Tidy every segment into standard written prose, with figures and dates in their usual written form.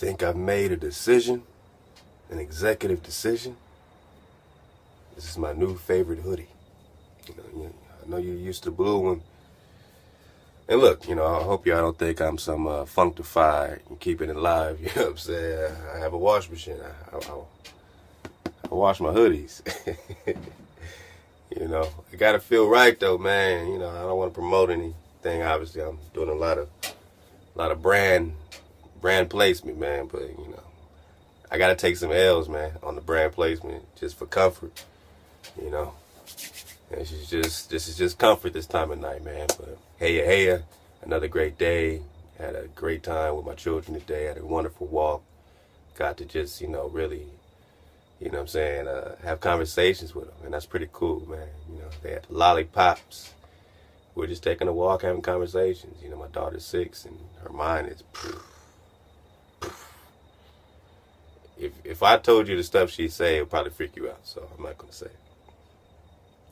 think I've made a decision, an executive decision. This is my new favorite hoodie. I know you're used to the blue one. And look, I hope y'all don't think I'm some functified and keeping it alive. You know what I'm saying? I have a wash machine. I wash my hoodies. I gotta feel right though, man. I don't want to promote anything. Obviously, I'm doing a lot of brand placement, man. But I gotta take some L's, man, on the brand placement just for comfort. And this is just comfort this time of night, man. But hey, another great day. Had a great time with my children today. Had a wonderful walk. Got to just really, have conversations with them, and that's pretty cool, man. They had the lollipops. We're just taking a walk, having conversations. My daughter's 6, and her mind is. If I told you the stuff she'd say, it would probably freak you out. So I'm not gonna say it.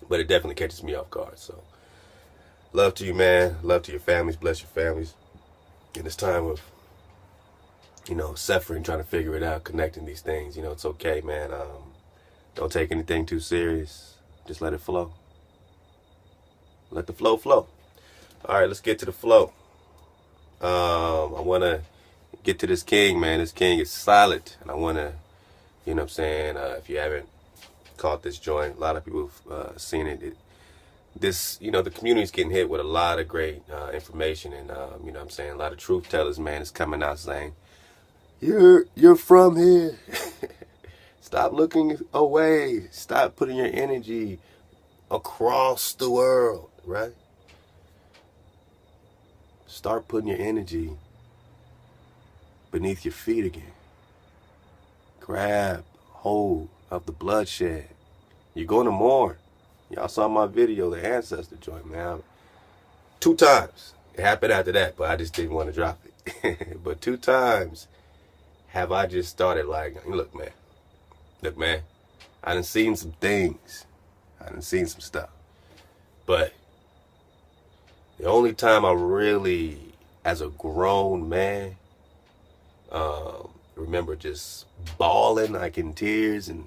But it definitely catches me off guard. So love to you, man. Love to your families. Bless your families in this time of suffering, trying to figure it out, connecting these things. It's okay, man. Don't take anything too serious. Just let it flow. Let the flow flow. All right, let's get to the flow. I want to get to this king, man. This king is solid. And I want to, if you haven't caught this joint, a lot of people have seen it. The community's getting hit with a lot of great information. And, a lot of truth tellers, man, is coming out saying, You're from here. Stop looking away. Stop putting your energy across the world, right? Start putting your energy beneath your feet again. Grab hold of the bloodshed. You're going to mourn. Y'all saw my video, the ancestor joint, man. 2 times. It happened after that, but I just didn't want to drop it. But 2 times have I just started like, look, man, I done seen some things. I done seen some stuff. But the only time I really, as a grown man, remember just bawling, like in tears, and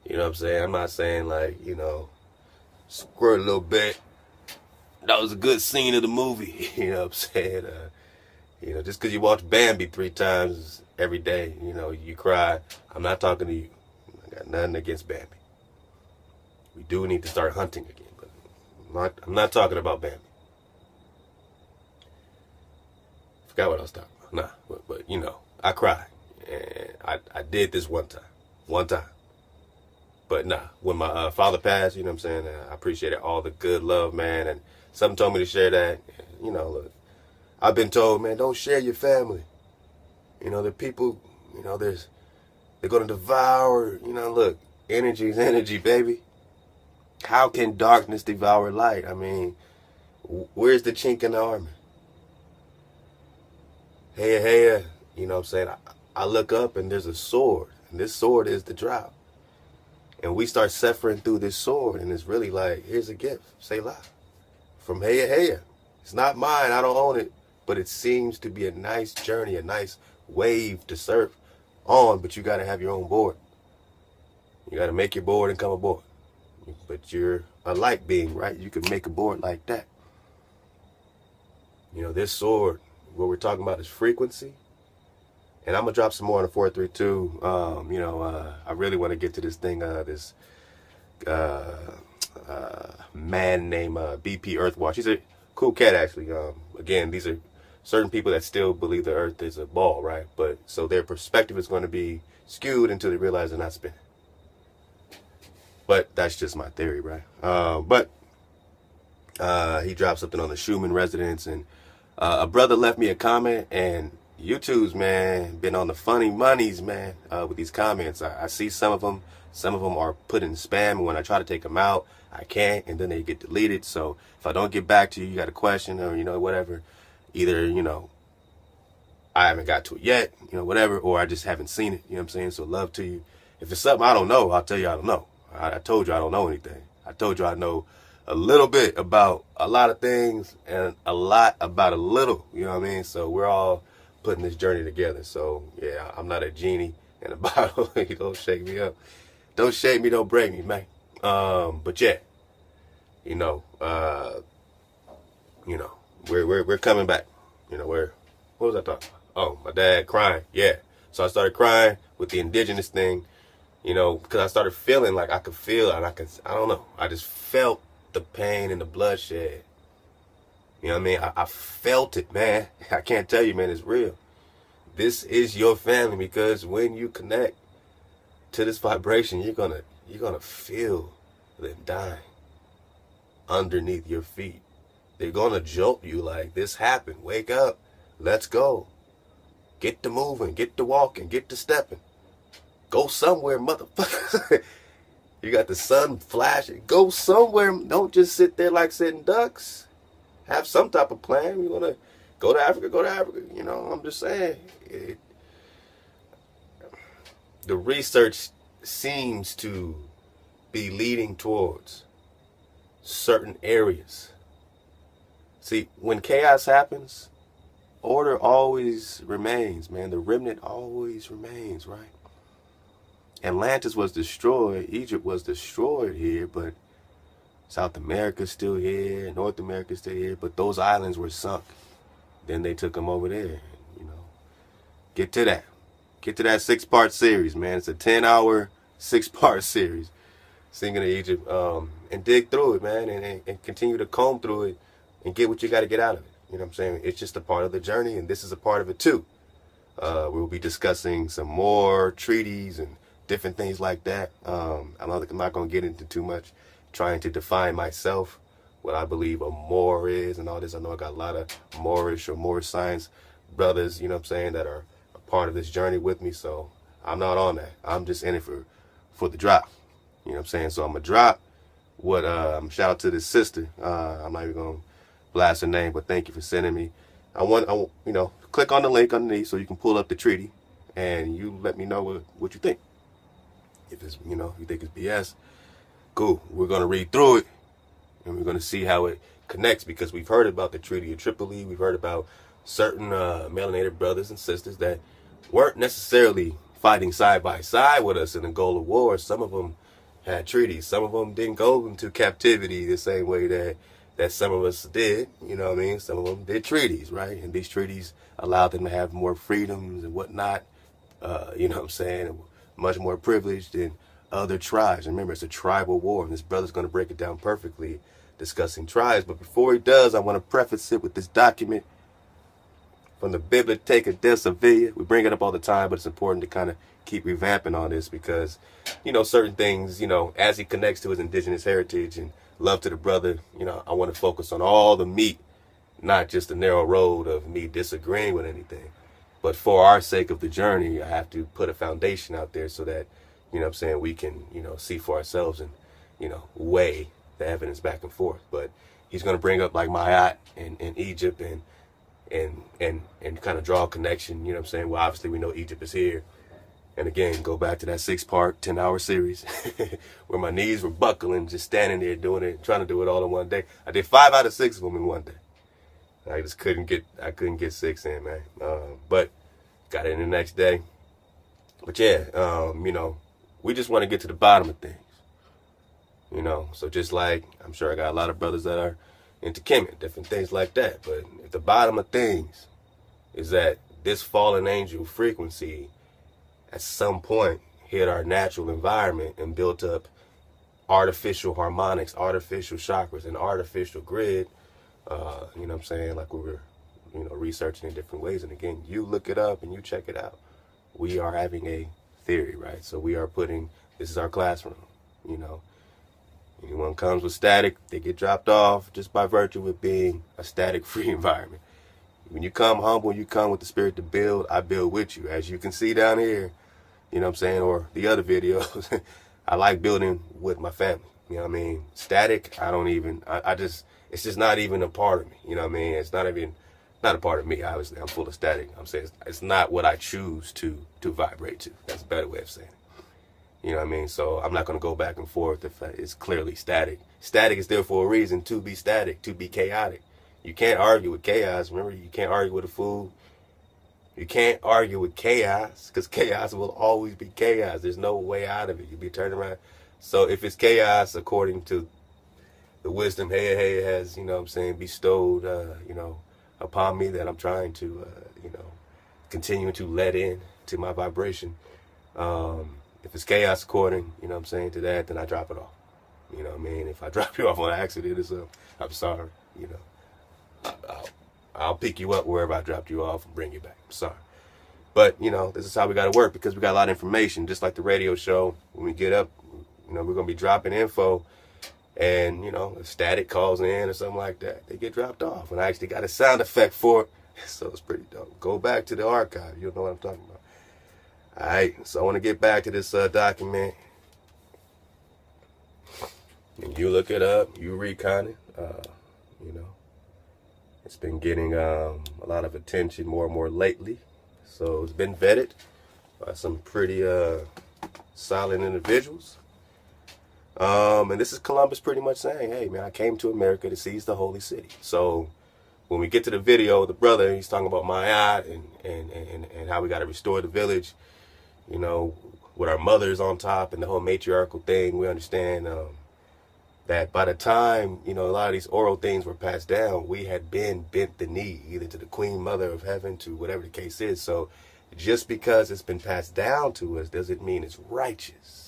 I'm not saying like, squirt a little bit. That was a good scene of the movie. Just because you watch Bambi 3 times every day, you cry. I'm not talking to you. I got nothing against Bambi. We do need to start hunting again, but I'm not talking about Bambi. Forgot what I was talking about. Nah, but I cried. And I did this one time. But when my father passed, I appreciated all the good love, man. And something told me to share that. Look, I've been told, man, don't share your family. The people, they're going to devour, look, energy is energy, baby. How can darkness devour light? I mean, where's the chink in the armor? Hey, I look up and there's a sword, and this sword is the drought. And we start suffering through this sword, and it's really like, here's a gift, say la, from Heya. It's not mine, I don't own it, but it seems to be a nice journey, a nice wave to surf on, but you got to have your own board. You got to make your board and come aboard. But you're a light being, right? You can make a board like that. This sword, what we're talking about is frequency. And I'm going to drop some more on the 432. I really want to get to this thing, this man named BP Earthwatch. He's a cool cat, actually. Again, these are certain people that still believe the earth is a ball, right? But so their perspective is going to be skewed until they realize they're not spinning. But that's just my theory, right? But he dropped something on the Schumann resonance, and a brother left me a comment, and YouTube's, man, been on the funny monies, man, with these comments. I see some of them. Some of them are put in spam, and when I try to take them out, I can't, and then they get deleted. So if I don't get back to you, you got a question or, whatever, either, I haven't got to it yet, whatever, or I just haven't seen it, you know what I'm saying? So love to you. If it's something I don't know, I'll tell you I don't know. I told you I don't know anything. I told you I know a little bit about a lot of things and a lot about a little, you know what I mean? So we're all putting this journey together. So yeah, I'm not a genie in a bottle. Don't shake me up. Don't shake me, don't break me, man. But yeah, you know, we're coming back. What was I talking about? Oh, my dad crying. Yeah. So I started crying with the indigenous thing, because I started feeling like I could feel, and I don't know. I just felt the pain and the bloodshed. You know what I mean? I felt it, man. I can't tell you, man, it's real. This is your family, because when you connect to this vibration, you're gonna feel them dying underneath your feet. They're gonna jolt you like, this happened. Wake up. Let's go. Get to moving. Get to walking. Get to stepping. Go somewhere, motherfucker. You got the sun flashing. Go somewhere. Don't just sit there like sitting ducks. Have some type of plan. You want to go to Africa, go to Africa. I'm just saying. The research seems to be leading towards certain areas. See, when chaos happens, order always remains, man. The remnant always remains, right? Atlantis was destroyed. Egypt was destroyed here, but South America's still here. North America's still here, but those islands were sunk. Then they took them over there. Get to that. Get to that 6-part series, man. It's a 10-hour, 6-part series. Singing of Egypt. And dig through it, man, and continue to comb through it and get what you got to get out of it. You know what I'm saying? It's just a part of the journey, and this is a part of it too. We'll be discussing some more treaties and different things like that. I'm not going to get into too much trying to define myself, what I believe a Moor is and all this. I know I got a lot of Moorish or Moorish science brothers, you know what I'm saying, that are a part of this journey with me. So I'm not on that. I'm just in it for the drop. You know what I'm saying? So I'm going to drop what, shout out to this sister. I'm not even going to blast her name, but thank you for sending me. I want, click on the link underneath so you can pull up the treaty and you let me know what you think. If it's, you think it's BS, cool. We're going to read through it and we're going to see how it connects, because we've heard about the Treaty of Tripoli. We've heard about certain melanated brothers and sisters that weren't necessarily fighting side by side with us in the goal of war. Some of them had treaties. Some of them didn't go into captivity the same way that some of us did. You know what I mean? Some of them did treaties, right? And these treaties allowed them to have more freedoms and whatnot. You know what I'm saying? Much more privileged than other tribes. Remember, it's a tribal war, and this brother's going to break it down perfectly, discussing tribes. But before he does, I want to preface it with this document from the Biblioteca de Sevilla. We bring it up all the time, but it's important to kind of keep revamping on this because, certain things, as he connects to his indigenous heritage and love to the brother, I want to focus on all the meat, not just the narrow road of me disagreeing with anything. But for our sake of the journey, I have to put a foundation out there so that, we can, see for ourselves and, weigh the evidence back and forth. But he's going to bring up like Ma'at in Egypt and kind of draw a connection, Well, obviously we know Egypt is here. And again, go back to that 6-part, 10-hour series where my knees were buckling, just standing there doing it, trying to do it all in one day. I did 5 out of 6 of them in one day. I just couldn't get 6 in, man. But got it in the next day. But yeah, we just want to get to the bottom of things. So just like, I'm sure I got a lot of brothers that are into Kemet, different things like that. But at the bottom of things is that this fallen angel frequency at some point hit our natural environment and built up artificial harmonics, artificial chakras, and artificial grid. Like we were, researching in different ways. And again, you look it up and you check it out. We are having a theory, right? So we are this is our classroom, Anyone comes with static, they get dropped off just by virtue of it being a static-free environment. When you come humble, you come with the spirit to build, I build with you. As you can see down here, or the other videos, I like building with my family. Static, it's just not even a part of me. It's not a part of me. Obviously, I'm full of static. I'm saying it's not what I choose to vibrate to. That's a better way of saying it. So I'm not going to go back and forth if it's clearly static. Static is there for a reason, to be static, to be chaotic. You can't argue with chaos. Remember, you can't argue with a fool. You can't argue with chaos, because chaos will always be chaos. There's no way out of it. You'll be turning around. So if it's chaos, according to the wisdom hey has, you know what I'm saying, bestowed, you know, upon me, that I'm trying to, you know, continue to let in to my vibration. If it's chaos according, you know what I'm saying, to that, then I drop it off. You know what I mean? If I drop you off on accident or something, I'm sorry, you know. I'll pick you up wherever I dropped you off and bring you back. I'm sorry. But, you know, this is how we got to work, because we got a lot of information. Just like the radio show, when we get up, you know, we're going to be dropping info. And, you know, if static calls in or something like that, they get dropped off. And I actually got a sound effect for it. So it's pretty dope. Go back to the archive. You'll know what I'm talking about. All right. So I want to get back to this document. And you look it up. You recon it. You know, it's been getting a lot of attention more and more lately. So it's been vetted by some pretty solid individuals. And this is Columbus pretty much saying, hey, man, I came to America to seize the holy city. So when we get to the video, the brother, he's talking about Ma'at and how we got to restore the village, you know, with our mothers on top and the whole matriarchal thing. We understand that by the time, you know, a lot of these oral things were passed down, we had been bent the knee either to the Queen Mother of Heaven, to whatever the case is. So just because it's been passed down to us doesn't mean it's righteous.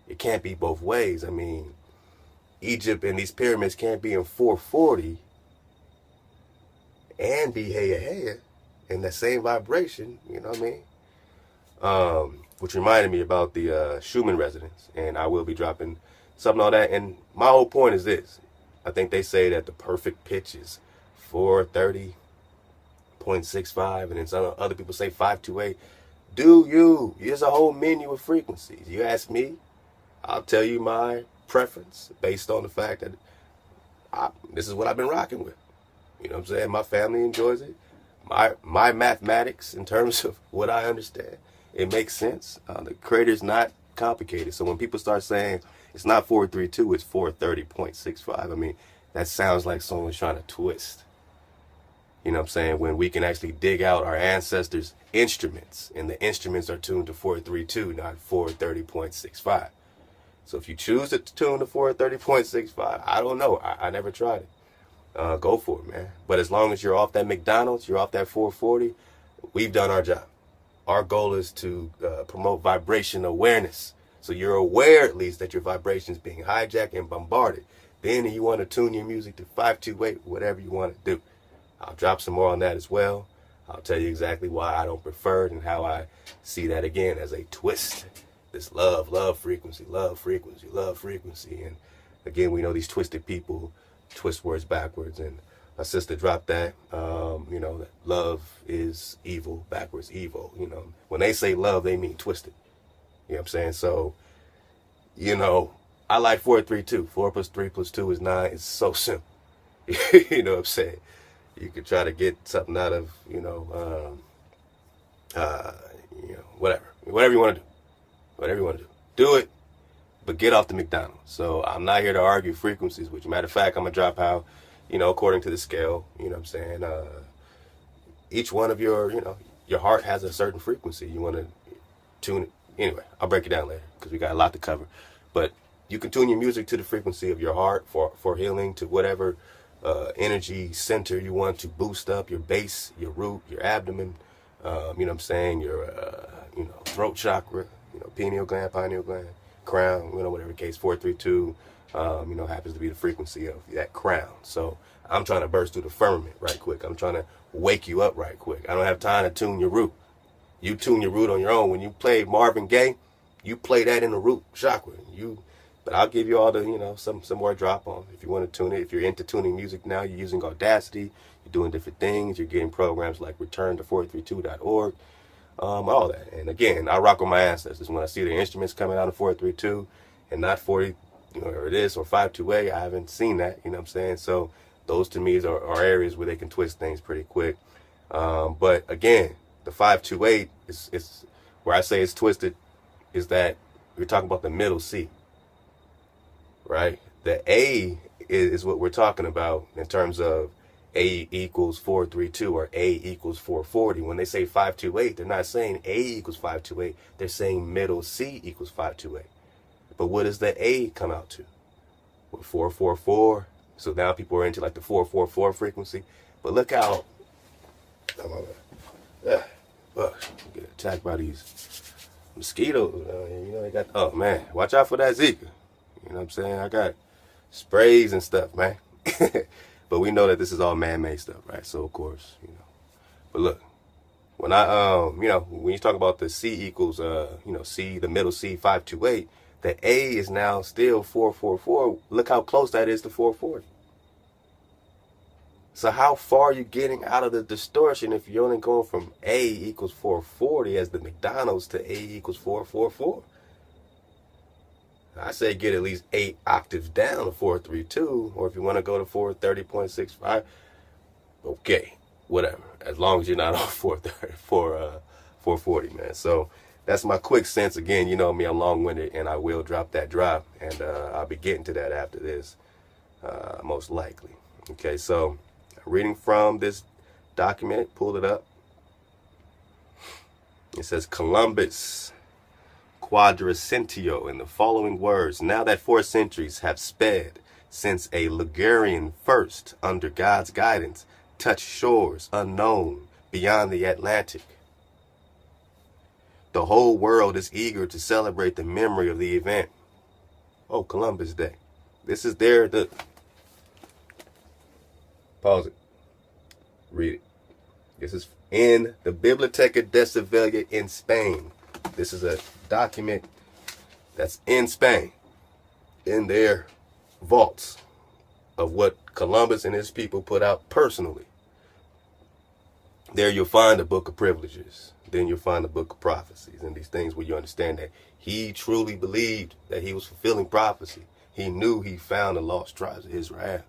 It can't be both ways. I mean, Egypt and these pyramids can't be in 440 and be hey in the same vibration, you know what I mean? Which reminded me about the Schumann resonance, and I will be dropping something on that. And my whole point is this. I think they say that the perfect pitch is 430.65, and then some other people say 528. There's a whole menu of frequencies. You ask me, I'll tell you my preference based on the fact that this is what I've been rocking with. You know what I'm saying? My family enjoys it. My mathematics, in terms of what I understand, it makes sense. The creator's not complicated. So when people start saying it's not 432, it's 430.65, I mean, that sounds like someone's trying to twist. You know what I'm saying? When we can actually dig out our ancestors' instruments, and the instruments are tuned to 432, not 430.65. So if you choose to tune to 430.65, I don't know. I never tried it. Go for it, man. But as long as you're off that McDonald's, you're off that 440, we've done our job. Our goal is to promote vibration awareness. So you're aware, at least, that your vibration is being hijacked and bombarded. Then you want to tune your music to 528, whatever you want to do. I'll drop some more on that as well. I'll tell you exactly why I don't prefer it and how I see that, again, as a twist. This love frequency, love frequency, love frequency. And again, we know these twisted people twist words backwards. And my sister dropped that, you know, that love is evil, backwards evil. You know, when they say love, they mean twisted. You know what I'm saying? So, you know, I like 432. 4 plus 3 plus 2 is 9. It's so simple. You know what I'm saying? You could try to get something out of, you know, whatever you want to do. Whatever you want to do. Do it, but get off the McDonald's. So I'm not here to argue frequencies with you. Matter of fact, I'm going to drop how, you know, according to the scale, you know what I'm saying, each one of your, you know, your heart has a certain frequency. You want to tune it. Anyway, I'll break it down later because we got a lot to cover. But you can tune your music to the frequency of your heart for healing, to whatever energy center you want to boost up, your base, your root, your abdomen, you know what I'm saying, your, you know, throat chakra, you know, pineal gland, crown, you know, whatever the case, 432, you know, happens to be the frequency of that crown. So I'm trying to burst through the firmament right quick. I'm trying to wake you up right quick. I don't have time to tune your root. You tune your root on your own. When you play Marvin Gaye, you play that in the root chakra. But I'll give you all the, you know, some more drop on if you want to tune it. If you're into tuning music now, you're using Audacity, you're doing different things, you're getting programs like return to432.org. All that. And again, I rock with my ancestors. When I see the instruments coming out of 432 and not 40, you know, or this or 528, I haven't seen that, you know what I'm saying? So those to me are areas where they can twist things pretty quick. But again, the 528 is where I say it's twisted, is that we're talking about the middle C, right? The A is what we're talking about in terms of A equals 432 or A equals 440. When they say 528, they're not saying A equals 528. They're saying middle C equals 528. But what does the A come out to? Well, 444. So now people are into like the 444 frequency. But look how, get attacked by these mosquitoes. You know, they got, oh man, watch out for that Zika. You know what I'm saying? I got sprays and stuff, man. But we know that this is all man-made stuff, right? So of course, you know. But look, when when you talk about the C equals, C, the middle C, 528, the A is now still 444. Look how close that is to 440. So how far are you getting out of the distortion if you're only going from A equals 440 as the McDonald's to A equals 444? I say get at least 8 octaves down to 432, or if you want to go to 430.65, okay, whatever. As long as you're not on 440, man. So that's my quick sense. Again, you know me, I'm long-winded, and I will drop that drop, and I'll be getting to that after this, most likely. Okay, so reading from this document, pulled it up. It says Columbus Quadracentio in the following words: now that 4 centuries have sped since a Ligurian first, under God's guidance, touched shores unknown beyond the Atlantic, the whole world is eager to celebrate the memory of the event. Oh, Columbus Day. This is pause it. Read it. This is in the Biblioteca de Sevilla in Spain. This is a document that's in Spain, in their vaults of what Columbus and his people put out personally. There you'll find the Book of Privileges. Then you'll find the Book of Prophecies and these things where you understand that he truly believed that he was fulfilling prophecy. He knew he found the lost tribes of Israel.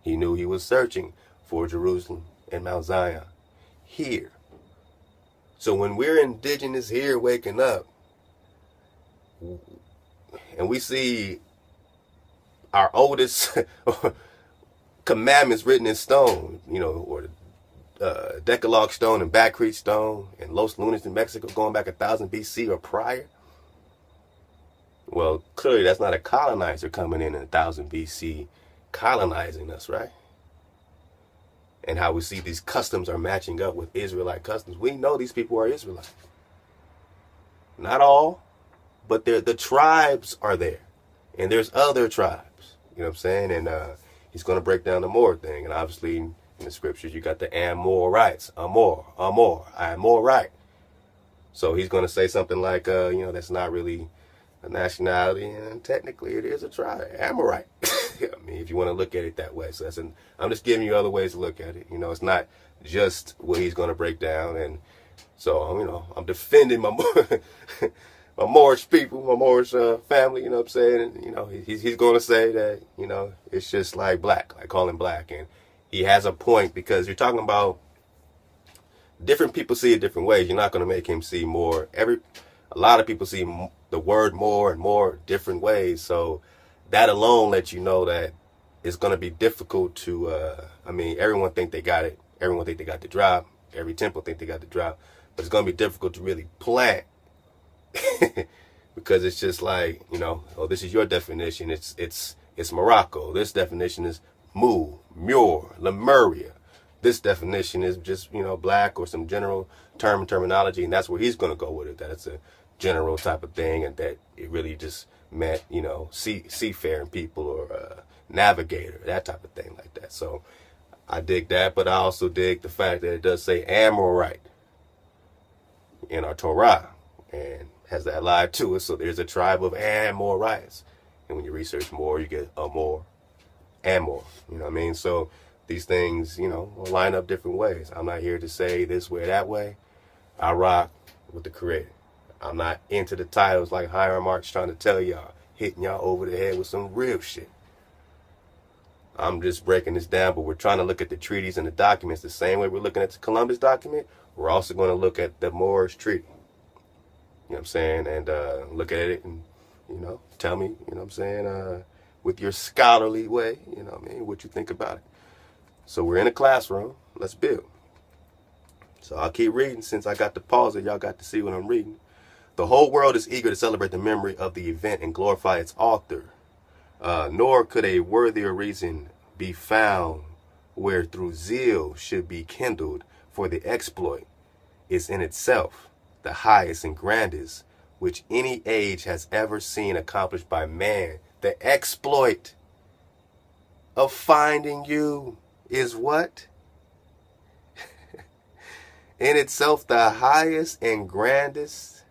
He knew he was searching for Jerusalem and Mount Zion here. So when we're indigenous here waking up and we see our oldest commandments written in stone, or the Decalogue stone and Back Creek stone and Los Lunas in Mexico going back 1000 BC or prior, well, clearly that's not a colonizer coming in 1000 BC colonizing us, right? And how we see these customs are matching up with Israelite customs. We know these people are Israelites. Not all, but the tribes are there. And there's other tribes. You know what I'm saying? And he's going to break down the more thing. And obviously in the scriptures, you got the Amorites. Amorite. So he's going to say something like, that's not really a nationality. And technically it is a tribe. Amorite. I mean, if you want to look at it that way. So I'm just giving you other ways to look at it. It's not just what he's going to break down. And so, I'm defending my Moorish people, my Moorish family, you know what I'm saying? And, he's going to say that, it's just like black, like calling black. And he has a point because you're talking about different people see it different ways. You're not going to make him see more. A lot of people see the word more and more different ways. So that alone lets you know that it's going to be difficult to, everyone think they got it. Everyone think they got the drop. Every temple think they got the drop. But it's going to be difficult to really plant because it's just like, this is your definition. It's Morocco. This definition is Muir, Lemuria. This definition is just, black or some general terminology. And that's where he's going to go with it. That it's a general type of thing and that it really just meant, seafaring people or navigator, that type of thing like that. So I dig that, but I also dig the fact that it does say Amorite in our Torah and has that lie to it. So there's a tribe of Amorites. And when you research more, you get Amor. You know what I mean? So these things, will line up different ways. I'm not here to say this way or that way. I rock with the Creator. I'm not into the titles like Hiram Marks trying to tell y'all, hitting y'all over the head with some real shit. I'm just breaking this down, but we're trying to look at the treaties and the documents the same way we're looking at the Columbus document. We're also going to look at the Moorish treaty. You know what I'm saying? And look at it and, tell me, with your scholarly way, what you think about it. So we're in a classroom. Let's build. So I'll keep reading since I got to pause it. Y'all got to see what I'm reading. The whole world is eager to celebrate the memory of the event and glorify its author. Nor could a worthier reason be found where through zeal should be kindled, for the exploit is in itself the highest and grandest which any age has ever seen accomplished by man. The exploit of finding you is what? In itself the highest and grandest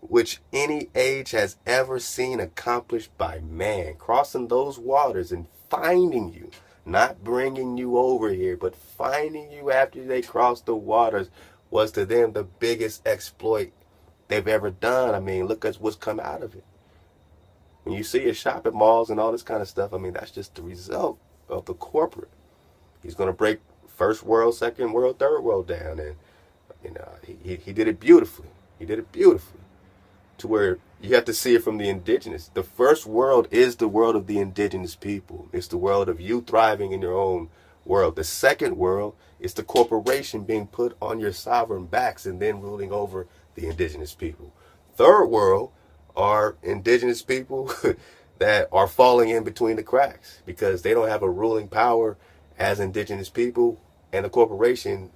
which any age has ever seen accomplished by man. Crossing those waters and finding you, not bringing you over here, but finding you after they crossed the waters was to them the biggest exploit they've ever done. I mean, look at what's come out of it. When you see a shop at malls and all this kind of stuff, I mean, that's just the result of the corporate. He's going to break first world, second world, third world down. And, you know, he did it beautifully. He did it beautifully. To where you have to see it from the indigenous. The first world is the world of the indigenous people. It's the world of you thriving in your own world. The second world is the corporation being put on your sovereign backs and then ruling over the indigenous people. Third world are indigenous people that are falling in between the cracks because they don't have a ruling power as indigenous people, and the corporation,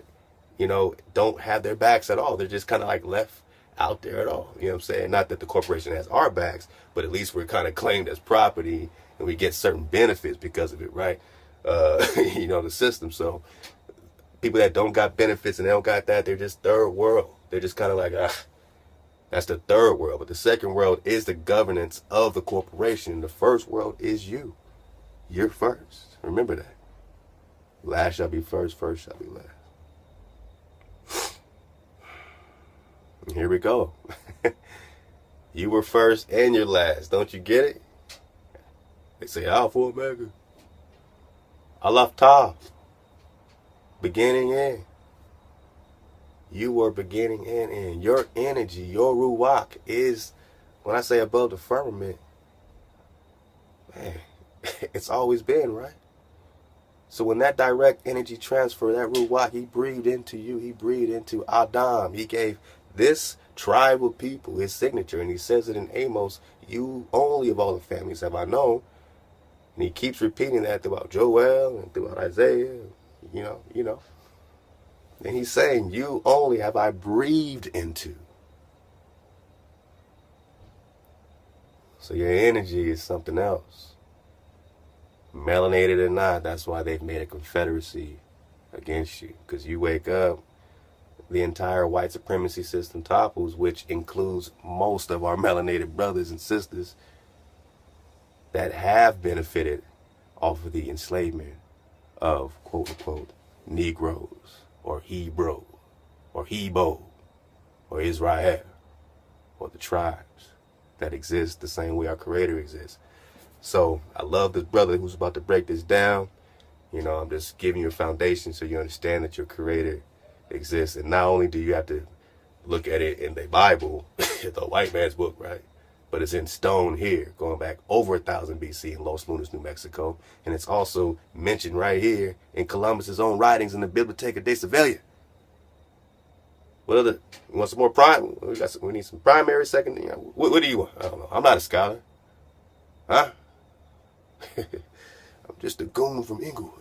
you know, don't have their backs at all. They're just kind of like left out there at all. You know what I'm saying? Not that the corporation has our backs, but at least we're kind of claimed as property and we get certain benefits because of it, right? You know, the system. So people that don't got benefits and they don't got that, they're just third world. They're just kind of like, that's the third world. But the second world is the governance of the corporation. The first world is you. You're first. Remember that. Last shall be first, first shall be last. Here we go. You were first and you're last. Don't you get it? They say Alpha Omega. Aleph Tav. Beginning and. You were beginning and end. Your energy, your ruach is, when I say above the firmament, man, it's always been, right? So when that direct energy transfer, that ruach, he breathed into you. He breathed into Adam. He gave this tribe of people his signature, and he says it in Amos, you only of all the families have I known. And he keeps repeating that throughout Joel and throughout Isaiah, you know. And he's saying, you only have I breathed into. So your energy is something else. Melanated or not, that's why they've made a confederacy against you. Because you wake up, the entire white supremacy system topples, which includes most of our melanated brothers and sisters that have benefited off of the enslavement of, quote unquote, Negroes or Hebrew or Hebo or Israel or the tribes that exist the same way our Creator exists. So I love this brother who's about to break this down. You know, I'm just giving you a foundation so you understand that your Creator exists. And not only do you have to look at it in the Bible, the white man's book, right? But it's in stone here, going back over 1000 BC in Los Lunas, New Mexico. And it's also mentioned right here in Columbus's own writings in the Biblioteca de Sevilla. What other? You want some more prime? We need some primary, second. You know, what do you want? I don't know. I'm not a scholar. Huh? I'm just a goon from Inglewood.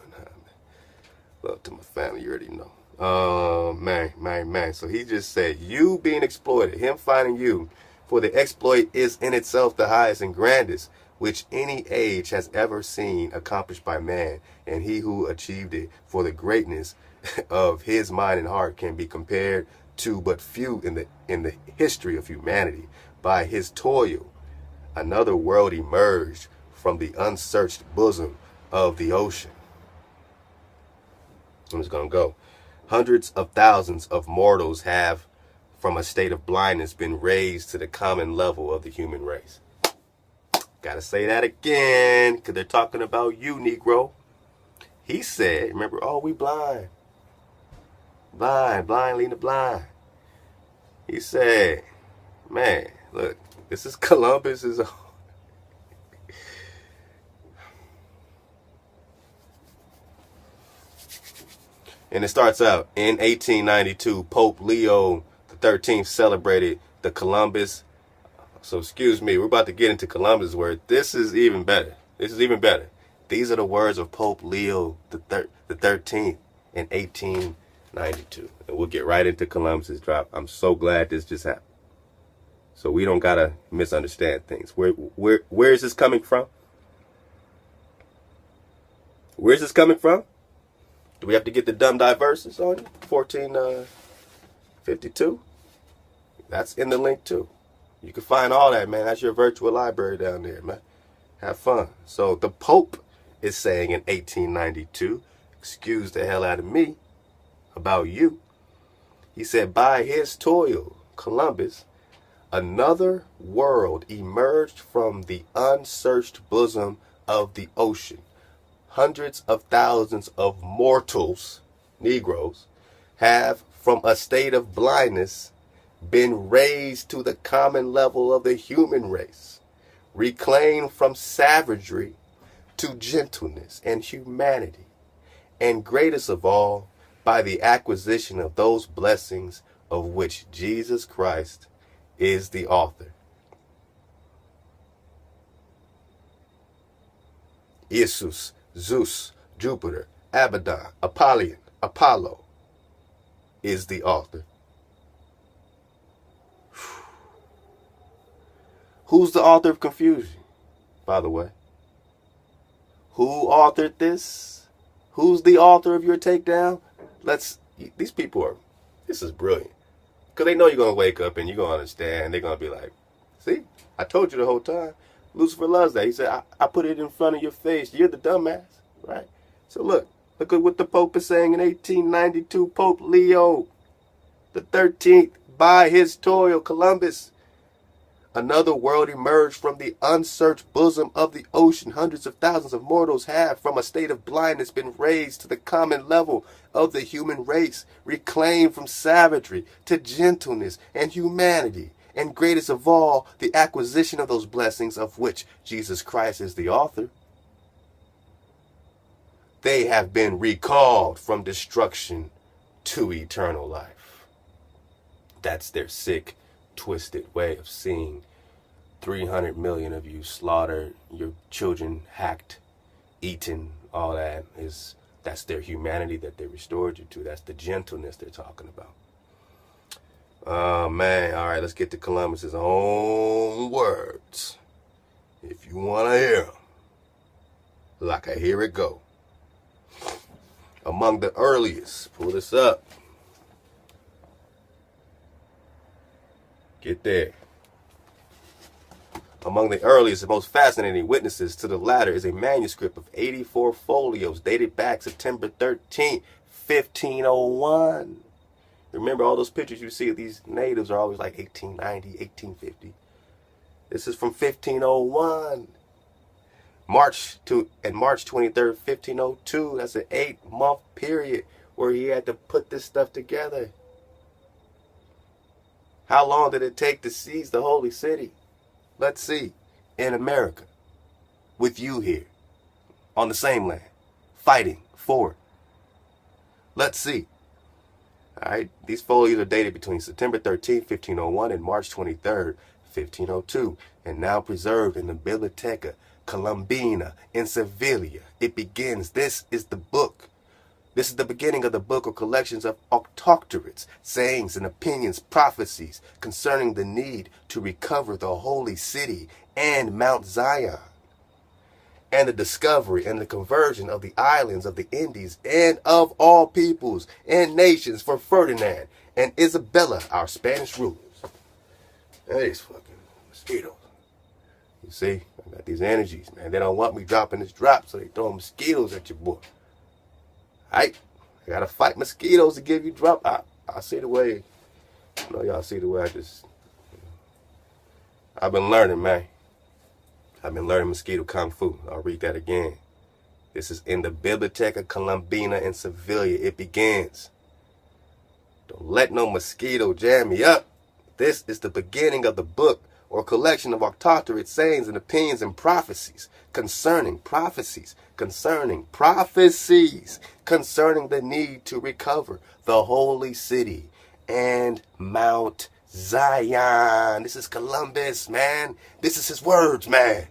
Love to my family, you already know. Man. So he just said, you being exploited, him finding you, for the exploit is in itself the highest and grandest which any age has ever seen accomplished by man, and he who achieved it, for the greatness of his mind and heart can be compared to but few in the history of humanity. By his toil, another world emerged from the unsearched bosom of the ocean. I'm just gonna go. Hundreds of thousands of mortals have, from a state of blindness, been raised to the common level of the human race. Gotta say that again, because they're talking about you, Negro. He said, remember, oh, we blind. Blind leading the blind. He said, man, look, this is Columbus's. And it starts out, in 1892, Pope Leo the 13th celebrated the Columbus. So excuse me, we're about to get into Columbus' word. This is even better. This is even better. These are the words of Pope Leo the 13th in 1892. And we'll get right into Columbus' drop. I'm so glad this just happened. So we don't gotta misunderstand things. Where is this coming from? Where is this coming from? Do we have to get the dumb diverses on you? 1452. That's in the link too. You can find all that, man. That's your virtual library down there, man. Have fun. So the Pope is saying in 1892, excuse the hell out of me about you. He said, by his toil, Columbus, another world emerged from the unsearched bosom of the ocean. Hundreds of thousands of mortals, Negroes, have from a state of blindness been raised to the common level of the human race, reclaimed from savagery to gentleness and humanity, and greatest of all, by the acquisition of those blessings of which Jesus Christ is the author. Isus, Zeus, Jupiter, Abaddon, Apollyon, Apollo is the author. Who's the author of confusion, by the way? Who authored this? Who's the author of your takedown? These people are, this is brilliant. Because they know you're going to wake up and you're going to understand. They're going to be like, see, I told you the whole time. Lucifer loves that. He said, I put it in front of your face. You're the dumbass, right? So look at what the Pope is saying in 1892. Pope Leo the 13th, by his toil, Columbus, another world emerged from the unsearched bosom of the ocean. Hundreds of thousands of mortals have, from a state of blindness, been raised to the common level of the human race, reclaimed from savagery to gentleness and humanity, and greatest of all, the acquisition of those blessings of which Jesus Christ is the author. They have been recalled from destruction to eternal life. That's their sick, twisted way of seeing 300 million of you slaughtered, your children hacked, eaten, all that that's their humanity that they restored you to. That's the gentleness they're talking about. Oh man, all right, let's get to Columbus's own words. If you want to hear them, like I hear it go. Among the earliest, pull this up. Get there. Among the earliest and most fascinating witnesses to the latter is a manuscript of 84 folios dated back September 13th, 1501. Remember, all those pictures you see of these natives are always like 1890, 1850. This is from 1501. March 23rd, 1502. That's an 8-month period where he had to put this stuff together. How long did it take to seize the holy city? Let's see. In America. With you here. On the same land. Fighting for it. Let's see. Alright, these folios are dated between September 13th, 1501 and March 23rd, 1502, and now preserved in the Biblioteca Colombina in Sevilla. It begins, this is the book. This is the beginning of the book or collections of octoctorates, sayings and opinions, prophecies concerning the need to recover the holy city and Mount Zion, and the discovery and the conversion of the islands of the Indies and of all peoples and nations for Ferdinand and Isabella, our Spanish rulers. Now these fucking mosquitoes. You see, I got these energies, man. They don't want me dropping this drop, so they throw mosquitoes at your boy. Alright? I gotta fight mosquitoes to give you drop. I see the way, you know, y'all see the way I've been learning, man. I've been learning mosquito kung fu. I'll read that again. This is in the Biblioteca Colombina in Sevilla. It begins. Don't let no mosquito jam me up. This is the beginning of the book or collection of octoctorate sayings and opinions and prophecies concerning concerning the need to recover the holy city and Mount Zion. This is Columbus, man. This is his words, man.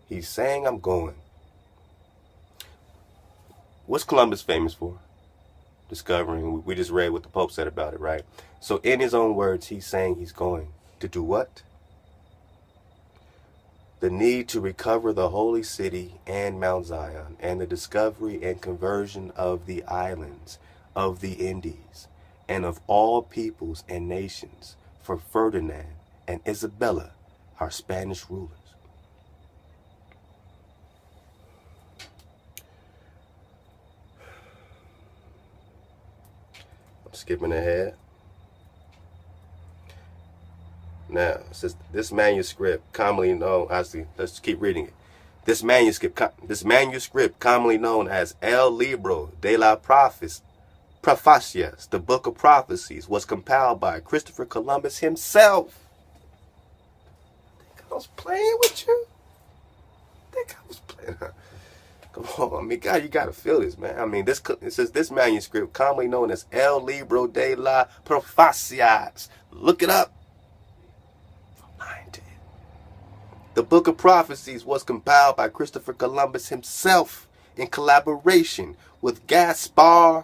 He's saying, I'm going. What's Columbus famous for? Discovering. We just read what the Pope said about it, right? So in his own words, he's saying he's going to do what? The need to recover the holy city and Mount Zion, and the discovery and conversion of the islands of the Indies, and of all peoples and nations, for Ferdinand and Isabella, our Spanish rulers. I'm skipping ahead. Now, it says this manuscript, commonly known, actually, let's keep reading it. This manuscript, commonly known as El Libro de la Profecias, the Book of Prophecies, was compiled by Christopher Columbus himself. Think I was playing with you? Think I was playing? Come on, I mean, God, you gotta feel this, man. I mean, it says this manuscript, commonly known as El Libro de la Profecias. Look it up. The Book of Prophecies was compiled by Christopher Columbus himself in collaboration with Gaspar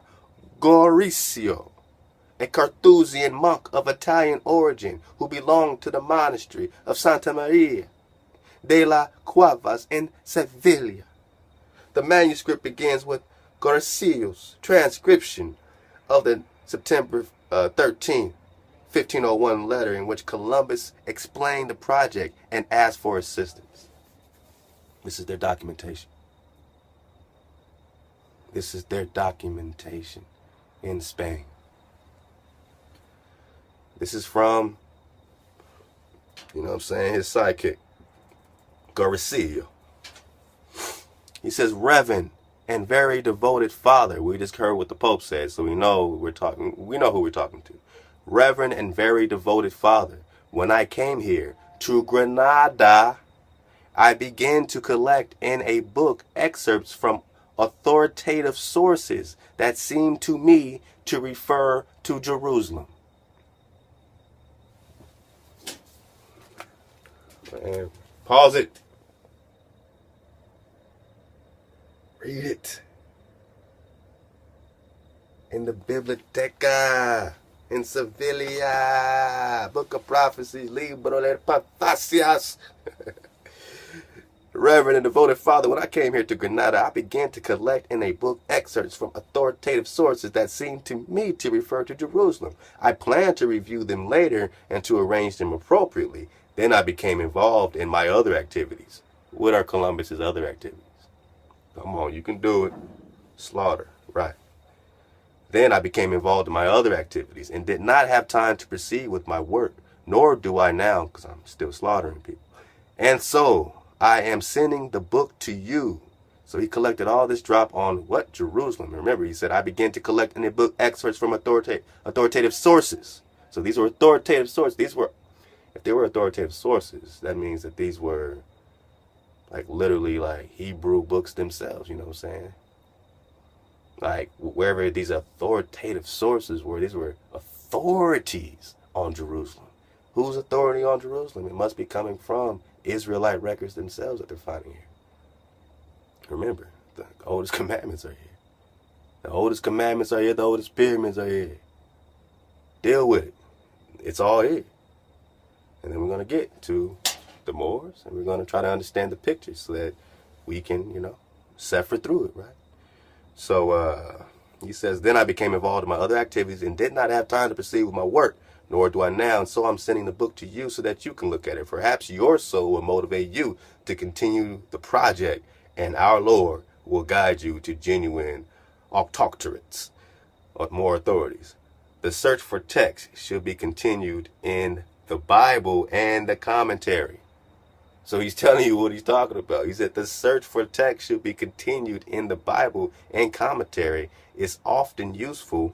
Gorisio, a Carthusian monk of Italian origin who belonged to the monastery of Santa Maria de la Cuevas in Sevilla. The manuscript begins with Gorisio's transcription of the September 13th, 1501 letter in which Columbus explained the project and asked for assistance. This is their documentation. This is their documentation in Spain. This is from, you know what I'm saying, his sidekick, Gorisio. He says, Reverend and very devoted Father. We just heard what the Pope said, so we know who we're talking to. Reverend and very devoted Father, when I came here to Granada, I began to collect in a book excerpts from authoritative sources that seemed to me to refer to Jerusalem. And pause it. Read it. In the Biblioteca. In Sevilla, Book of Prophecies, Libro de Profecias. Reverend and devoted Father, when I came here to Granada, I began to collect in a book excerpts from authoritative sources that seemed to me to refer to Jerusalem. I planned to review them later and to arrange them appropriately. Then I became involved in my other activities. What are Columbus's other activities? Come on, you can do it. Slaughter, right. Then I became involved in my other activities and did not have time to proceed with my work, nor do I now, because I'm still slaughtering people. And so I am sending the book to you. So he collected all this drop on what? Jerusalem. Remember, he said, I began to collect in the book excerpts from authoritative sources. So these were authoritative sources. If they were authoritative sources, that means that these were like literally like Hebrew books themselves, you know what I'm saying? Like wherever these authoritative sources were, these were authorities on Jerusalem. Whose authority on Jerusalem? It must be coming from Israelite records themselves that they're finding here. Remember, the oldest commandments are here. The oldest commandments are here. The oldest pyramids are here. Deal with it. It's all here. And then we're going to get to the Moors, and we're going to try to understand the pictures so that we can, suffer through it, right? So he says, then I became involved in my other activities and did not have time to proceed with my work, nor do I now. And so I'm sending the book to you so that you can look at it. Perhaps your soul will motivate you to continue the project, and our Lord will guide you to genuine octoctorates or more authorities. The search for text should be continued in the Bible and the commentary. So he's telling you what he's talking about. He said the search for text should be continued in the Bible and commentary. Is often useful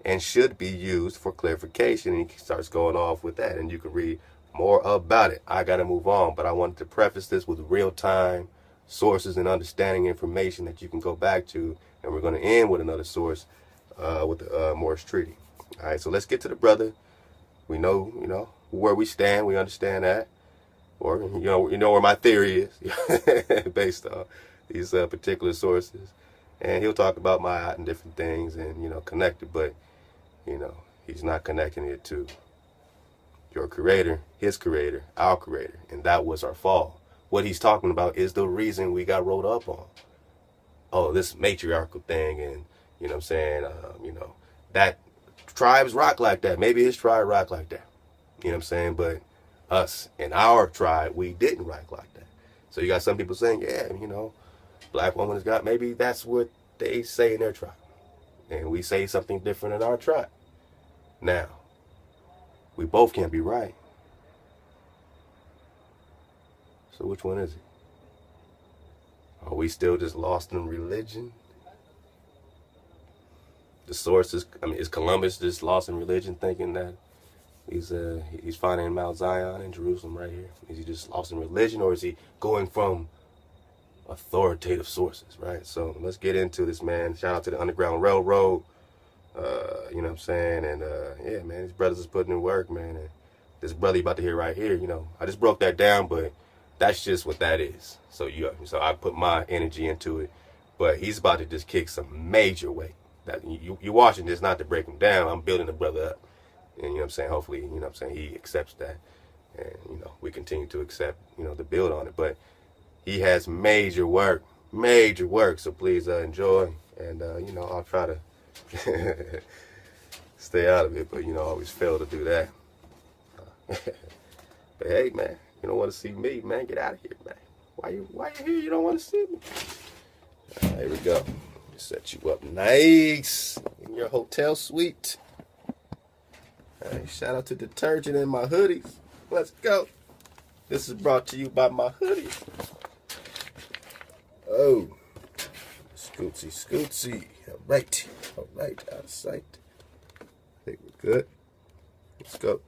and should be used for clarification. And he starts going off with that, and you can read more about it. I got to move on, but I wanted to preface this with real-time sources and understanding information that you can go back to, and we're going to end with another source with the Morris Treaty. All right, so let's get to the brother. We know, where we stand. We understand that, or you know where my theory is based on these particular sources, and he'll talk about my and different things, and connect it, but he's not connecting it to your creator, his creator, our creator, and that was our fall. What he's talking about is the reason we got rolled up on. Oh, this matriarchal thing, and what I'm saying, that tribes rock like that. Maybe his tribe rock like that. You know what I'm saying? But us and our tribe, we didn't rock like that. So you got some people saying, yeah, black woman has got, maybe that's what they say in their tribe. And we say something different in our tribe. Now, we both can't be right. So which one is it? Are we still just lost in religion? The source is Columbus just lost in religion, thinking that he's finding Mount Zion in Jerusalem right here? Is he just lost in religion, or is he going from authoritative sources, right? So let's get into this, man. Shout out to the Underground Railroad. You know what I'm saying? And yeah, man, these brothers is putting in work, man. And this brother you about to hear right here, I just broke that down, but that's just what that is. So so I put my energy into it, but he's about to just kick some major weight. That you watching this not to break him down. I'm building the brother up, and you know what I'm saying. Hopefully, you know what I'm saying, he accepts that, and we continue to accept the build on it. But he has major work. So please enjoy, and I'll try to stay out of it, but I always fail to do that. But hey, man, you don't want to see me, man. Get out of here, man. Why you here? You don't want to see me. All right, here we go. Set you up nice in your hotel suite. All right, shout out to detergent in my hoodies. Let's go. This is brought to you by my hoodie. Oh, scootsy. All right, out of sight. I think we're good. Let's go.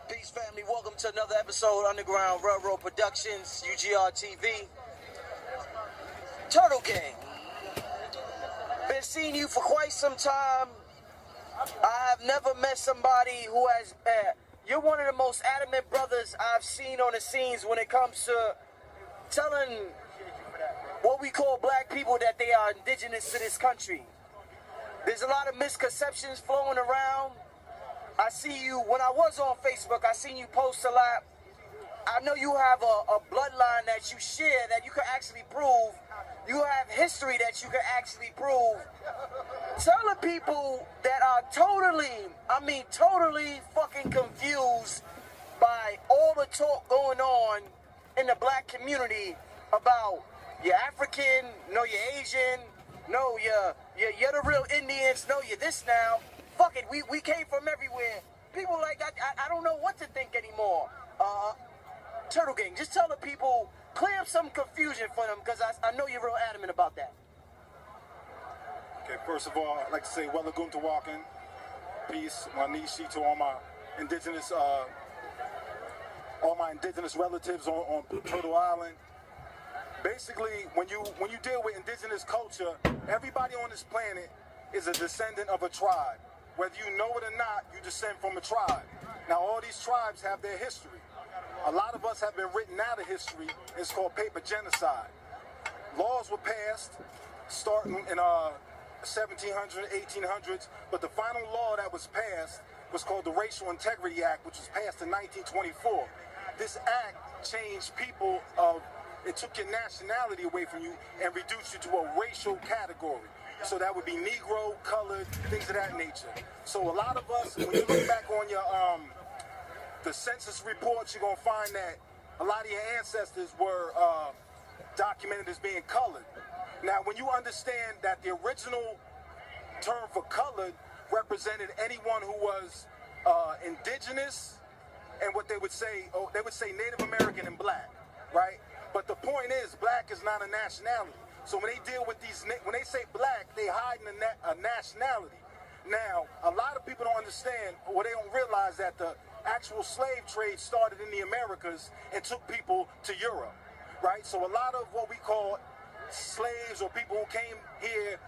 Peace, family. Welcome to another episode of Underground Railroad Productions, UGR TV. Turtle Gang. Been seeing you for quite some time. I have never met somebody who has... you're one of the most adamant brothers I've seen on the scenes when it comes to telling what we call black people that they are indigenous to this country. There's a lot of misconceptions flowing around. I see you, when I was on Facebook, I seen you post a lot. I know you have a bloodline that you share that you can actually prove. You have history that you can actually prove. Tell the people that are totally fucking confused by all the talk going on in the black community about you're African, no, you're Asian, no, you're the real Indians, no, you're this now. Fuck it, we came from everywhere. People I don't know what to think anymore. Turtle Gang, just tell the people, clear up some confusion for them, because I know you're real adamant about that. Okay, first of all, I'd like to say Welagun Tawakin, peace, Wanishi to all my indigenous relatives on Turtle Island. Basically, when you deal with indigenous culture, everybody on this planet is a descendant of a tribe. Whether you know it or not, you descend from a tribe. Now, all these tribes have their history. A lot of us have been written out of history. It's called paper genocide. Laws were passed starting in 1700s, 1800s, but the final law that was passed was called the Racial Integrity Act, which was passed in 1924. This act changed people it took your nationality away from you and reduced you to a racial category. So that would be Negro, colored, things of that nature. So a lot of us, when you look back on your the census reports, you're gonna find that a lot of your ancestors were documented as being colored. Now, when you understand that the original term for colored represented anyone who was indigenous and what they would say Native American and black. right? But the point is, black is not a nationality. So when they deal with these, when they say black, they hide in a nationality. Now, a lot of people don't understand, or they don't realize that the actual slave trade started in the Americas and took people to Europe, right? So a lot of what we call slaves, or people who came here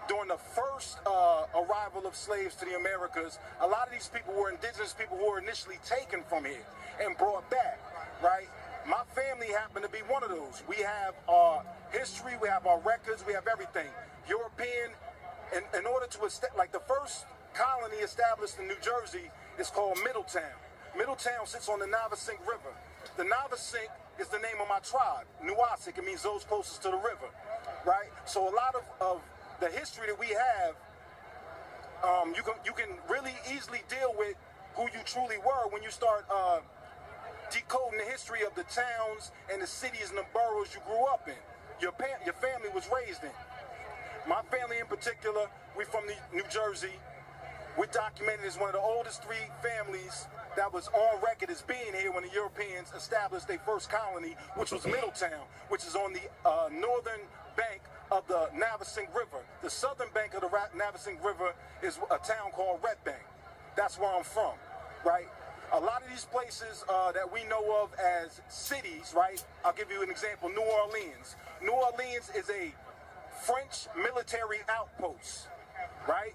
during the first arrival of slaves to the Americas, a lot of these people were indigenous people who were initially taken from here and brought back, right? My family happened to be one of those. We have our history, we have our records, we have everything. European, in order to, like the first colony established in New Jersey is called Middletown. Middletown sits on the Navesink River. The Navesink is the name of my tribe, Nuwasik. It means those closest to the river, right? So a lot of the history that we have, you can really easily deal with who you truly were when you start decoding the history of the towns and the cities and the boroughs you grew up in. Your family was raised in. My family in particular, we from New Jersey. We're documented as one of the oldest 3 families that was on record as being here when the Europeans established their first colony, which was Middletown, which is on the northern bank of the Navesink River. The southern bank of the Navesink River is a town called Red Bank. That's where I'm from, right? A lot of these places that we know of as cities, right? I'll give you an example, New Orleans. New Orleans is a French military outpost, right?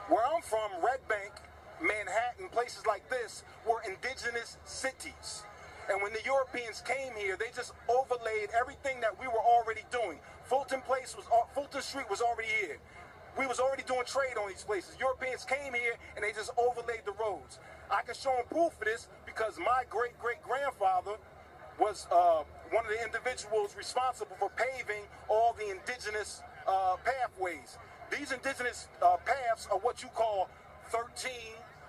Where I'm from, Red Bank, Manhattan, places like this were indigenous cities. And when the Europeans came here, they just overlaid everything that we were already doing. Fulton Street was already here. We was already doing trade on these places. Europeans came here and they just overlaid the roads. I can show them proof of this because my great-great-grandfather was one of the individuals responsible for paving all the indigenous pathways. These indigenous paths are what you call 13,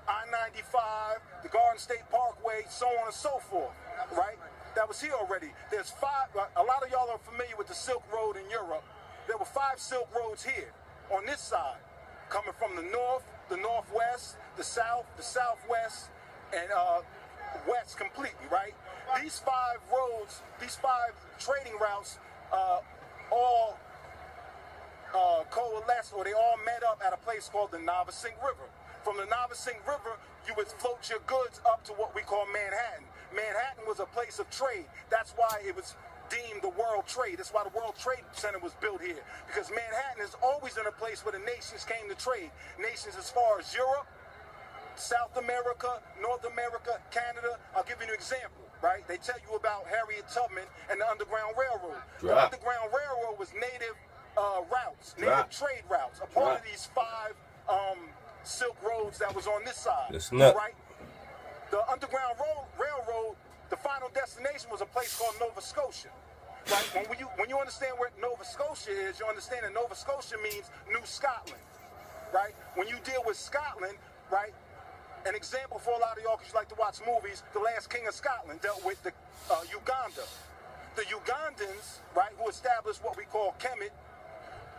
I-95, the Garden State Parkway, so on and so forth, right? That was here already. There's 5, a lot of y'all are familiar with the Silk Road in Europe. There were 5 Silk Roads here on this side, coming from the north, the northwest, the south, the southwest, and west completely, right? These 5 roads, these 5 trading routes all coalesced, or they all met up at a place called the Navesink River. From the Navesink River, you would float your goods up to what we call Manhattan. Manhattan was a place of trade. That's why it was deemed the World Trade. That's why the World Trade Center was built here. Because Manhattan has always been a place where the nations came to trade. Nations as far as Europe, South America, North America, Canada. I'll give you an example, right? They tell you about Harriet Tubman and the Underground Railroad. The Underground Railroad was native routes, native trade routes, a part of these 5 Silk Roads that was on this side, right? The Underground Railroad, the final destination was a place called Nova Scotia, right? When you understand where Nova Scotia is, you understand that Nova Scotia means New Scotland, right? When you deal with Scotland, right? An example for a lot of y'all, because you like to watch movies, the last king of Scotland dealt with the Uganda. The Ugandans, right, who established what we call Kemet,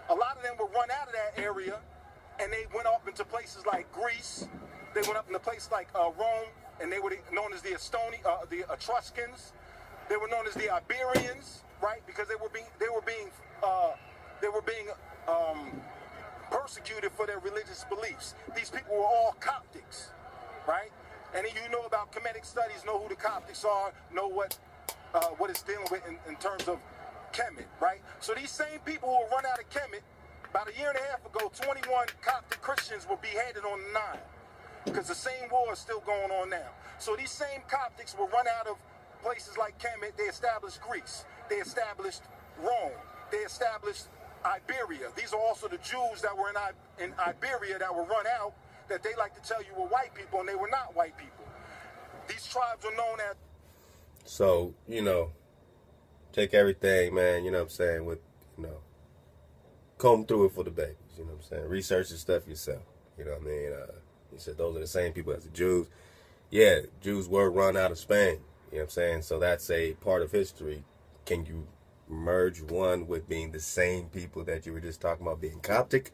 a lot of them were run out of that area, and they went up into places like Greece. They went up into places like Rome, and they were known as the Etruscans. They were known as the Iberians, right? Because they were being persecuted for their religious beliefs. These people were all Coptics, right? And you know about Kemetic studies, know who the Coptics are, know what it's dealing with in terms of Kemet, right? So these same people who were run out of Kemet, about a year and a half ago, 21 Coptic Christians were beheaded on the Nile, because the same war is still going on now. So these same Coptics were run out of places like Kemet. They established Greece. They established Rome. They established Iberia. These are also the Jews that were in Iberia that were run out, that they like to tell you were white people, and they were not white people. These tribes are known as... So, take everything, man, you know what I'm saying, with, comb through it for the babies, you know what I'm saying? Research the stuff yourself, you know what I mean? He said those are the same people as the Jews. Yeah, Jews were run out of Spain, you know what I'm saying? So that's a part of history. Can you merge one with being the same people that you were just talking about being Coptic?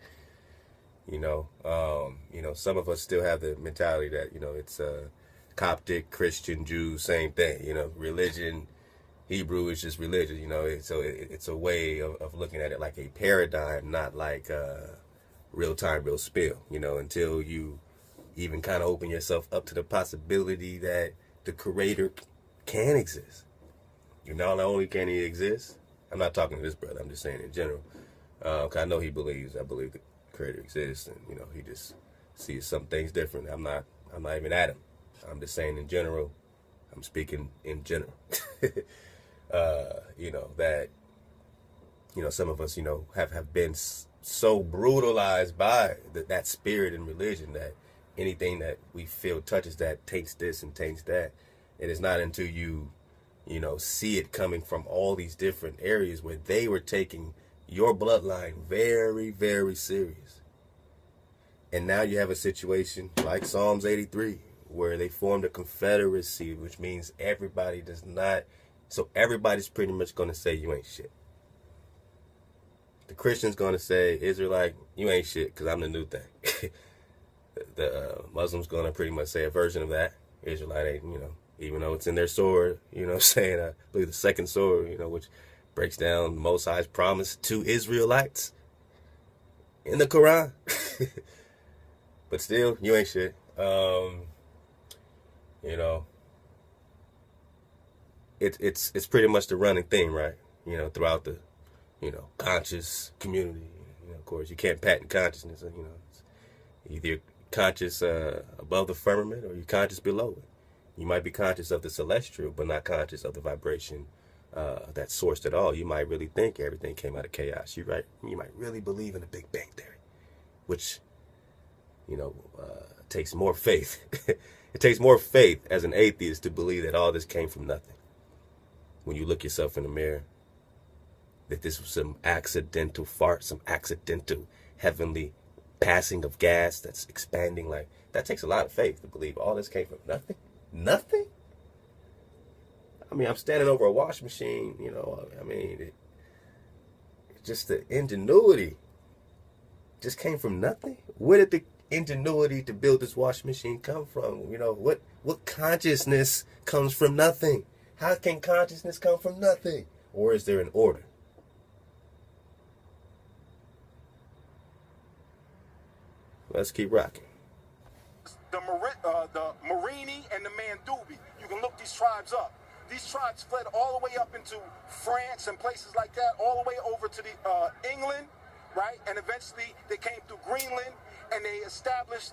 Some of us still have the mentality that, it's Coptic, Christian, Jews, same thing, religion Hebrew is just religion, you know. It's a way of looking at it like a paradigm, not like real time, real spill, you know, until you even kind of open yourself up to the possibility that the creator can exist. You know, not only can he exist, I'm not talking to this brother, I'm just saying in general. 'Cause I know he believes, I believe the creator exists, and, you know, he just sees some things different. I'm not even at him. I'm just saying in general, I'm speaking in general. You know, that, you know, some of us, you know, have been so brutalized by that spirit in religion that anything that we feel touches that taints this and taints that. It is not until you know, see it coming from all these different areas where they were taking your bloodline very, very serious. And now you have a situation like Psalms 83, where they formed a confederacy, which means everybody does not, so everybody's pretty much going to say you ain't shit. The Christian's going to say, Israelite, you ain't shit because I'm the new thing. The Muslim's going to pretty much say a version of that. Israelite ain't, you know, even though it's in their sword, you know what I'm saying? I believe the second sword, you know, which breaks down the Most High's promise to Israelites in the Quran. But still, you ain't shit. You know, it's pretty much the running thing, right? You know, throughout the, you know, conscious community. You know, of course, you can't patent consciousness. You know, it's either you're conscious above the firmament or you're conscious below it. You might be conscious of the celestial, but not conscious of the vibration that's sourced at all. You might really think everything came out of chaos. You might really believe in the Big Bang Theory, which, you know, takes more faith. It takes more faith as an atheist to believe that all this came from nothing. When you look yourself in the mirror, that this was some accidental fart, some accidental heavenly passing of gas that's expanding, like that takes a lot of faith to believe all this came from nothing. Nothing? I mean, I'm standing over a wash machine, you know, I mean, it's just the ingenuity just came from nothing. Where did the ingenuity to build this washing machine come from? You know, what consciousness comes from nothing? How can consciousness come from nothing? Or is there an order? Let's keep rocking. The Morini and the Mandubi. You can look these tribes up. These tribes fled all the way up into France and places like that, all the way over to the England, right? And eventually they came through Greenland and they established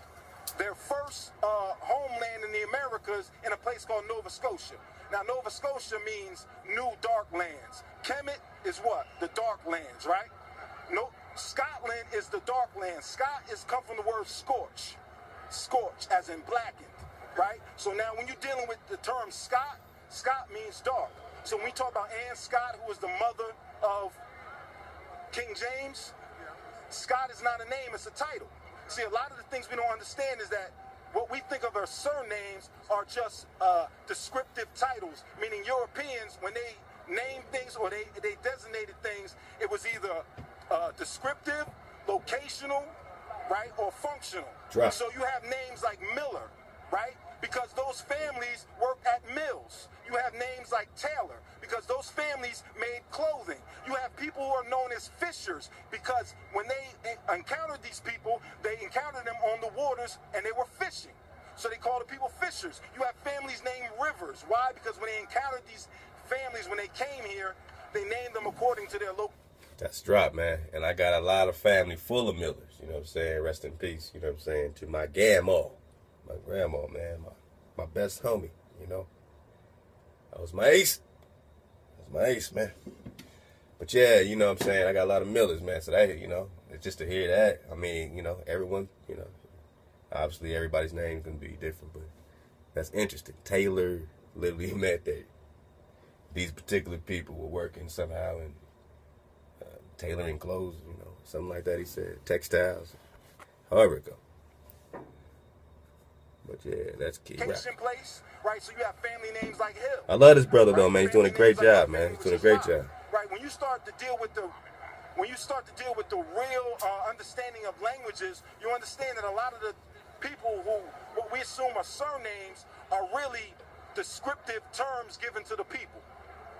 their first homeland in the Americas in a place called Nova Scotia. Now, Nova Scotia means new dark lands. Kemet is what? The dark lands, right? No, Scotland is the dark land. Scot is come from the word scorch. Scorch, as in blackened, right? So now when you're dealing with the term Scot, Scot means dark. So when we talk about Anne Scott, who was the mother of King James, Scott is not a name, it's a title. See, a lot of the things we don't understand is that what we think of as surnames are just descriptive titles, meaning Europeans, when they named things or they designated things, it was either descriptive, locational, right, or functional. Right. So you have names like Miller, right, because those families work at mills. You have names like Taylor because those families made clothing. You have people who are known as fishers because when they encountered these people, they encountered them on the waters and they were fishing. So they call the people fishers. You have families named Rivers. Why? Because when they encountered these families, when they came here, they named them according to their local. That's drop, man. And I got a lot of family full of Millers, you know what I'm saying? Rest in peace, you know what I'm saying? To my grandma, man, my best homie, you know? That was my ace. That was my ace, man. But yeah, you know what I'm saying? I got a lot of Millers, man. So that, you know, it's just to hear that. I mean, you know, everyone, you know, obviously everybody's name can be different, but that's interesting. Taylor literally meant that these particular people were working somehow in tailoring clothes, you know, something like that. He said textiles, however it go. But yeah, that's key. Place, right? So you have family names like Hill. I love this brother though, right? man. He's doing a great like job, man. He's doing a great job. Right. When you start to deal with the real understanding of languages, you understand that a lot of the people who what we assume are surnames are really descriptive terms given to the people.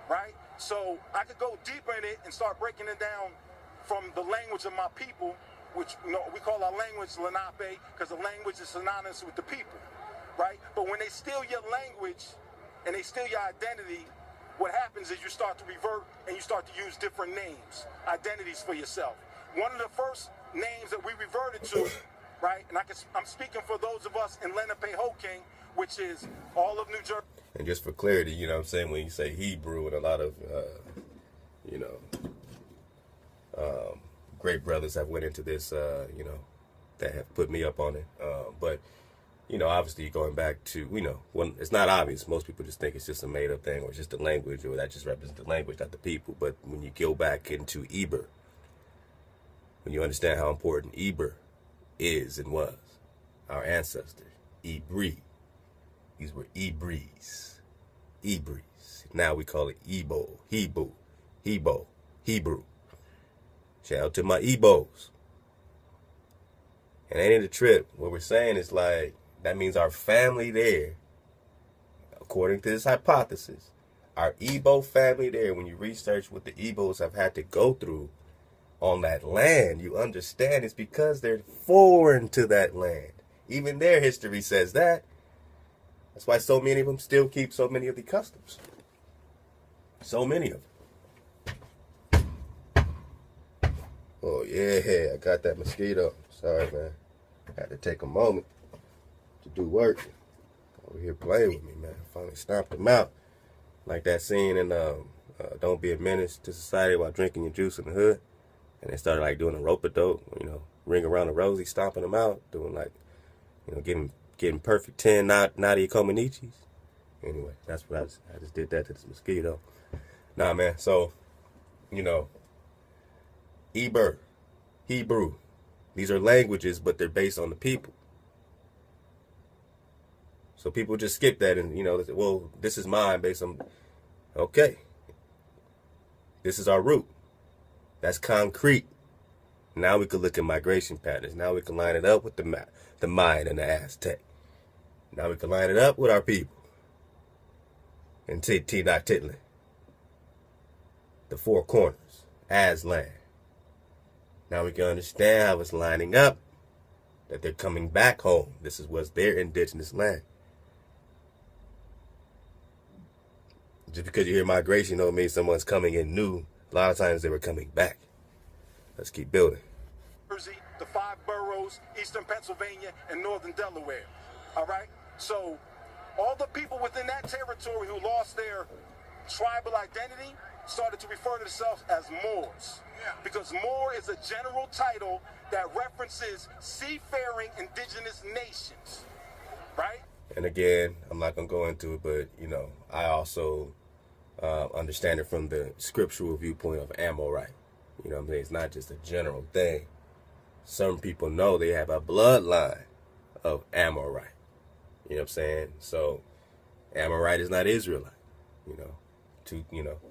right? So I could go deeper in it and start breaking it down from the language of my people, which we call our language Lenape, because the language is synonymous with the people, right? But when they steal your language and they steal your identity, what happens is you start to revert and you start to use different names, identities for yourself. One of the first names that we reverted to, right, and I'm speaking for those of us in Lenape-Hoking, which is all of New Jersey. And just for clarity, you know what I'm saying, when you say Hebrew, and a lot of, great brothers have went into this, that have put me up on it. But, obviously going back to, when it's not obvious. Most people just think it's just a made-up thing, or it's just a language, or that just represents the language, not the people. But when you go back into Eber, when you understand how important Eber is and was, our ancestors, Ebri. These were Ebrees. Now we call it Igbo, Hebrew. Shout out to my Igbos. And ain't it a trip? What we're saying is like, that means our family there, according to this hypothesis, our Igbo family there, when you research what the Igbos have had to go through on that land, you understand it's because they're foreign to that land. Even their history says that. That's why so many of them still keep so many of the customs. So many of them. Oh, yeah, I got that mosquito. Sorry, man. I had to take a moment to do work. Over here playing with me, man. Finally stomped him out. Like that scene in Don't Be a Menace to Society while drinking your juice in the hood. And they started like doing a rope-a-dope, ring around the rosy, stomping them out, doing like, getting perfect 10 naughty Komanichis. Anyway, that's what I just did that to this mosquito. Nah, man. So, Eber, Hebrew. These are languages, but they're based on the people. So people just skip that and, they say, well, this is mine based on, okay. This is our root. That's concrete. Now we can look at migration patterns. Now we can line it up with the Mayan and the Aztec. Now we can line it up with our people. And Titlan. The four corners. Aslan. Now we can understand how it's lining up. That they're coming back home. This is what's their indigenous land. Just because you hear migration don't mean someone's coming in new. A lot of times they were coming back. Let's keep building. Jersey, the 5 boroughs, eastern Pennsylvania, and northern Delaware. All right? So all the people within that territory who lost their tribal identity started to refer to themselves as Moors. Because Moor is a general title that references seafaring indigenous nations. Right? And again, I'm not going to go into it, but, I also understand it from the scriptural viewpoint of Amorite. You know what I'm saying? It's not just a general thing. Some people know they have a bloodline of Amorite. You know what I'm saying? So Amorite is not Israelite,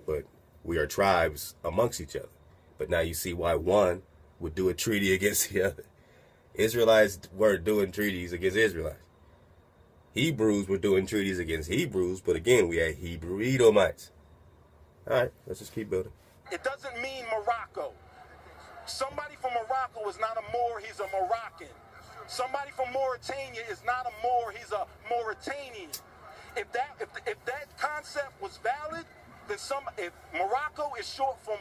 but we are tribes amongst each other. But now you see why one would do a treaty against the other. Israelites were doing treaties against Israelites. Hebrews were doing treaties against Hebrews, but again, we had Hebrew Edomites. All right, let's just keep building. It doesn't mean Morocco. Somebody from Morocco is not a Moor, he's a Moroccan. Somebody from Mauritania is not a Moor, he's a Mauritanian. If that concept was valid, then if Moor is short for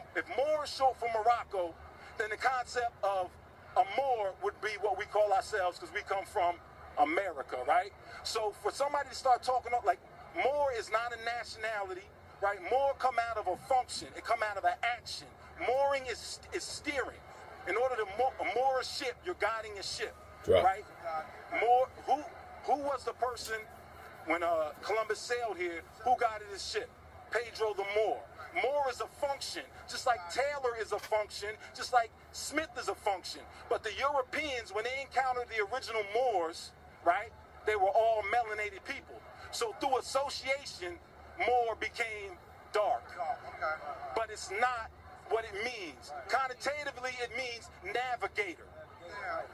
Morocco, then the concept of a Moor would be what we call ourselves, because we come from America, right? So for somebody to start talking like Moor is not a nationality, right? Moor come out of a function. It come out of an action. Mooring is steering. In order to moor a ship, you're guiding a ship, right? Who was the person when Columbus sailed here? Who guided his ship? Pedro the Moor. Moor is a function, just like Taylor is a function, just like Smith is a function. But the Europeans, when they encountered the original Moors, right, they were all melanated people. So through association, Moor became dark. But it's not what it means. Connotatively, it means navigator.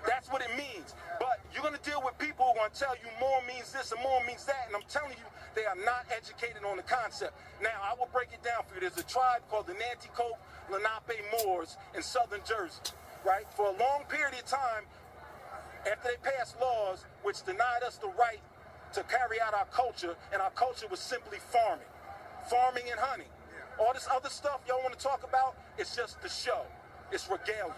That's what it means. But you're going to deal with people who are going to tell you more means this and more means that, and I'm telling you, they are not educated on the concept. Now, I will break it down for you. There's a tribe called the Nanticoke Lenape Moors in southern Jersey, right? For a long period of time, after they passed laws which denied us the right to carry out our culture, and our culture was simply farming and hunting. All this other stuff y'all want to talk about, it's just the show. It's regalia,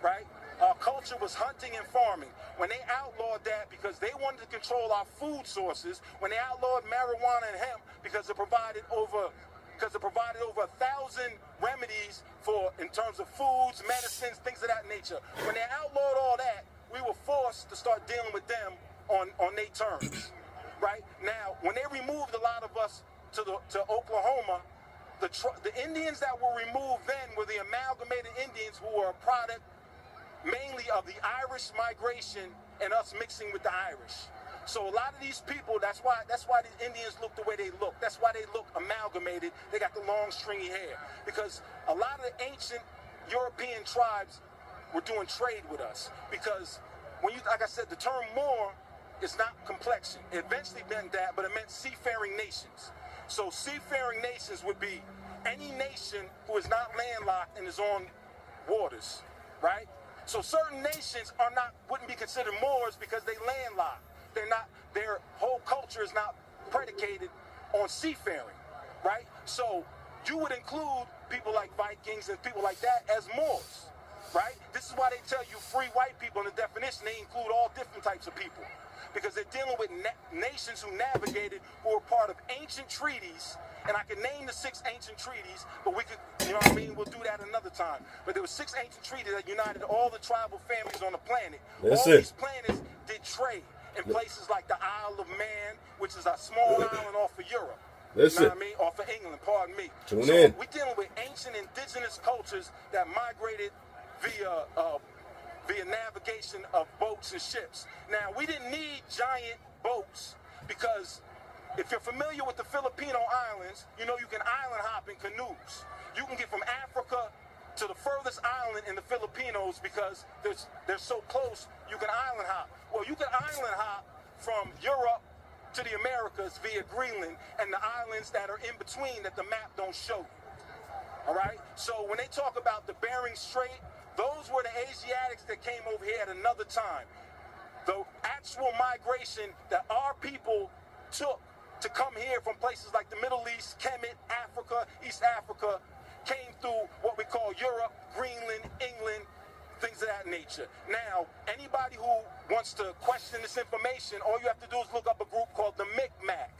right? Our culture was hunting and farming. When they outlawed that because they wanted to control our food sources, when they outlawed marijuana and hemp because it provided over 1,000 remedies in terms of foods, medicines, things of that nature. When they outlawed all that, we were forced to start dealing with them on their terms, right? Now, when they removed a lot of us to Oklahoma, the Indians that were removed then were the amalgamated Indians who were a product mainly of the Irish migration and us mixing with the Irish. So a lot of these people, that's why the Indians look the way they look. That's why they look amalgamated. They got the long stringy hair. Because a lot of the ancient European tribes were doing trade with us. Because like I said, the term Moor is not complexion. It eventually meant that, but it meant seafaring nations. So seafaring nations would be any nation who is not landlocked and is on waters, right? So certain nations wouldn't be considered Moors because they landlocked. Their whole culture is not predicated on seafaring, right? So you would include people like Vikings and people like that as Moors, right? This is why they tell you free white people in the definition. They include all different types of people because they're dealing with nations who navigated, who were part of ancient treaties. And I can name the 6 ancient treaties, but we could, you know what I mean? We'll do that another time. But there were 6 ancient treaties that united all the tribal families on the planet. These planets did trade in places like the Isle of Man, which is a small island off of Europe. You know what I mean? Off of England, pardon me. Tune in. We're dealing with ancient indigenous cultures that migrated via navigation of boats and ships. Now, we didn't need giant boats because if you're familiar with the Filipino islands, you know you can island hop in canoes. You can get from Africa to the furthest island in the Filipinos because they're so close, you can island hop. Well, you can island hop from Europe to the Americas via Greenland and the islands that are in between that the map don't show you. All right? So when they talk about the Bering Strait, those were the Asiatics that came over here at another time. The actual migration that our people took to come here from places like the Middle East, Kemet, Africa, East Africa, came through what we call Europe, Greenland, England, things of that nature. Now, anybody who wants to question this information, all you have to do is look up a group called the Micmac.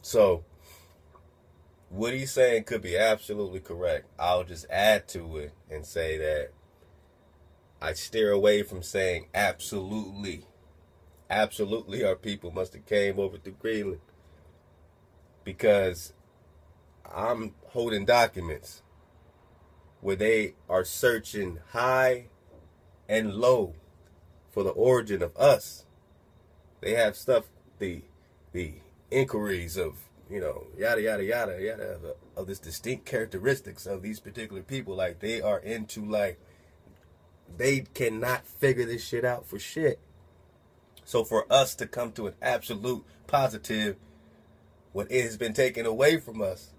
So, what he's saying could be absolutely correct. I'll just add to it and say that I steer away from saying absolutely. Absolutely, our people must have came over to Greenland because I'm holding documents where they are searching high and low for the origin of us. They have stuff, the inquiries of, yada, yada, yada, yada, of this distinct characteristics of these particular people. Like, they are into, they cannot figure this shit out for shit. So for us to come to an absolute positive when it has been taken away from us.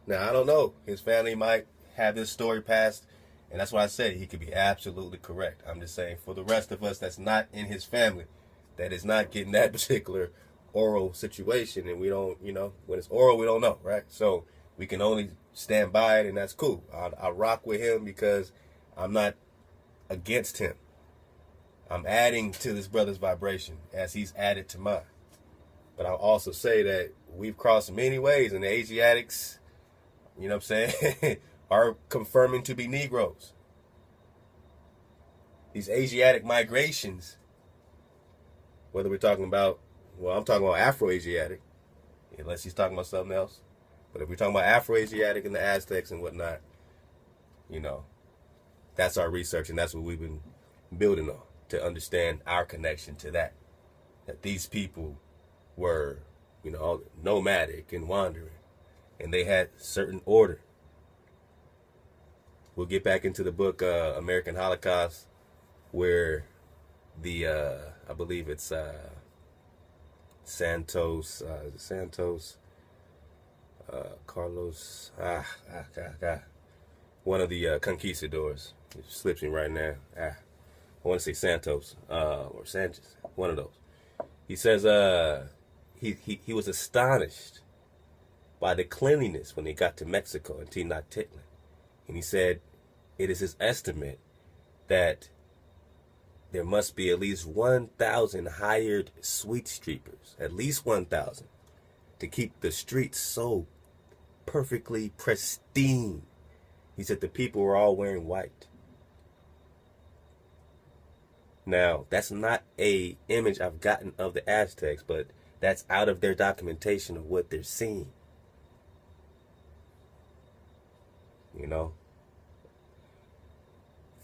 Now, I don't know. His family might have this story passed, and that's why I said he could be absolutely correct. I'm just saying for the rest of us that's not in his family, that is not getting that particular oral situation, and we don't, when it's oral, we don't know, right? So we can only stand by it, and that's cool. I rock with him because I'm not against him. I'm adding to this brother's vibration as he's added to mine. But I'll also say that we've crossed many ways, and the Asiatics, you know what I'm saying, are confirming to be Negroes. These Asiatic migrations, whether we're talking about, I'm talking about Afro-Asiatic, unless he's talking about something else. But if we're talking about Afro-Asiatic and the Aztecs and whatnot, that's our research, and that's what we've been building on, to understand our connection to that these people were, nomadic and wandering, and they had certain order. We'll get back into the book American Holocaust, where the I believe it's Santos Carlos one of the conquistadors. It slips me right now. I want to say Santos or Sanchez, one of those. He says he was astonished by the cleanliness when they got to Mexico and Tenochtitlan. And he said it is his estimate that there must be at least 1,000 hired sweet streepers, at least 1,000, to keep the streets so perfectly pristine. He said the people were all wearing white. Now, that's not a image I've gotten of the Aztecs, but that's out of their documentation of what they're seeing. You know?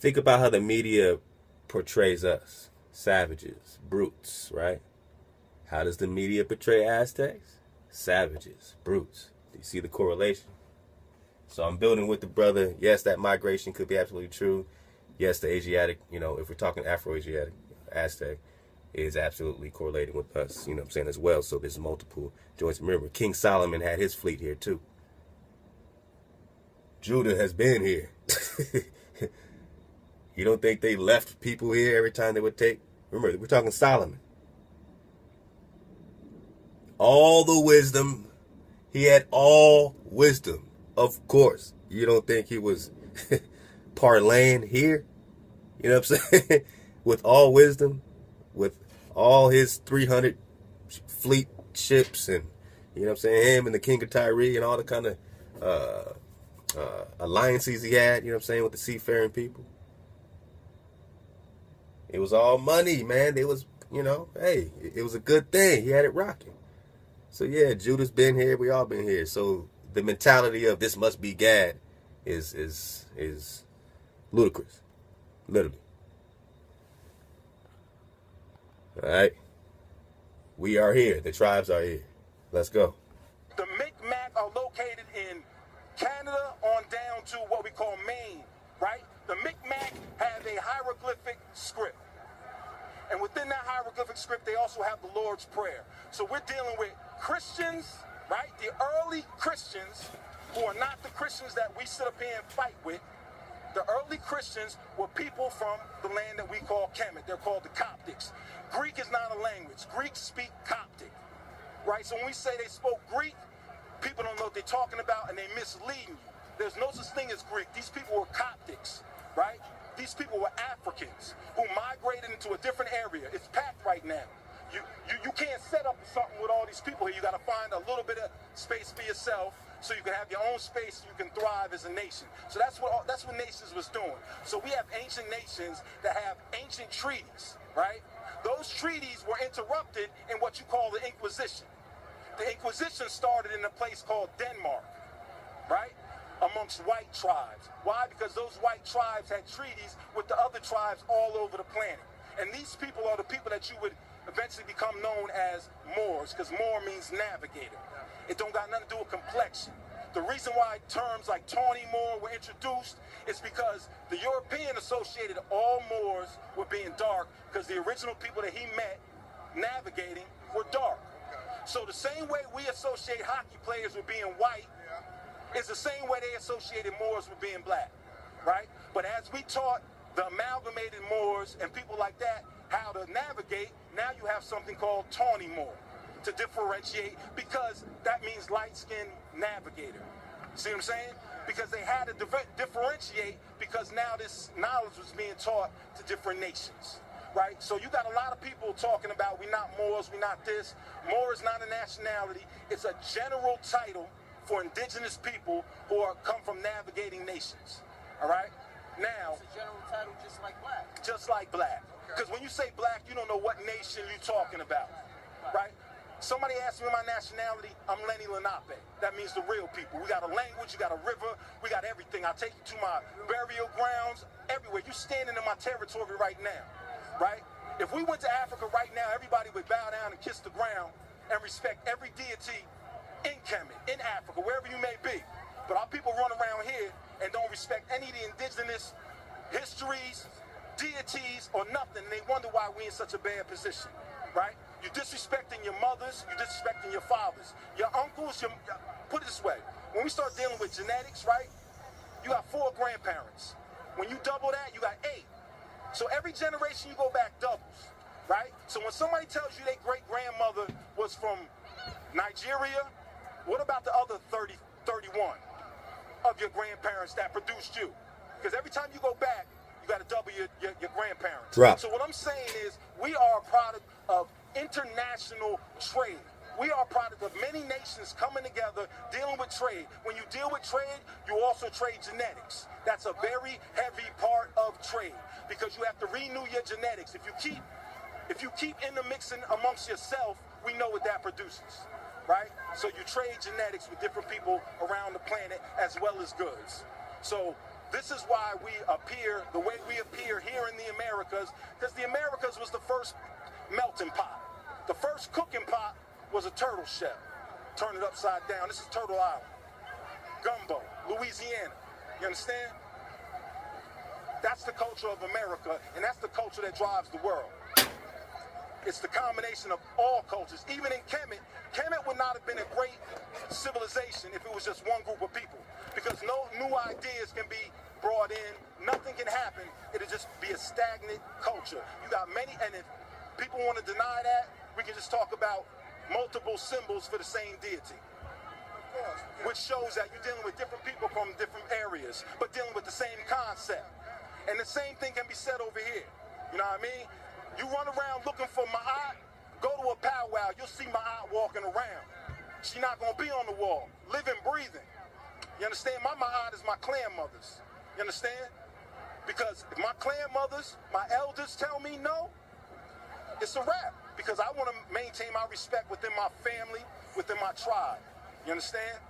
Think about how the media portrays us. Savages, brutes, right? How does the media portray Aztecs? Savages, brutes. Do you see the correlation? So I'm building with the brother. Yes, that migration could be absolutely true. Yes, the Asiatic, you know, if we're talking Afro-Asiatic, Aztec is absolutely correlating with us, you know what I'm saying, as well. So there's multiple joints. Remember, King Solomon had his fleet here too. Judah has been here. You don't think they left people here every time they would take? Remember, we're talking Solomon. All the wisdom. He had all wisdom. Of course. You don't think he was parlaying here? You know what I'm saying? With all wisdom, with all his 300 fleet ships, and you know what I'm saying, him and the King of Tyre and all the kind of alliances he had, you know what I'm saying, with the seafaring people. It was all money, man. It was, you know, hey, it was a good thing. He had it rocking. So yeah, Judah's been here. We all been here. So the mentality of this must be Gad is ludicrous, literally. All right, we are here. The tribes are here. Let's go. The Micmac are located in Canada on down to what we call Maine, right? The Micmac have a hieroglyphic script. And within that hieroglyphic script, they also have the Lord's Prayer. So we're dealing with Christians, right? The early Christians, who are not the Christians that we sit up here and fight with. The early Christians were people from the land that we call Kemet. They're called the Coptics. Greek is not a language. Greeks speak Coptic, right? So when we say they spoke Greek, people don't know what they're talking about, and they're misleading you. There's no such thing as Greek. These people were Coptics, right? These people were Africans who migrated into a different area. It's packed right now. You can't set up something with all these people here. You got to find a little bit of space for yourself so you can have your own space. You can thrive as a nation. So that's what nations was doing. So we have ancient nations that have ancient treaties, right? Those treaties were interrupted in what you call the Inquisition. The Inquisition started in a place called Denmark, right? Amongst white tribes. Why? Because those white tribes had treaties with the other tribes all over the planet. And these people are the people that you would eventually become known as Moors, because Moor means navigator. It don't got nothing to do with complexion. The reason why terms like tawny Moor were introduced is because the European associated all Moors with being dark, because the original people that he met navigating were dark. So the same way we associate hockey players with being white is the same way they associated Moors with being black, right? But as we taught the amalgamated Moors and people like that how to navigate, now you have something called tawny Moor to differentiate, because that means light-skinned navigator. See what I'm saying? Because they had to differentiate, because now this knowledge was being taught to different nations, right? So you got a lot of people talking about we're not Moors, we're not this. Moor is not a nationality. It's a general title for indigenous people who come from navigating nations, all right? Now, it's a general title just like black. Just like black. Because when you say black, you don't know what nation you're talking about, right? Somebody asked me my nationality, I'm Lenny Lenape. That means the real people. We got a language, you got a river, we got everything. I'll take you to my burial grounds, everywhere. You're standing in my territory right now, right? If we went to Africa right now, everybody would bow down and kiss the ground and respect every deity in Kemet, in Africa, wherever you may be. But our people run around here and don't respect any of the indigenous histories, deities, or nothing. And they wonder why we're in such a bad position, right? You're disrespecting your mothers, you're disrespecting your fathers, your uncles, put it this way. When we start dealing with genetics, right, you got 4 grandparents. When you double that, you got 8. So every generation you go back doubles, right? So when somebody tells you their great-grandmother was from Nigeria, what about the other 31 of your grandparents that produced you? Because every time you go back, you got to double your grandparents. Drop. So what I'm saying is we are a product of international trade. We are a product of many nations coming together, dealing with trade. When you deal with trade, you also trade genetics. That's a very heavy part of trade because you have to renew your genetics. If you keep intermixing amongst yourself, we know what that produces, right? So you trade genetics with different people around the planet as well as goods. So this is why we appear the way we appear here in the Americas, because the Americas was the first melting pot. The first cooking pot was a turtle shell. Turn it upside down. This is Turtle Island. Gumbo, Louisiana. You understand? That's the culture of America, and that's the culture that drives the world. It's the combination of all cultures. Even in Kemet would not have been a great civilization if it was just one group of people. Because no new ideas can be brought in, nothing can happen. It'll just be a stagnant culture. You got many, and if people want to deny that, we can just talk about multiple symbols for the same deity. Which shows that you're dealing with different people from different areas, but dealing with the same concept. And the same thing can be said over here. You know what I mean? You run around looking for Ma'at, go to a powwow, you'll see Ma'at walking around. She's not going to be on the wall, living, breathing. You understand? My Ma'at is my clan mothers. You understand? Because if my clan mothers, my elders tell me no, it's a wrap. Because I want to maintain my respect within my family, within my tribe. You understand?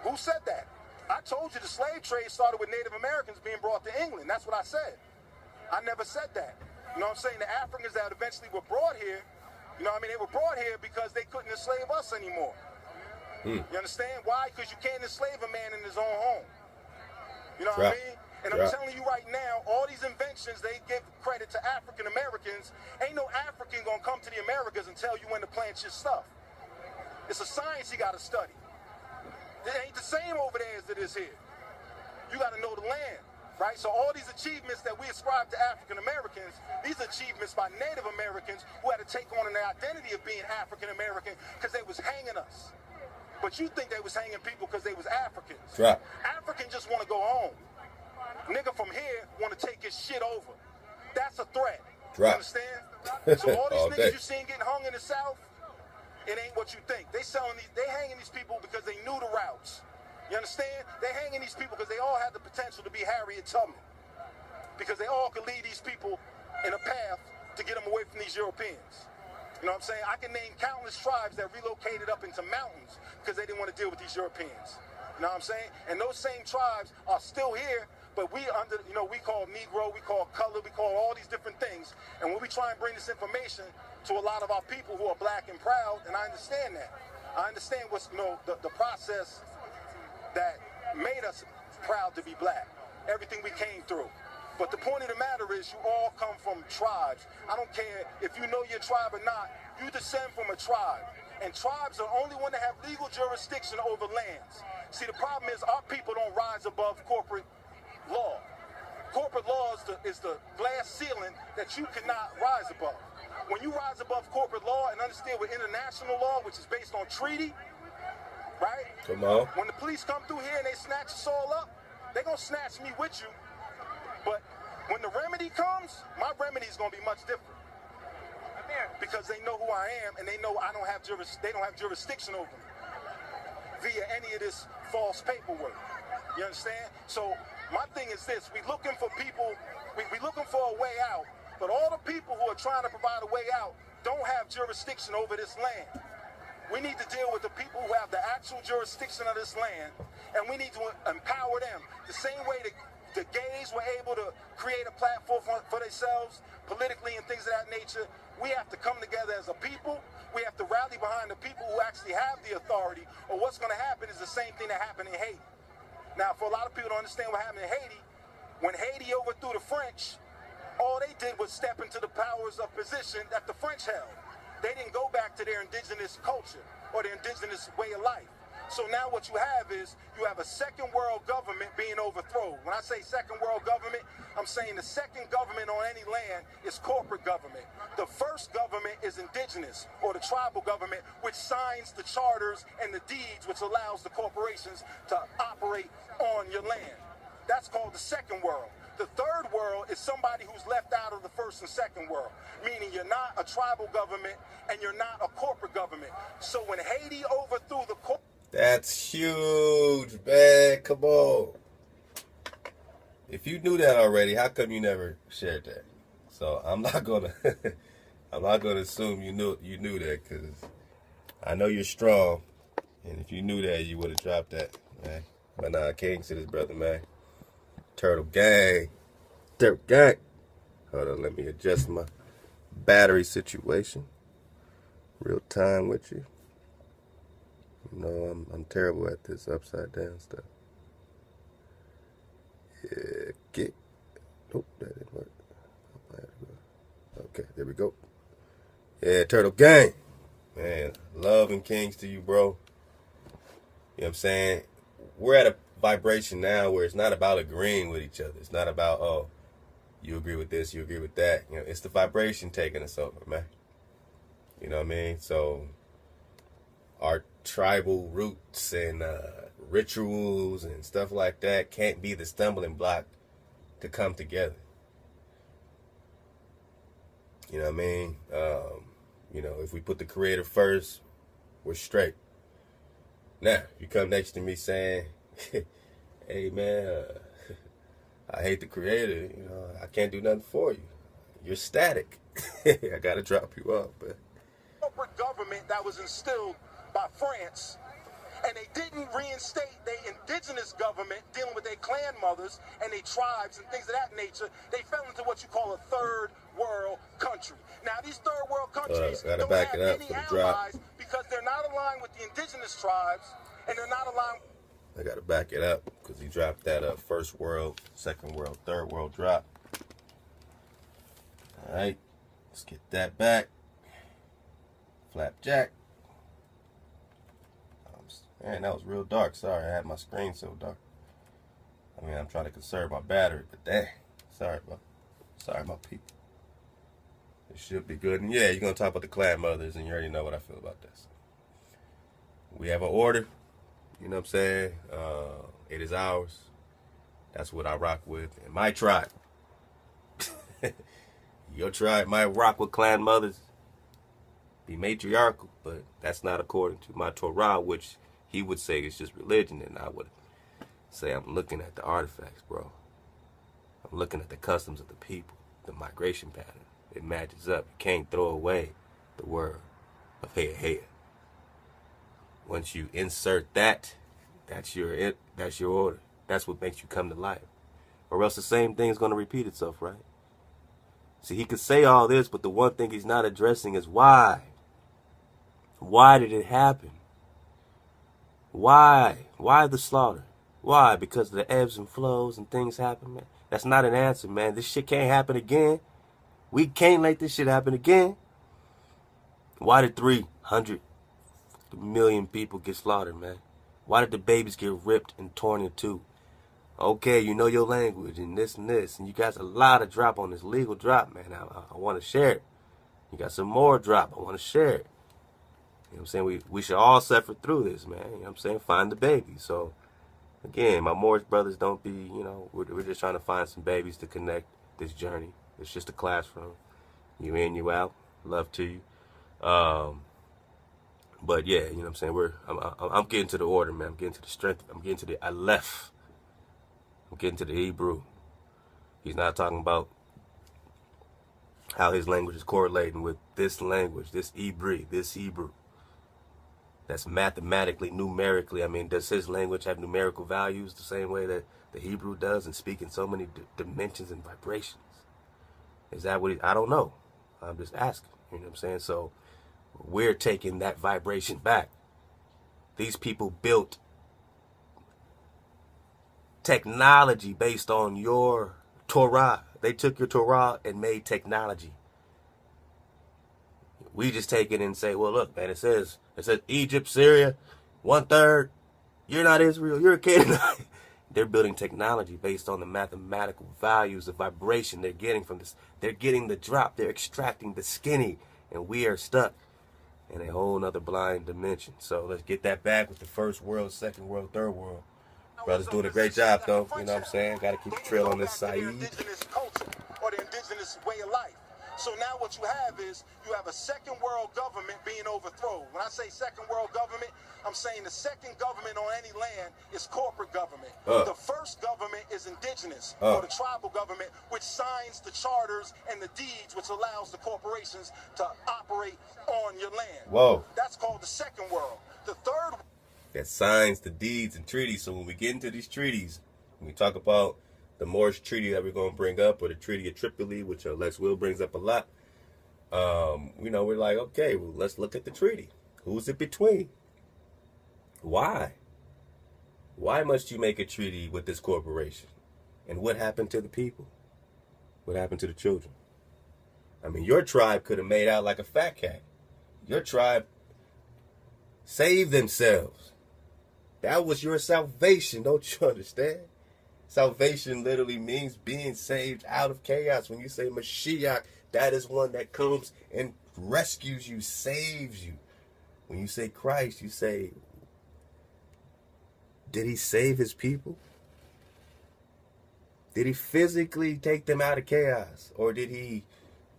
Who said that? I told you the slave trade started with Native Americans being brought to England. That's what I said. I never said that. You know what I'm saying? The Africans that eventually were brought here, you know what I mean? They were brought here because they couldn't enslave us anymore. You understand? Why? Because you can't enslave a man in his own home. You know what I mean? And I'm telling you right now, all these inventions, they give credit to African Americans. Ain't no African gonna come to the Americas and tell you when to plant your stuff. It's a science you gotta study. It ain't the same over there as it is here. You gotta know the land, right? So all these achievements that we ascribe to African Americans, these achievements by Native Americans who had to take on an identity of being African American because they was hanging us. But you think they was hanging people because they was Africans. Right. Africans just want to go home. Nigga from here want to take his shit over. That's a threat. Right. You understand? So all these niggas you seen getting hung in the South, it ain't what you think. They hanging these people because they knew the routes. You understand? They hanging these people because they all had the potential to be Harriet Tubman. Because they all could lead these people in a path to get them away from these Europeans. You know what I'm saying? I can name countless tribes that relocated up into mountains because they didn't want to deal with these Europeans. You know what I'm saying? And those same tribes are still here, but we we call Negro, we call color, we call all these different things. And when we try and bring this information to a lot of our people who are black and proud, and I understand that. I understand what's, the process that made us proud to be black, everything we came through. But the point of the matter is you all come from tribes. I don't care if you know your tribe or not, you descend from a tribe. And tribes are only one that have legal jurisdiction over lands. See, the problem is our people don't rise above corporate law. Corporate law is the glass ceiling that you cannot rise above. When you rise above corporate law and understand with international law, which is based on treaty, right? Come on. When the police come through here and they snatch us all up, they're going to snatch me with you. But when the remedy comes, my remedy is going to be much different. Because they know who I am and they know they don't have jurisdiction over me via any of this false paperwork. You understand? So my thing is this, we looking for people, we looking for a way out, but all the people who are trying to provide a way out don't have jurisdiction over this land. We need to deal with the people who have the actual jurisdiction of this land, and we need to empower them. The same way the gays were able to create a platform for themselves politically and things of that nature, we have to come together as a people We have to rally behind the people who actually have the authority, or what's going to happen is the same thing that happened in Haiti. Now, for a lot of people to understand what happened in Haiti, when Haiti overthrew the French, all they did was step into the powers of position that the French held. They didn't go back to their indigenous culture or their indigenous way of life. So now what you have is you have a second world government being overthrown. When I say second world government, I'm saying the second government on any land is corporate government. The first government is indigenous, or the tribal government, which signs the charters and the deeds, which allows the corporations to operate on your land. That's called the second world. The third world is somebody who's left out of the first and second world, meaning you're not a tribal government and you're not a corporate government. So when Haiti overthrew the That's huge, man. Come on. If you knew that already, how come you never shared that? So I'm not gonna assume you knew that, because I know you're strong, and if you knew that, you would have dropped that, man. But nah, King to this brother, man. Turtle gang. Turtle gang. Hold on, let me adjust my battery situation. Real time with you. You know, I'm terrible at this upside down stuff. Yeah, get. Nope, that didn't work. Okay, there we go. Yeah, Turtle gang. Man, love and kings to you, bro. You know what I'm saying? We're at a vibration now where it's not about agreeing with each other. It's not about, oh, you agree with this, you agree with that. You know, it's the vibration taking us over, man. You know what I mean? So our tribal roots and rituals and stuff like that can't be the stumbling block to come together. You know what I mean? You know, if we put the creator first, we're straight. Now, you come next to me saying, hey man, I hate the creator, you know, I can't do nothing for you. You're static. I gotta drop you off, but corporate government that was instilled by France, and they didn't reinstate their indigenous government dealing with their clan mothers and their tribes and things of that nature, they fell into what you call a third world country. Now, these third world countries don't have any allies because they're not aligned with the indigenous tribes, and they're not aligned. I gotta back it up because he dropped that first world, second world, third world drop. All right, let's get that back. Flapjack. Man, that was real dark. Sorry, I had my screen so dark. I mean, I'm trying to conserve my battery, but dang. Sorry, my people. It should be good. And yeah, you're going to talk about the clan mothers, and you already know what I feel about this. We have an order. You know what I'm saying? It is ours. That's what I rock with. And my tribe. Your tribe might rock with clan mothers. Be matriarchal, but that's not according to my Torah, which he would say it's just religion, and I would say I'm looking at the artifacts, bro. I'm looking at the customs of the people, the migration pattern. It matches up. You can't throw away the word of hey. Once you insert that, that's your order. That's what makes you come to life. Or else the same thing is going to repeat itself, right? See, he could say all this, but the one thing he's not addressing is why. Why did it happen? Why? Why the slaughter? Why? Because of the ebbs and flows and things happen, man. That's not an answer, man. This shit can't happen again. We can't let this shit happen again. Why did 300 million people get slaughtered, man? Why did the babies get ripped and torn in two? Okay, you know your language and this, and you got a lot of drop on this legal drop, man. I want to share it. You got some more drop. I want to share it. You know what I'm saying? We should all suffer through this, man. You know what I'm saying? Find the baby. So, again, my Moorish brothers don't be, you know, we're just trying to find some babies to connect this journey. It's just a classroom. You in, you out. Love to you. But, yeah, you know what I'm saying? I'm getting to the order, man. I'm getting to the strength. I'm getting to the Aleph. I'm getting to the Hebrew. He's not talking about how his language is correlating with this language, this Hebrew. That's mathematically, numerically. I mean, does his language have numerical values the same way that the Hebrew does and speak in so many dimensions and vibrations? Is that what I don't know. I'm just asking. You know what I'm saying? So We're taking that vibration back. These people built technology based on your Torah. They took your Torah and made technology. We just take it and say, well, look, man, it says Egypt, Syria, 1/3. You're not Israel. You're a Canaanite. They're building technology based on the mathematical values, the vibration they're getting from this. They're getting the drop. They're extracting the skinny. And we are stuck in a whole nother blind dimension. So let's get that back with the first world, second world, third world. Brother's doing a great job, though. You know what I'm saying? Got to keep the trail on this side. The indigenous culture or the indigenous way of life. So now what you have is you have a second world government being overthrown. When I say second world government, I'm saying the second government on any land is corporate government. The first government is indigenous or the tribal government, which signs the charters and the deeds, which allows the corporations to operate on your land. Whoa. That's called the second world. The third that signs the deeds and treaties. So when we get into these treaties, when we talk about the Moorish treaty that we're going to bring up, or the Treaty of Tripoli, which Lex Will brings up a lot, we're like, okay, well, let's look at the treaty. Who's it between? Why? Why must you make a treaty with this corporation? And what happened to the people? What happened to the children? I mean, your tribe could have made out like a fat cat. Your tribe saved themselves. That was your salvation, don't you understand? Salvation literally means being saved out of chaos. When you say Mashiach, that is one that comes and rescues you, saves you. When you say Christ, you say, did he save his people? Did he physically take them out of chaos? Or did he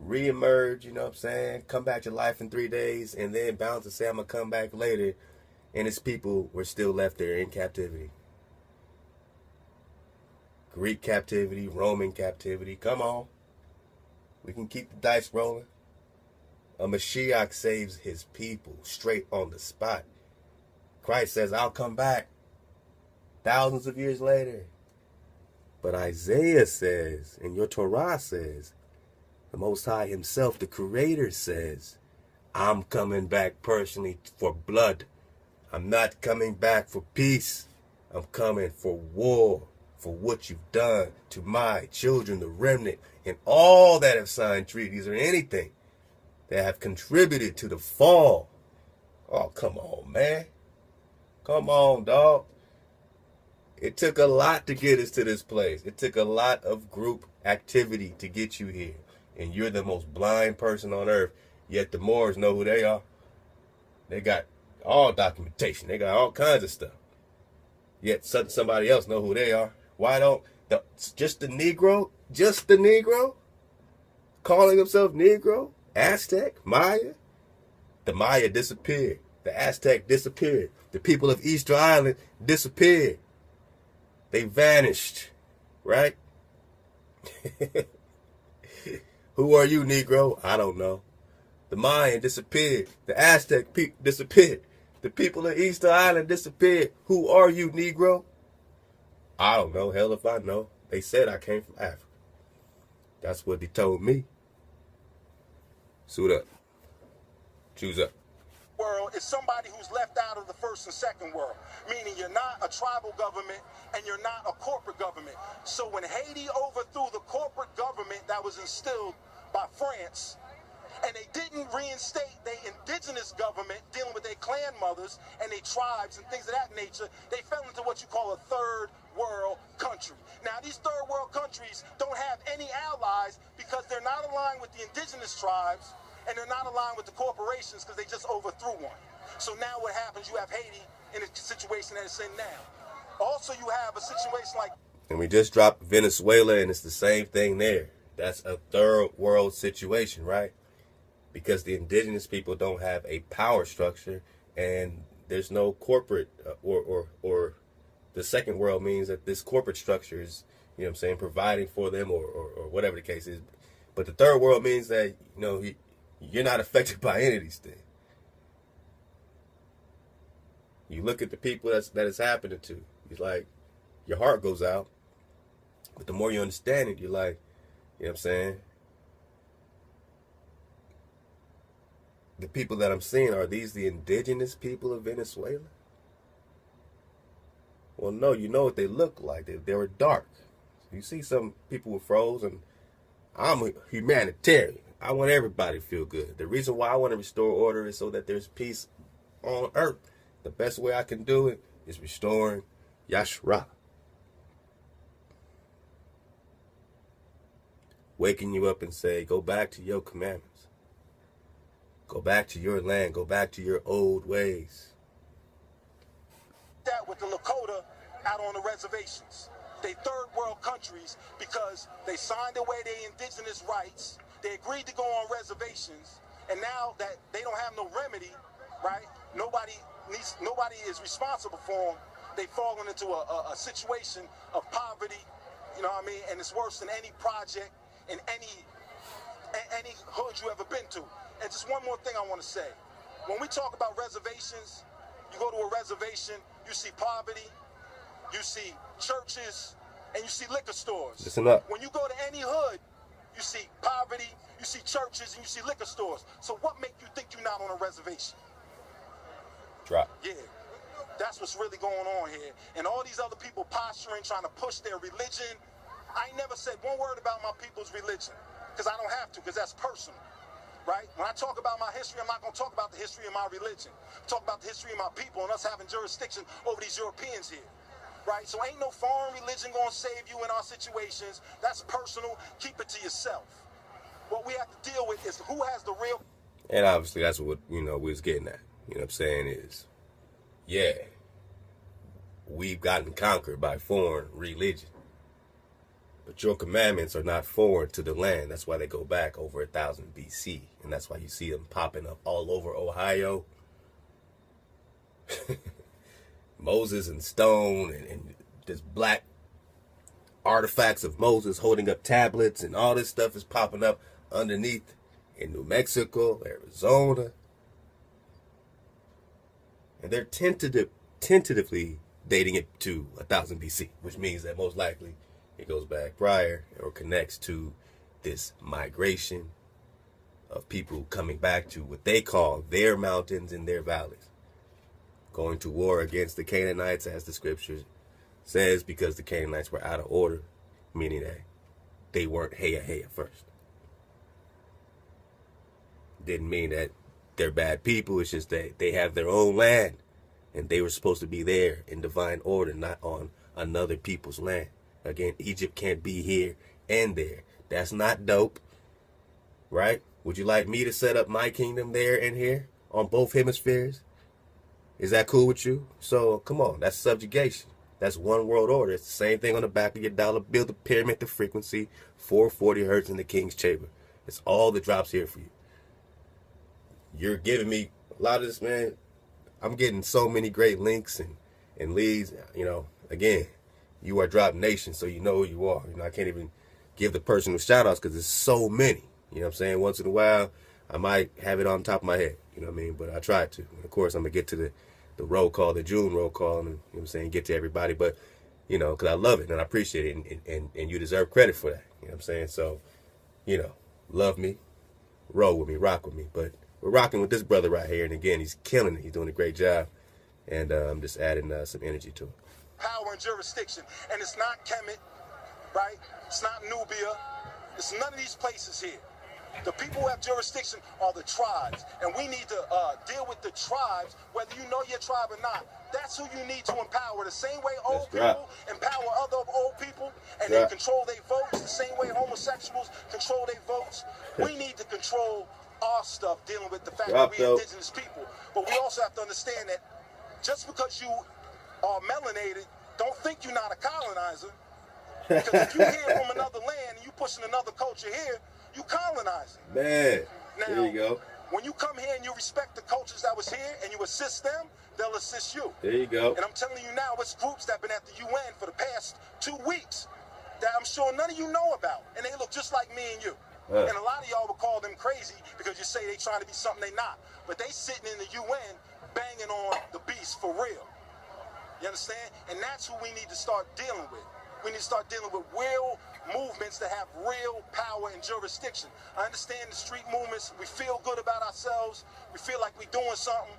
reemerge, you know what I'm saying, come back to life in 3 days and then bounce and say, I'm going to come back later, and his people were still left there in captivity? Greek captivity, Roman captivity. Come on. We can keep the dice rolling. A Mashiach saves his people straight on the spot. Christ says, I'll come back thousands of years later. But Isaiah says, and your Torah says, the Most High himself, the Creator, says, I'm coming back personally for blood. I'm not coming back for peace. I'm coming for war. For what you've done to my children, the remnant, and all that have signed treaties or anything that have contributed to the fall. Oh, come on, man. Come on, dog. It took a lot to get us to this place. It took a lot of group activity to get you here. And you're the most blind person on earth. Yet the Moors know who they are. They got all documentation. They got all kinds of stuff. Yet somebody else know who they are. Why don't just the Negro calling himself Negro, Aztec, Maya? The Maya disappeared. The Aztec disappeared. The people of Easter Island disappeared. They vanished, right? Who are you, Negro? I don't know. The Mayan disappeared. The Aztec disappeared. The people of Easter Island disappeared. Who are you, Negro? I don't know. Hell if I know. They said I came from Africa. That's what they told me. Suit up. Choose up. World is somebody who's left out of the first and second world, meaning you're not a tribal government and you're not a corporate government. So when Haiti overthrew the corporate government that was instilled by France, and they didn't reinstate their indigenous government dealing with their clan mothers and their tribes and things of that nature, they fell into what you call a third world country. Now, these third world countries don't have any allies because they're not aligned with the indigenous tribes and they're not aligned with the corporations because they just overthrew one. So now what happens, you have Haiti in a situation that it's in now. Also, you have a situation like... And we just dropped Venezuela, and it's the same thing there. That's a third world situation, right? Because the indigenous people don't have a power structure, and there's no corporate or the second world means that this corporate structure is, you know what I'm saying, providing for them or whatever the case is. But the third world means that, you know, you're not affected by any of these things. You look at the people that it's happening to, it's like your heart goes out. But the more you understand it, you're like, you know what I'm saying? the people that I'm seeing, are these the indigenous people of Venezuela? Well, no, you know what they look like. They were dark. You see some people with froze, and I'm a humanitarian. I want everybody to feel good. The reason why I want to restore order is so that there's peace on earth. The best way I can do it is restoring Yashra. Waking you up and say, go back to your commandments. Go back to your land. Go back to your old ways. That with the Lakota out on the reservations. They third world countries because they signed away their indigenous rights. They agreed to go on reservations. And now that they don't have no remedy, right? Nobody is responsible for them. They've fallen into a situation of poverty, you know what I mean? And it's worse than any project in any hood you ever been to. And just one more thing I want to say. When we talk about reservations, you go to a reservation, you see poverty, you see churches, and you see liquor stores. Listen up. When you go to any hood, you see poverty, you see churches, and you see liquor stores. So what make you think you're not on a reservation? Drop. Yeah, that's what's really going on here. And all these other people posturing, trying to push their religion. I never said one word about my people's religion, because I don't have to, because that's personal. Right? When I talk about my history, I'm not going to talk about the history of my religion. Talk about the history of my people and us having jurisdiction over these Europeans here. Right? So ain't no foreign religion going to save you in our situations. That's personal. Keep it to yourself. What we have to deal with is who has the real... And obviously that's what, we was getting at. You know what I'm saying is, yeah, we've gotten conquered by foreign religion. But your commandments are not foreign to the land. That's why they go back over 1000 BC. And that's why you see them popping up all over Ohio. Moses and stone and this black artifacts of Moses holding up tablets and all this stuff is popping up underneath in New Mexico, Arizona. And they're tentatively dating it to 1000 BC, which means that most likely it goes back prior or connects to this migration of people coming back to what they call their mountains and their valleys. Going to war against the Canaanites, as the scripture says, because the Canaanites were out of order, meaning that they weren't Heya first. Didn't mean that they're bad people. It's just that they have their own land, and they were supposed to be there in divine order, not on another people's land. Again, Egypt can't be here and there. That's not dope, right? Would you like me to set up my kingdom there and here on both hemispheres? Is that cool with you? So, come on, that's subjugation. That's one world order. It's the same thing on the back of your dollar bill, the pyramid, the frequency, 440 hertz in the king's chamber. It's all the drops here for you. You're giving me a lot of this, man. I'm getting so many great links and leads. Again, you are Drop Nation, so you know who you are. I can't even give the personal shout-outs because there's so many. You know what I'm saying? Once in a while, I might have it on top of my head. You know what I mean? But I try to. And of course, I'm going to get to the roll call, the June roll call, and, you know what I'm saying, get to everybody. But, because I love it and I appreciate it, and you deserve credit for that. You know what I'm saying? So, love me, roll with me, rock with me. But we're rocking with this brother right here. And again, he's killing it. He's doing a great job. And I'm just adding some energy to it. Power and jurisdiction. And it's not Kemet, right? It's not Nubia. It's none of these places here. The people who have jurisdiction are the tribes. And we need to deal with the tribes, whether you know your tribe or not. That's who you need to empower. The same way old people empower other old people and they control their votes, the same way homosexuals control their votes. We need to control our stuff dealing with the fact that we're indigenous people. But we also have to understand that just because you are melanated, don't think you're not a colonizer. Because if you're here from another land and you pushing another culture here, you colonizing. Man, now, there you go. When you come here and you respect the cultures that was here and you assist them, they'll assist you. There you go. And I'm telling you now, it's groups that have been at the UN for the past 2 weeks that I'm sure none of you know about. And they look just like me and you. And a lot of y'all would call them crazy because you say they trying to be something they not. But they sitting in the UN banging on the beast for real. You understand? And that's who we need to start dealing with. We need to start dealing with real movements that have real power and jurisdiction. I understand the street movements. We feel good about ourselves. We feel like we're doing something.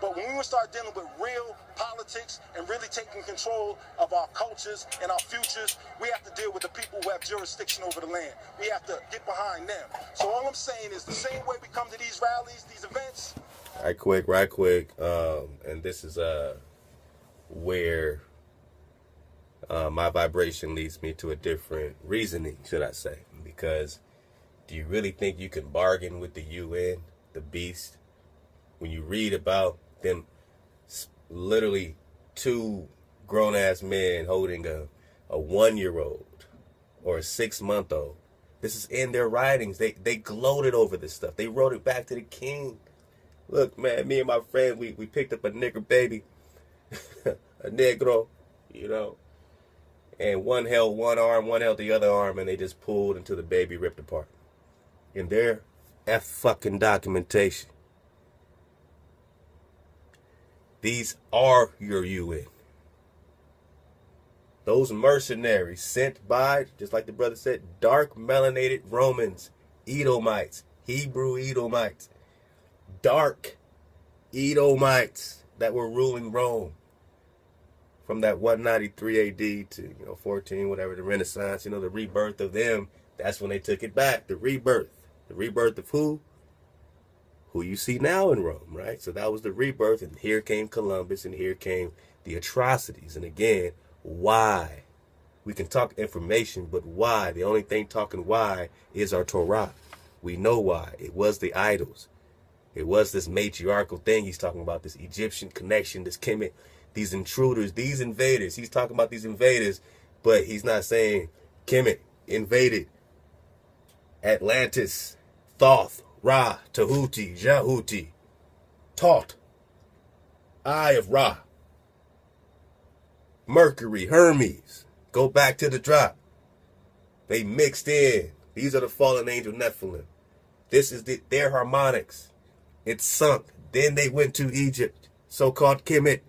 But when we start dealing with real politics and really taking control of our cultures and our futures, we have to deal with the people who have jurisdiction over the land. We have to get behind them. So all I'm saying is the same way we come to these rallies, these events. Right quick. And this is where my vibration leads me to a different reasoning, should I say. Because do you really think you can bargain with the UN, the beast? When you read about them, literally 2 grown-ass men holding a 1-year-old or a 6-month-old. This is in their writings. They gloated over this stuff. They wrote it back to the king. Look, man, me and my friend, we picked up a nigger baby, a negro, you know, and one held one arm, one held the other arm, and they just pulled until the baby ripped apart. In their fucking documentation. These are your UN. Those mercenaries sent by, just like the brother said, dark melanated Romans, Edomites, Hebrew Edomites, dark Edomites that were ruling Rome from that 193 AD to 14, whatever, the Renaissance, the rebirth of them. That's when they took it back. The rebirth of who? Who you see now in Rome, right? So that was the rebirth, and here came Columbus, and here came the atrocities. And again, why? We can talk information, but why? The only thing talking why is our Torah. We know why. It was the idols. It was this matriarchal thing he's talking about, this Egyptian connection, this Kemet, these intruders, these invaders. He's talking about these invaders, but he's not saying Kemet invaded Atlantis, Thoth, Ra, Tahuti, Jahuti, Tot, Eye of Ra, Mercury, Hermes. Go back to the drop. They mixed in. These are the fallen angel Nephilim. This is their harmonics. It sunk. Then they went to Egypt, so-called Kemet,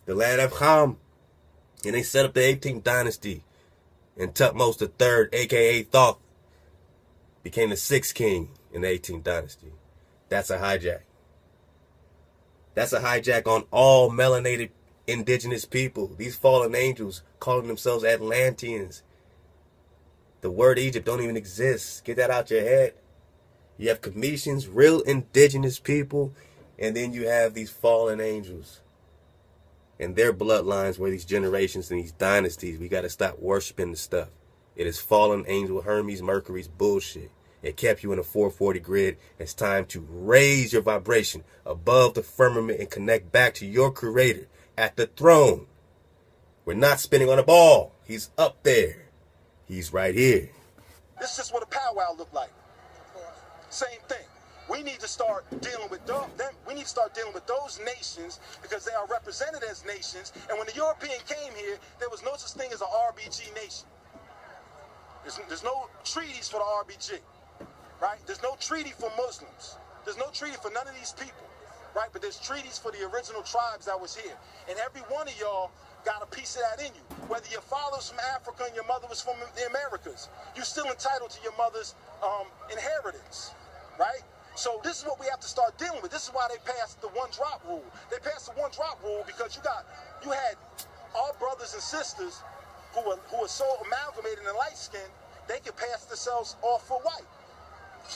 the land of Ham, and they set up the 18th dynasty. And Tutmos III, a.k.a. Thoth, became the 6th king in the 18th dynasty. That's a hijack. That's a hijack on all melanated indigenous people. These fallen angels calling themselves Atlanteans. The word Egypt don't even exist. Get that out your head. You have Cometians, real indigenous people, and then you have these fallen angels. And their bloodlines were these generations and these dynasties. We got to stop worshiping the stuff. It is fallen angel Hermes, Mercury's bullshit. It kept you in a 440 grid. It's time to raise your vibration above the firmament and connect back to your creator at the throne. We're not spinning on a ball. He's up there. He's right here. This is just what a powwow looked like. Same thing. We need to start dealing with them. We need to start dealing with those nations because they are represented as nations. And when the European came here, there was no such thing as an RBG nation. There's no treaties for the RBG. Right? There's no treaty for Muslims. There's no treaty for none of these people. Right? But there's treaties for the original tribes that was here. And every one of y'all got a piece of that in you. Whether your father was from Africa and your mother was from the Americas, you're still entitled to your mother's inheritance. Right? So this is what we have to start dealing with. This is why they passed the 1-drop rule. They passed the 1-drop rule because you had our brothers and sisters who were so amalgamated and light skinned, they could pass themselves off for white.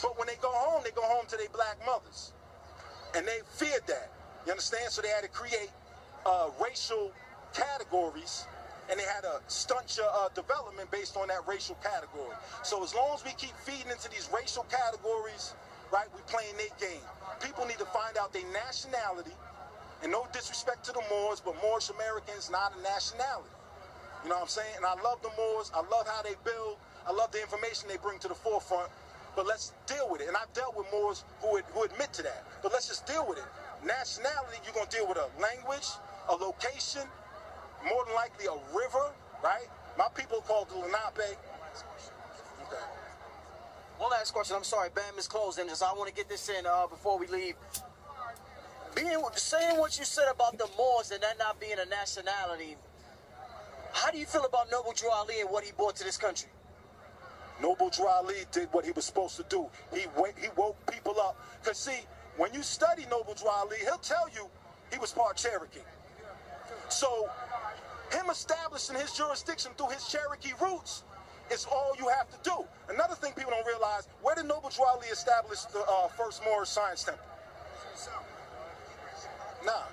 But when they go home to their black mothers. And they feared that. You understand? So they had to create racial categories, and they had to stunt your development based on that racial category. So as long as we keep feeding into these racial categories, right, we playing their game. People need to find out their nationality, and no disrespect to the Moors, but Moorish Americans not a nationality. You know what I'm saying? And I love the Moors. I love how they build. I love the information they bring to the forefront. But let's deal with it. And I've dealt with Moors who admit to that. But let's just deal with it. Nationality, you're going to deal with a language, a location, more than likely a river, right? My people call it the Lenape. Okay. One last question. I'm sorry, BAM is closing. Just I want to get this in before we leave. Saying what you said about the Moors and that not being a nationality, How do you feel about Noble Drew Ali and what he brought to this country? Noble Drew Ali did what he was supposed to do. He woke people up. Because, see, when you study Noble Drew Ali, he'll tell you he was part Cherokee. So, him establishing his jurisdiction through his Cherokee roots is all you have to do. Another thing people don't realize, where did Noble Drew Ali establish the first Moorish Science Temple? Nah.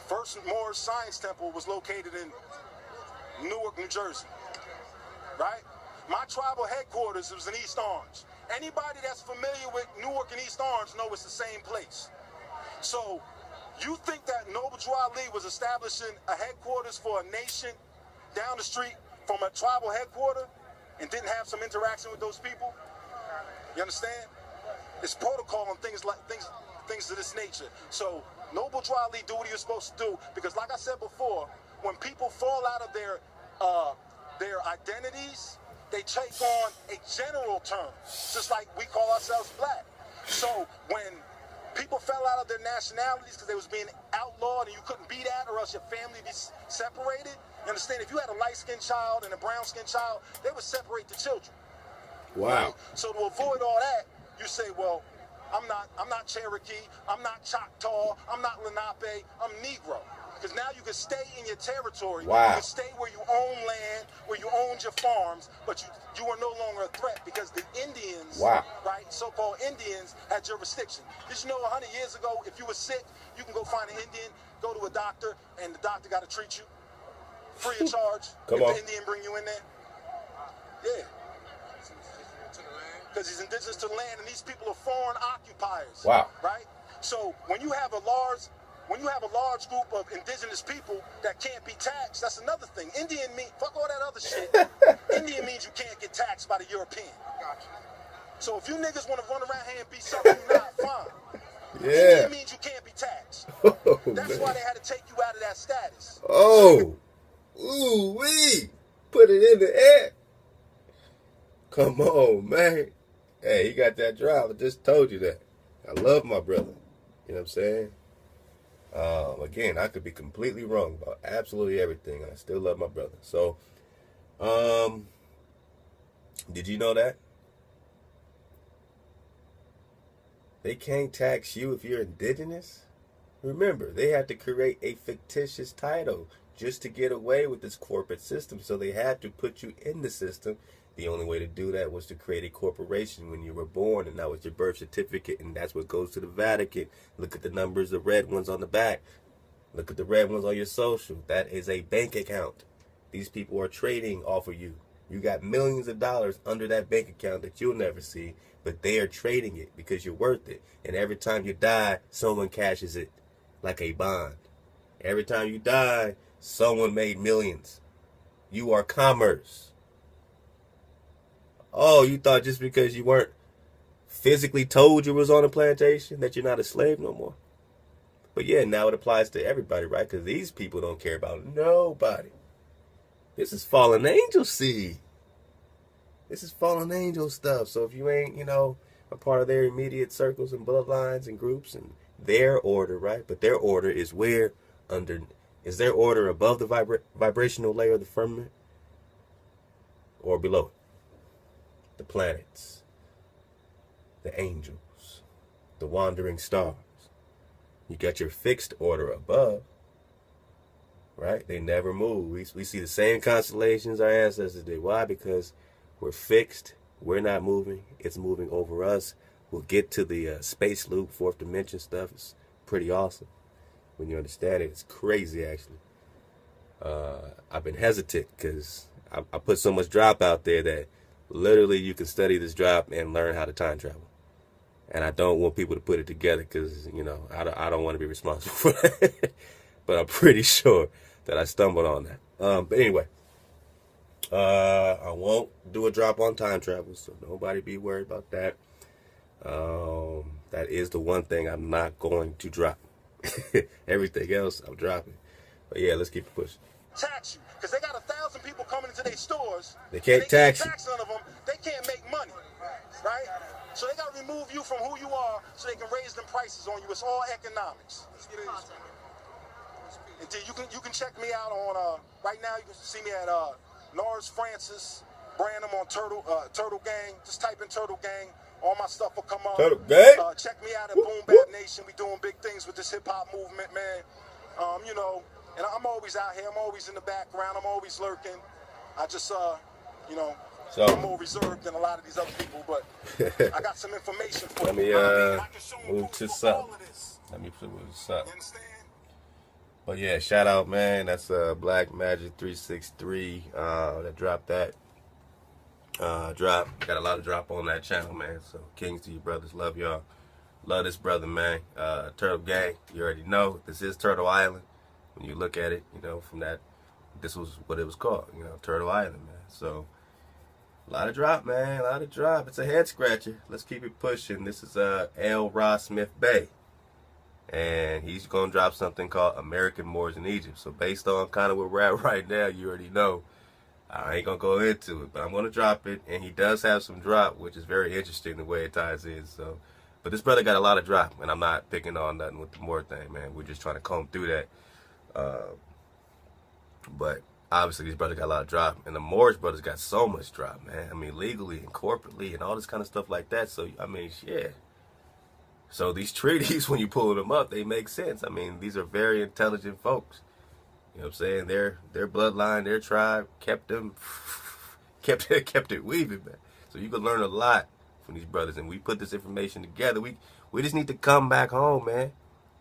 First Moorish Science Temple was located in Newark, New Jersey. Right? My tribal headquarters was in East Orange. Anybody that's familiar with Newark and East Orange know it's the same place. So, you think that Noble Drew Ali was establishing a headquarters for a nation down the street from a tribal headquarters and didn't have some interaction with those people? You understand? It's protocol and things of this nature. So Noble Drew Ali do what he was supposed to do, because like I said before, when people fall out of their identities, they take on a general term, just like we call ourselves black. So when people fell out of their nationalities because they was being outlawed and you couldn't be that, or else your family be separated. You understand? If you had a light-skinned child and a brown-skinned child, they would separate the children. Wow. Right? So to avoid all that, you say, well, I'm not Cherokee, I'm not Choctaw, I'm not Lenape, I'm Negro. Because now you can stay in your territory. Wow. You can stay where you own land, where you owned your farms, but you are no longer a threat because the Indians, wow, right, so-called Indians, had jurisdiction. Did you know 100 years ago, if you were sick, you can go find an Indian, go to a doctor, and the doctor got to treat you free of charge. Come if on. the Indian bring you in there? Yeah. Because he's indigenous to the land, and these people are foreign occupiers. Wow. Right? So when you have a large group of indigenous people that can't be taxed, that's another thing. Indian mean, fuck all that other shit. Indian means you can't get taxed by the European. So if you niggas want to run around here and be something you're not, fine. Yeah. Indian means you can't be taxed. Oh, That's man. why they had to take you out of that status. Oh. Ooh, wee. Put it in the air. Come on, man. Hey, he got that drive. I just told you that. I love my brother. You know what I'm saying? Again, I could be completely wrong about absolutely everything. I still love my brother. So, did you know that? They can't tax you if you're indigenous? Remember, they had to create a fictitious title just to get away with this corporate system. So they had to put you in the system. The only way to do that was to create a corporation when you were born, and that was your birth certificate, and that's what goes to the Vatican. Look at the numbers, the red ones on the back. Look at the red ones on your social. That is a bank account. These people are trading off of you. You got millions of dollars under that bank account that you'll never see, but they are trading it because you're worth it. And every time you die, someone cashes it like a bond. Every time you die, someone made millions. You are commerce. Oh, you thought just because you weren't physically told you was on a plantation that you're not a slave no more? But yeah, now it applies to everybody, right? Because these people don't care about nobody. This is fallen angel seed. This is fallen angel stuff. So if you ain't, a part of their immediate circles and bloodlines and groups and their order, right? But their order is where is their order above the vibrational layer of the firmament or below it? The planets, the angels, the wandering stars. You got your fixed order above, right? They never move. We see the same constellations our ancestors did. Why? Because we're fixed. We're not moving. It's moving over us. We'll get to the space loop, fourth dimension stuff. It's pretty awesome when you understand it. It's crazy, actually. I've been hesitant because I put so much drop out there that literally you can study this drop and learn how to time travel. And I don't want people to put it together because, I don't want to be responsible for that. But I'm pretty sure that I stumbled on that. But anyway, I won't do a drop on time travel, so nobody be worried about that. That is the one thing I'm not going to drop. Everything else I'm dropping. But yeah, let's keep it pushing. Tax you, because they got 1,000 people coming into their stores. They can't tax you. Tax none of them. They can't make money, right? So they got to remove you from who you are so they can raise them prices on you. It's all economics. Indeed, you can check me out on right now. You can see me at Lars Francis Branham on Turtle Gang. Just type in Turtle Gang. All my stuff will come up. Turtle Gang. Check me out at Boom Bap Nation. We doing big things with this hip hop movement, man. You know, and I'm always out here. I'm always in the background. I'm always lurking. I just you know, so, I'm more reserved than a lot of these other people, but I got some information for let me move to something. Let me put this up. But yeah, shout out, man. That's Black Magic 363 that dropped that. Got a lot of drop on that channel, man. So kings to you brothers, love y'all. Love this brother, man. Turtle Gang, you already know this is Turtle Island. When you look at it, you know, from that, this was what it was called, you know, Turtle Island, man. So a lot of drop, man, a lot of drop. It's a head scratcher. Let's keep it pushing. This is L. Ross Smith Bay, and he's gonna drop something called American Moors in Egypt. So based on kind of where we're at right now, you already know. I ain't gonna go into it, but I'm gonna drop it, and he does have some drop, which is very interesting the way it ties in. So, but this brother got a lot of drop, and I'm not picking on nothing with the Moor thing, man. We're just trying to comb through that. But obviously, these brothers got a lot of drop, and the Moorish brothers got so much drop, man. I mean, legally and corporately, and all this kind of stuff like that. So, I mean, yeah. So these treaties, when you pull them up, they make sense. I mean, these are very intelligent folks. You know what I'm saying? Their bloodline, their tribe kept it weaving, man. So you can learn a lot from these brothers, and we put this information together. We just need to come back home, man.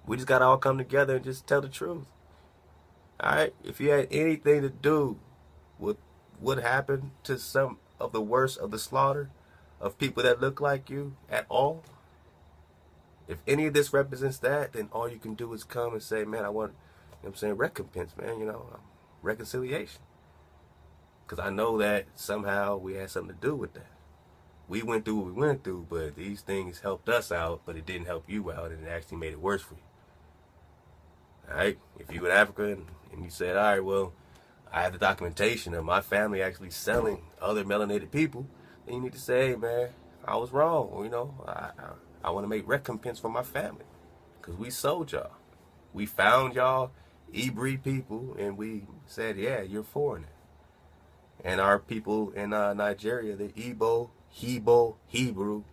We just gotta all come together and just tell the truth. All right? If you had anything to do with what happened to some of the worst of the slaughter of people that look like you at all, if any of this represents that, then all you can do is come and say, man, I want, you know what I'm saying, recompense, man, you know, reconciliation. Because I know that somehow we had something to do with that. We went through what we went through, but these things helped us out, but it didn't help you out, and it actually made it worse for you. All right? If you in Africa and you said, all right, well, I have the documentation of my family actually selling other melanated people, then you need to say, hey, man, I was wrong. Or, you know, I want to make recompense for my family because we sold y'all. We found y'all Hebrew people, and we said, yeah, you're foreigner. And our people in Nigeria, the Igbo, Hebrew,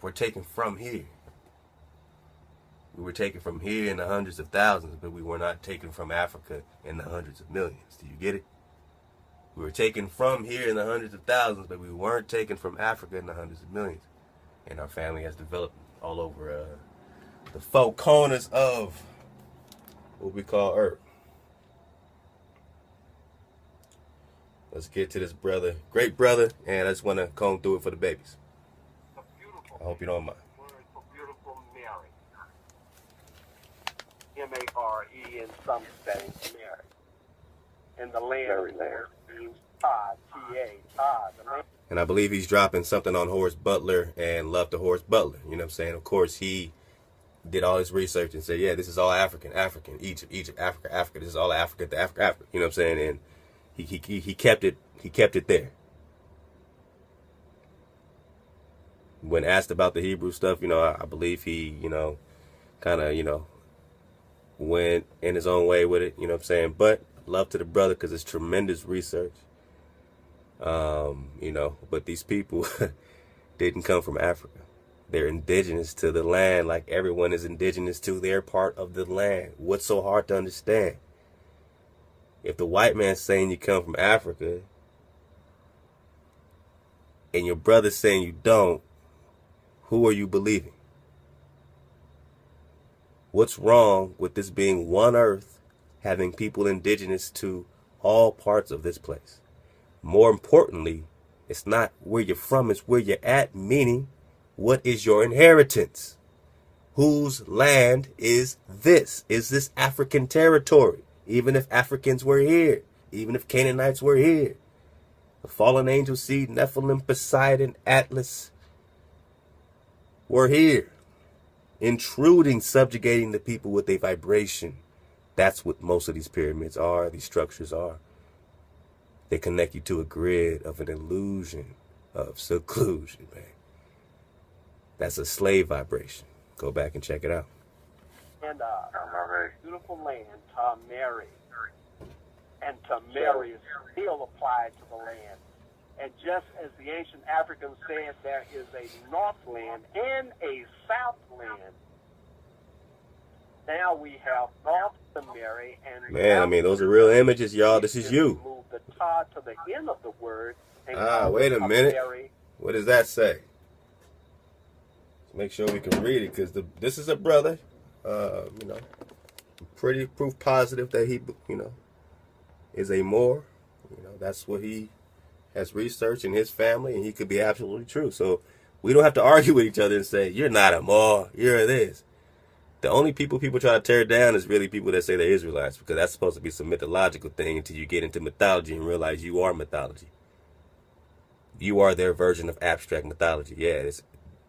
were taken from here. We were taken from here in the hundreds of thousands, but we were not taken from Africa in the hundreds of millions. Do you get it? We were taken from here in the hundreds of thousands, but we weren't taken from Africa in the hundreds of millions. And our family has developed all over the four corners of what we call Earth. Let's get to this brother, great brother, and I just want to comb through it for the babies. I hope you don't mind. For beautiful Mary. M-A-R-E in some settings, Mary. In the land there means Todd, T-A, Todd. And I believe he's dropping something on Horace Butler and love to Horace Butler. You know what I'm saying? Of course, he did all his research and said, yeah, this is all African, Egypt, Africa. This is all Africa. You know what I'm saying? And he kept it there. When asked about the Hebrew stuff, you know, I believe he, you know, kind of, you know, went in his own way with it. You know what I'm saying? But love to the brother because it's tremendous research. You know, but these people didn't come from Africa. They're indigenous to the land like everyone is indigenous to their part of the land. What's so hard to understand? If the white man's saying you come from Africa and your brother's saying you don't, who are you believing? What's wrong with this being one earth, having people indigenous to all parts of this place? More importantly, it's not where you're from, it's where you're at, meaning what is your inheritance? Whose land is this? Is this African territory? Even if Africans were here, even if Canaanites were here, the fallen angel seed, Nephilim, Poseidon, Atlas were here, intruding, subjugating the people with a vibration. That's what most of these pyramids are, these structures are. They connect you to a grid of an illusion of seclusion, man. That's a slave vibration. Go back and check it out. and beautiful land, Amer. And Amer is still applied to the land. And just as the ancient Africans said, there is a northland and a southland. Now we have North Amer and man, I mean, those are real images, y'all. This is you. move the ta to the end of the word. Wait a minute. What does that say? Let's make sure we can read it, because this is a brother, you know, pretty proof positive that he, you know, is a Moor. You know, that's what he has researched in his family, and he could be absolutely true. So we don't have to argue with each other and say, you're not a Moor, you're this. The only people try to tear down is really people that say they're Israelites, because that's supposed to be some mythological thing until you get into mythology and realize you are mythology. You are their version of abstract mythology. Yeah, it's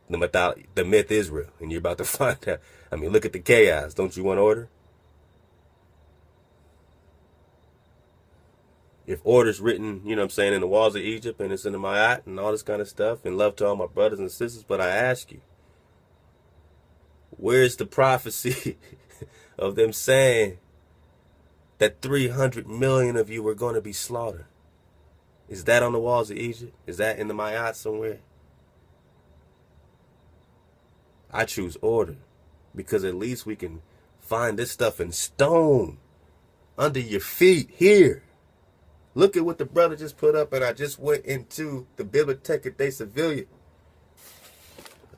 the myth is real, and you're about to find out. I mean, look at the chaos. Don't you want order? If order's written, you know what I'm saying, in the walls of Egypt, and it's in the Ma'at and all this kind of stuff, and love to all my brothers and sisters, but I ask you, where's the prophecy of them saying that 300 million of you were going to be slaughtered? Is that on the walls of Egypt? Is that in the Ma'at somewhere? I choose order, because at least we can find this stuff in stone under your feet here. Look at what the brother just put up, and I just went into the Biblioteca de Sevilla.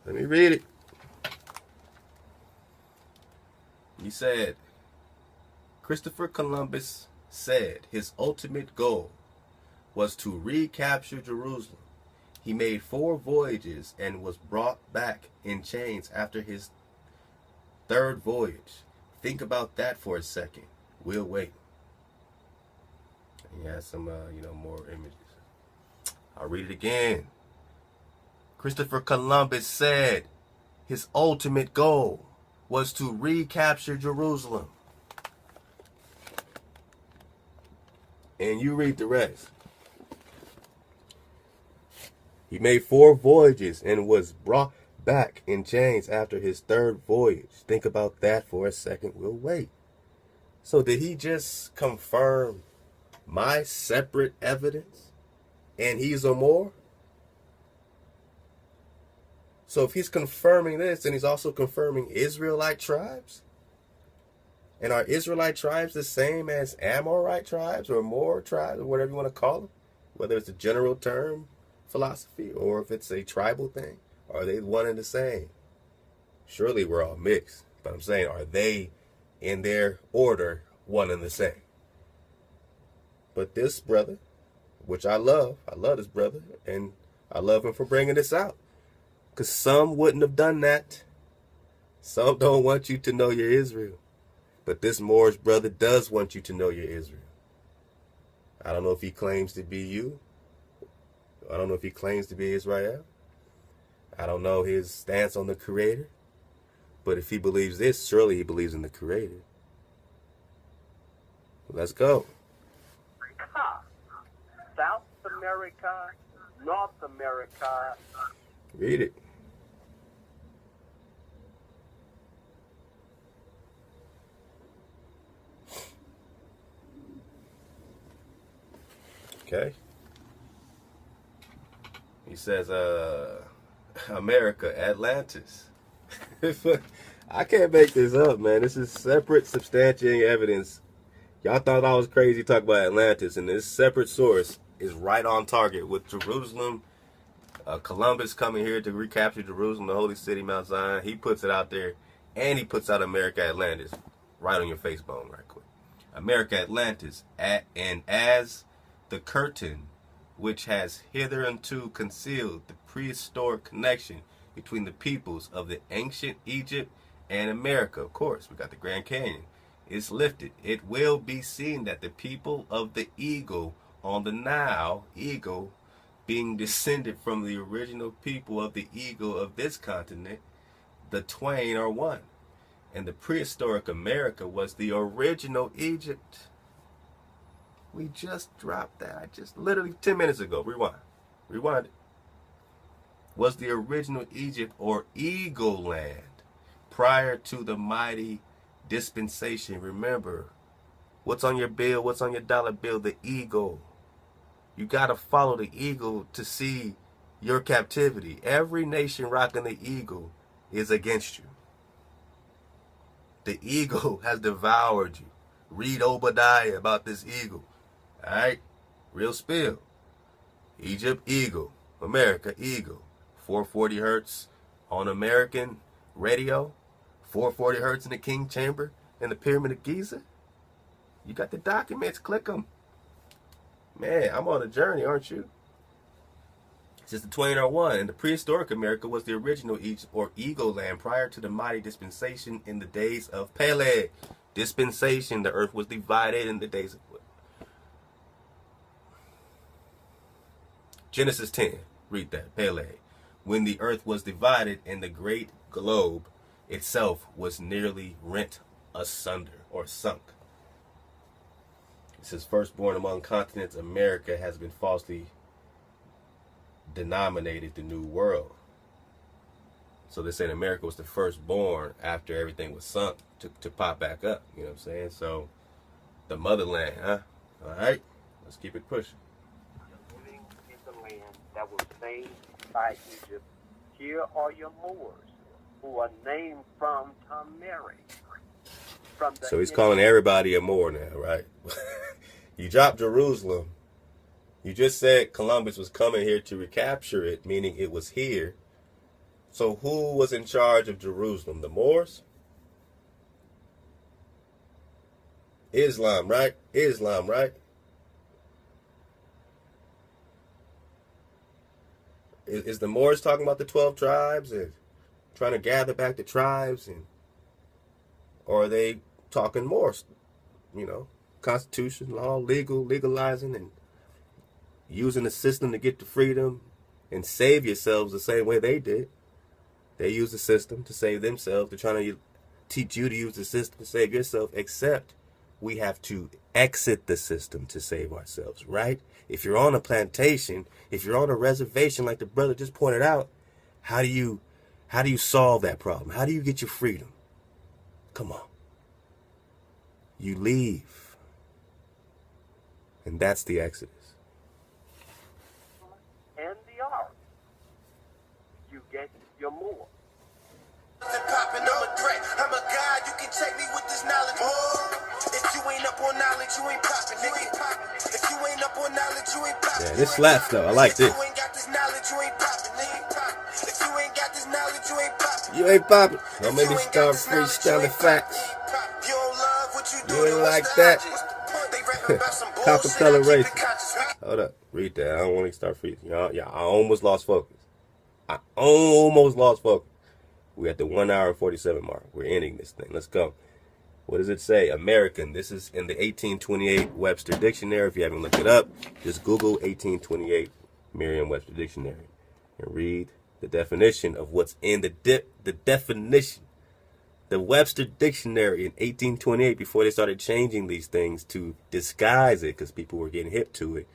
Let me read it. He said, Christopher Columbus said his ultimate goal was to recapture Jerusalem. He made 4 voyages and was brought back in chains after his 3rd voyage. Think about that for a second. We'll wait. He has some, you know, more images. I'll read it again. Christopher Columbus said his ultimate goal was to recapture Jerusalem. And you read the rest. He made 4 voyages and was brought back in chains after his 3rd voyage. Think about that for a second. We'll wait. So did he just confirm my separate evidence, and he's a Moor? So if he's confirming this, then he's also confirming Israelite tribes? And are Israelite tribes the same as Amorite tribes or Moor tribes, or whatever you want to call them? Whether it's a general term philosophy or if it's a tribal thing, are they one and the same? Surely we're all mixed, but I'm saying, are they in their order one and the same? But this brother, which I love this brother, and I love him for bringing this out, because some wouldn't have done that. Some don't want you to know you're Israel, but this Moorish brother does want you to know you're Israel. I don't know if he claims to be you. I don't know if he claims to be Israel. I don't know his stance on the Creator. But if he believes this, surely he believes in the Creator. Let's go. South America, North America. Read it. Okay. He says, America, Atlantis. I can't make this up, man. This is separate substantiating evidence. Y'all thought I was crazy talking about Atlantis, and this separate source is right on target with Jerusalem. Columbus coming here to recapture Jerusalem, the holy city, Mount Zion. He puts it out there, and he puts out America, Atlantis right on your face bone right quick. America, Atlantis, and as the curtain which has hitherto concealed the prehistoric connection between the peoples of the ancient Egypt and America. Of course, we got the Grand Canyon. It's lifted. It will be seen that the people of the eagle on the Nile, eagle being descended from the original people of the eagle of this continent, the twain are one. And the prehistoric America was the original Egypt. We just dropped that. Just literally 10 minutes ago. Rewind. Rewind it. Was the original Egypt or Eagle land prior to the mighty dispensation. Remember, what's on your bill, what's on your dollar bill? The eagle. You got to follow the eagle to see your captivity. Every nation rocking the eagle is against you. The eagle has devoured you. Read Obadiah about this eagle. All right? Real spill. Egypt, eagle. America, eagle. 440 hertz on American radio. 440 hertz in the King Chamber in the Pyramid of Giza. You got the documents. Click them. Man, I'm on a journey, aren't you? Since the 2001, and the prehistoric America was the original Egypt or eagle land prior to the mighty dispensation in the days of Pele. Dispensation, the earth was divided in the days of Genesis 10. Read that, Pele. When the earth was divided and the great globe itself was nearly rent asunder or sunk. It says, firstborn among continents, America has been falsely denominated the new world. So they said America was the firstborn after everything was sunk to pop back up. You know what I'm saying? So the motherland, huh? All right, let's keep it pushing. Living in the land that was named by Egypt. Here are your Moors, who are named from Tamari. So he's calling everybody a Moor now, right? You dropped Jerusalem. You just said Columbus was coming here to recapture it, meaning it was here. So who was in charge of Jerusalem? The Moors? Islam, right? Islam, right? Is the Moors talking about the 12 tribes and trying to gather back the tribes? Or are they talking more, you know, constitution, law, legalizing and using the system to get to freedom and save yourselves the same way they did? They use the system to save themselves. They're trying to teach you to use the system to save yourself, except we have to exit the system to save ourselves, right? If you're on a plantation, if you're on a reservation like the brother just pointed out, how do you solve that problem? How do you get your freedom? Come on. You leave. And that's the Exodus. And the ark. You get your more. Popping, I'm a threat. I'm a god. You can check me with this knowledge. If you ain't up on knowledge, you ain't popping, nigga. If you ain't up on knowledge, you ain't popping. Yeah, this slaps though. I like this. If you ain't got this knowledge, you ain't popping, nigga. If you ain't got this knowledge, you ain't popping. You ain't popping. Don't make me start freestyling facts. You don't love what you do. You ain't like that. Copper color race. Hold up. Read that. I don't want to start freezing. Y'all, I almost lost focus. We're at the 1 hour and 47 mark. We're ending this thing. Let's go. What does it say? American. This is in the 1828 Webster Dictionary. If you haven't looked it up, just Google 1828 Merriam-Webster Dictionary and read the definition of what's in the definition. The Webster Dictionary in 1828, before they started changing these things to disguise it because people were getting hip to it.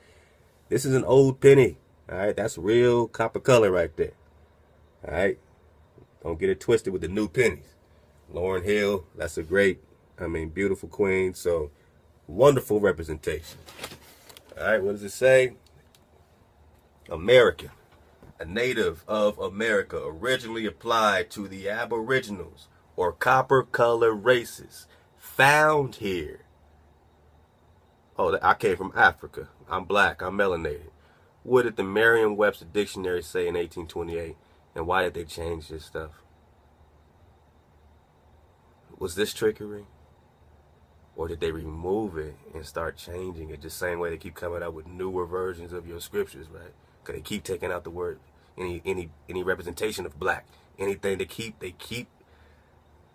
This is an old penny. All right, that's real copper color right there. All right, don't get it twisted with the new pennies. Lauryn Hill, that's a great, beautiful queen. So wonderful representation. All right, what does it say? American, a native of America, originally applied to the Aboriginals or copper color races found here. Oh, I came from Africa. I'm black. I'm melanated. What did the Merriam-Webster Dictionary say in 1828? And why did they change this stuff? Was this trickery? Or did they remove it and start changing it the same way they keep coming out with newer versions of your scriptures, right? Because they keep taking out the word, any representation of black. Anything they keep,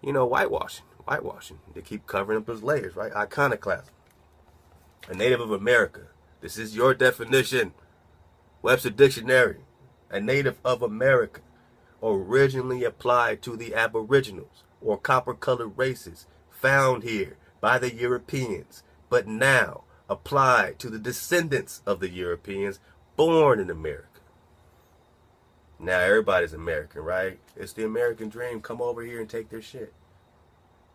whitewashing. They keep covering up those layers, right? Iconoclasm. A native of America. This is your definition. Webster Dictionary. A native of America. Originally applied to the Aboriginals or copper-colored races found here by the Europeans, but now applied to the descendants of the Europeans born in America. Now everybody's American, right? It's the American dream. Come over here and take their shit.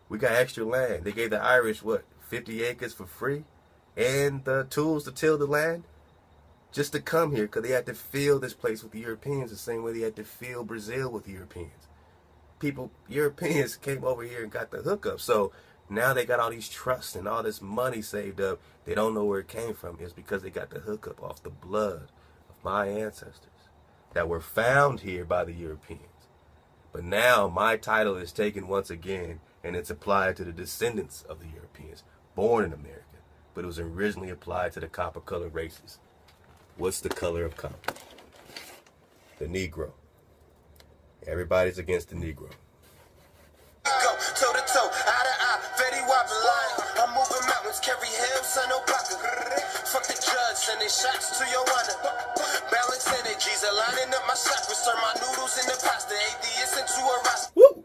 We got extra land. They gave the Irish, what, 50 acres for free? And the tools to till the land? Just to come here, because they had to fill this place with the Europeans the same way they had to fill Brazil with the Europeans. Europeans came over here and got the hookup. So now they got all these trusts and all this money saved up. They don't know where it came from. It's because they got the hookup off the blood of my ancestors that were found here by the Europeans. But now my title is taken once again, and it's applied to the descendants of the Europeans born in America. But it was originally applied to the copper-colored races. What's the color of copper? The Negro. Everybody's against the Negro. Go toe to toe, eye to eye, Fetty Wap line. I'm moving mountains, carry hills, son, no pocket. Fuck the judge, sending shots to your honor. Balance energies, aligning up my chakras, turn my noodles into pasta, atheists into a roster. Woo!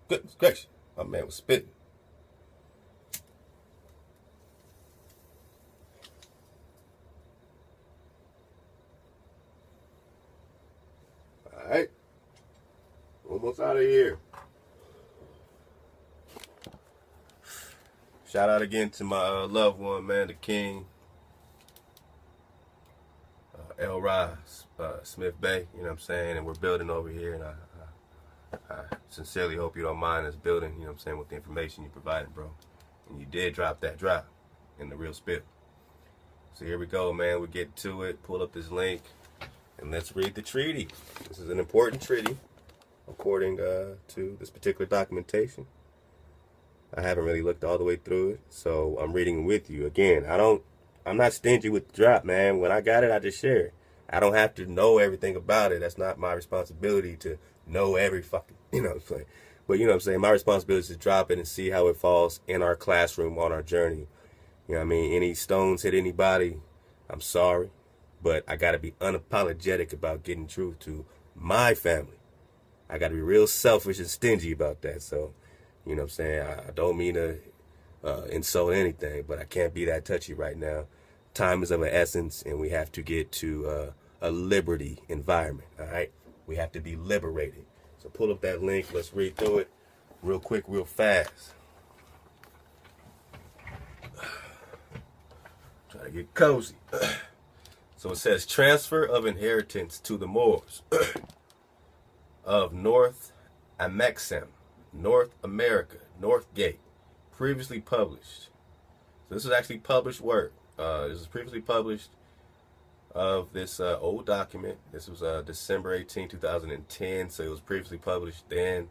Goodness gracious, my man was spitting. All right, almost out of here. Shout out again to my loved one, man, the King, El Rise, Smith Bay, you know what I'm saying? And we're building over here, and I sincerely hope you don't mind us building, you know what I'm saying, with the information you provided, bro. And you did drop that drop in the real spill. So here we go, man. We get to it. Pull up this link, and let's read the treaty. This is an important treaty, according to this particular documentation. I haven't really looked all the way through it, so I'm reading with you. Again, I'm not stingy with the drop, man. When I got it, I just share it. I don't have to know everything about it. That's not my responsibility to know every fucking, you know what I'm saying. But you know what I'm saying, my responsibility is to drop it and see how it falls in our classroom on our journey. You know what I mean? Any stones hit anybody, I'm sorry. But I got to be unapologetic about getting truth to my family. I got to be real selfish and stingy about that. So, you know what I'm saying? I don't mean to insult anything, but I can't be that touchy right now. Time is of an essence, and we have to get to a liberty environment, all right? We have to be liberated. So pull up that link. Let's read through it real quick, real fast. Try to get cozy. So it says, transfer of inheritance to the Moors of North Amexem, North America, North Gate, previously published. So this is actually published work. This was previously published of this old document. This was December 18, 2010. So it was previously published then.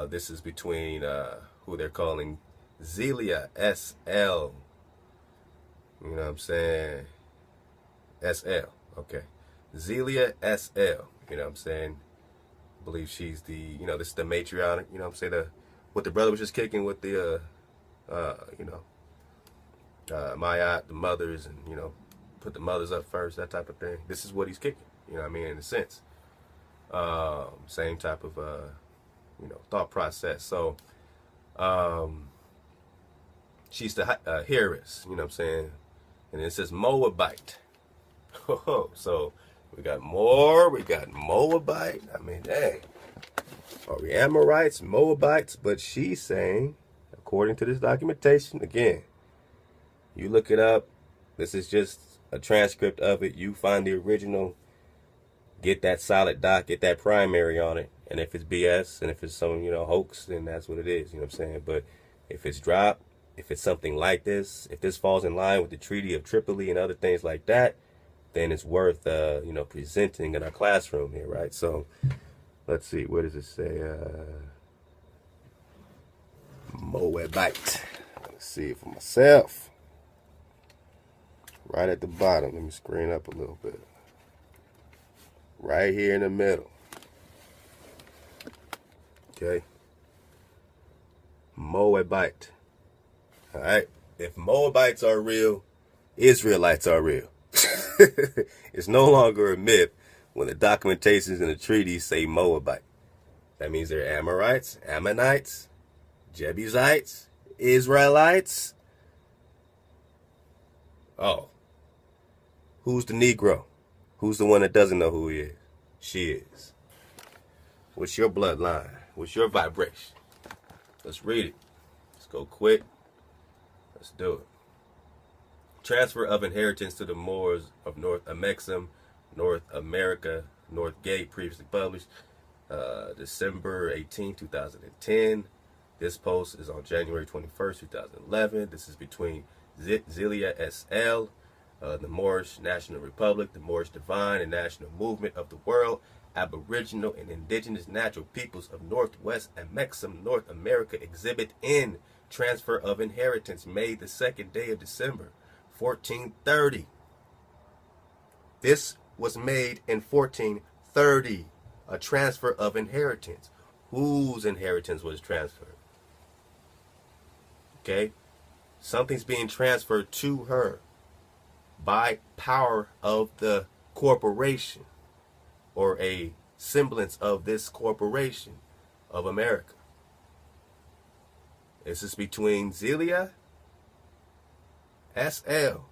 This is between who they're calling Zelia SL. You know what I'm saying? SL. Okay. Zelia SL. You know what I'm saying? I believe she's the, you know, this is the matriarch, you know what I'm saying, what the brother was just kicking with the, you know, Mayat, the mothers, and, you know, put the mothers up first, that type of thing. This is what he's kicking, you know what I mean, in a sense. Same type of, you know, thought process. So, she's the heiress, you know what I'm saying, and it says Moabite. So, we got Moabite. I mean, dang. Are we Amorites, Moabites? But she's saying, according to this documentation, again, you look it up. This is just a transcript of it. You find the original. Get that solid doc. Get that primary on it. And if it's BS and if it's some, you know, hoax, then that's what it is. You know what I'm saying? But if it's dropped, if it's something like this, if this falls in line with the Treaty of Tripoli and other things like that, then it's worth, you know, presenting in our classroom here, right? So, let's see, what does it say? Moabite. Let's see it for myself. Right at the bottom. Let me screen up a little bit. Right here in the middle. Okay. Moabite. All right. If Moabites are real, Israelites are real. It's no longer a myth when the documentations and the treaties say Moabite. That means they're Amorites, Ammonites, Jebusites, Israelites. Oh. Who's the Negro? Who's the one that doesn't know who he is? She is. What's your bloodline? What's your vibration? Let's read it. Let's go quick. Let's do it. Transfer of inheritance to the Moors of North Amexem, North America, North Gate, previously published December 18, 2010. This post is on January 21st, 2011. This is between Zelia S.L., the Moorish National Republic, the Moorish Divine and National Movement of the World, Aboriginal and Indigenous Natural Peoples of Northwest Amexem, North America, Exhibit N, Transfer of Inheritance, made the 2nd day of December, 1430. This was made in 1430, a transfer of inheritance. Whose inheritance was transferred? Okay? Something's being transferred to her by power of the corporation, or a semblance of this corporation of America. This is between Zelia S.L.,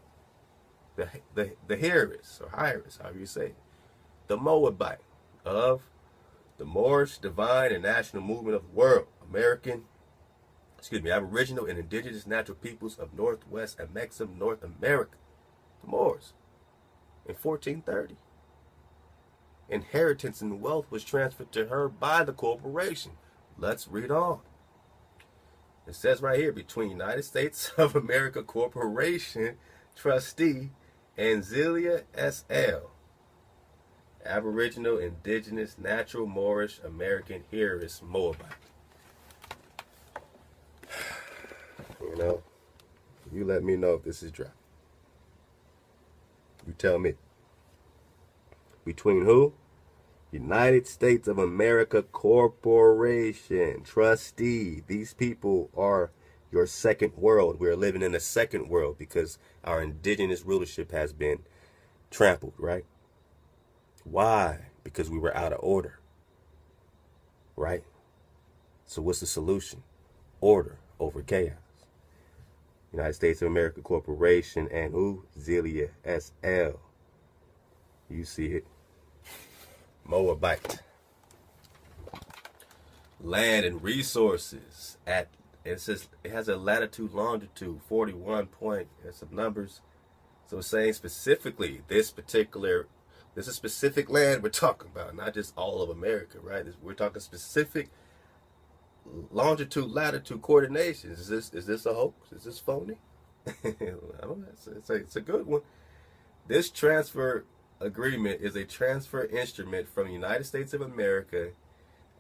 the Harris, or Hyrus, however you say it, the Moabite of the Moorish Divine and National Movement of the World, Aboriginal and Indigenous Natural Peoples of Northwest Amexem, North America, the Moors, in 1430. Inheritance and wealth was transferred to her by the corporation. Let's read on. It says right here, between United States of America Corporation trustee and Zelia S.L., Aboriginal, Indigenous, Natural, Moorish, American, Harris, Moabite. You know, you let me know if this is dry. You tell me. Between who? United States of America Corporation trustee. These people are your second world. We're living in a second world because our indigenous rulership has been trampled, right? Why? Because we were out of order, right? So what's the solution? Order over chaos. United States of America Corporation and who? Zelia S.L. You see it. Moabite. Land and resources at, it says it has a latitude, longitude, 41 point, and some numbers. So it's saying specifically this is specific land we're talking about, not just all of America, right? We're talking specific longitude, latitude coordinations. Is this a hoax? Is this phony? I don't know. It's a good one. This transfer agreement is a transfer instrument from the United States of America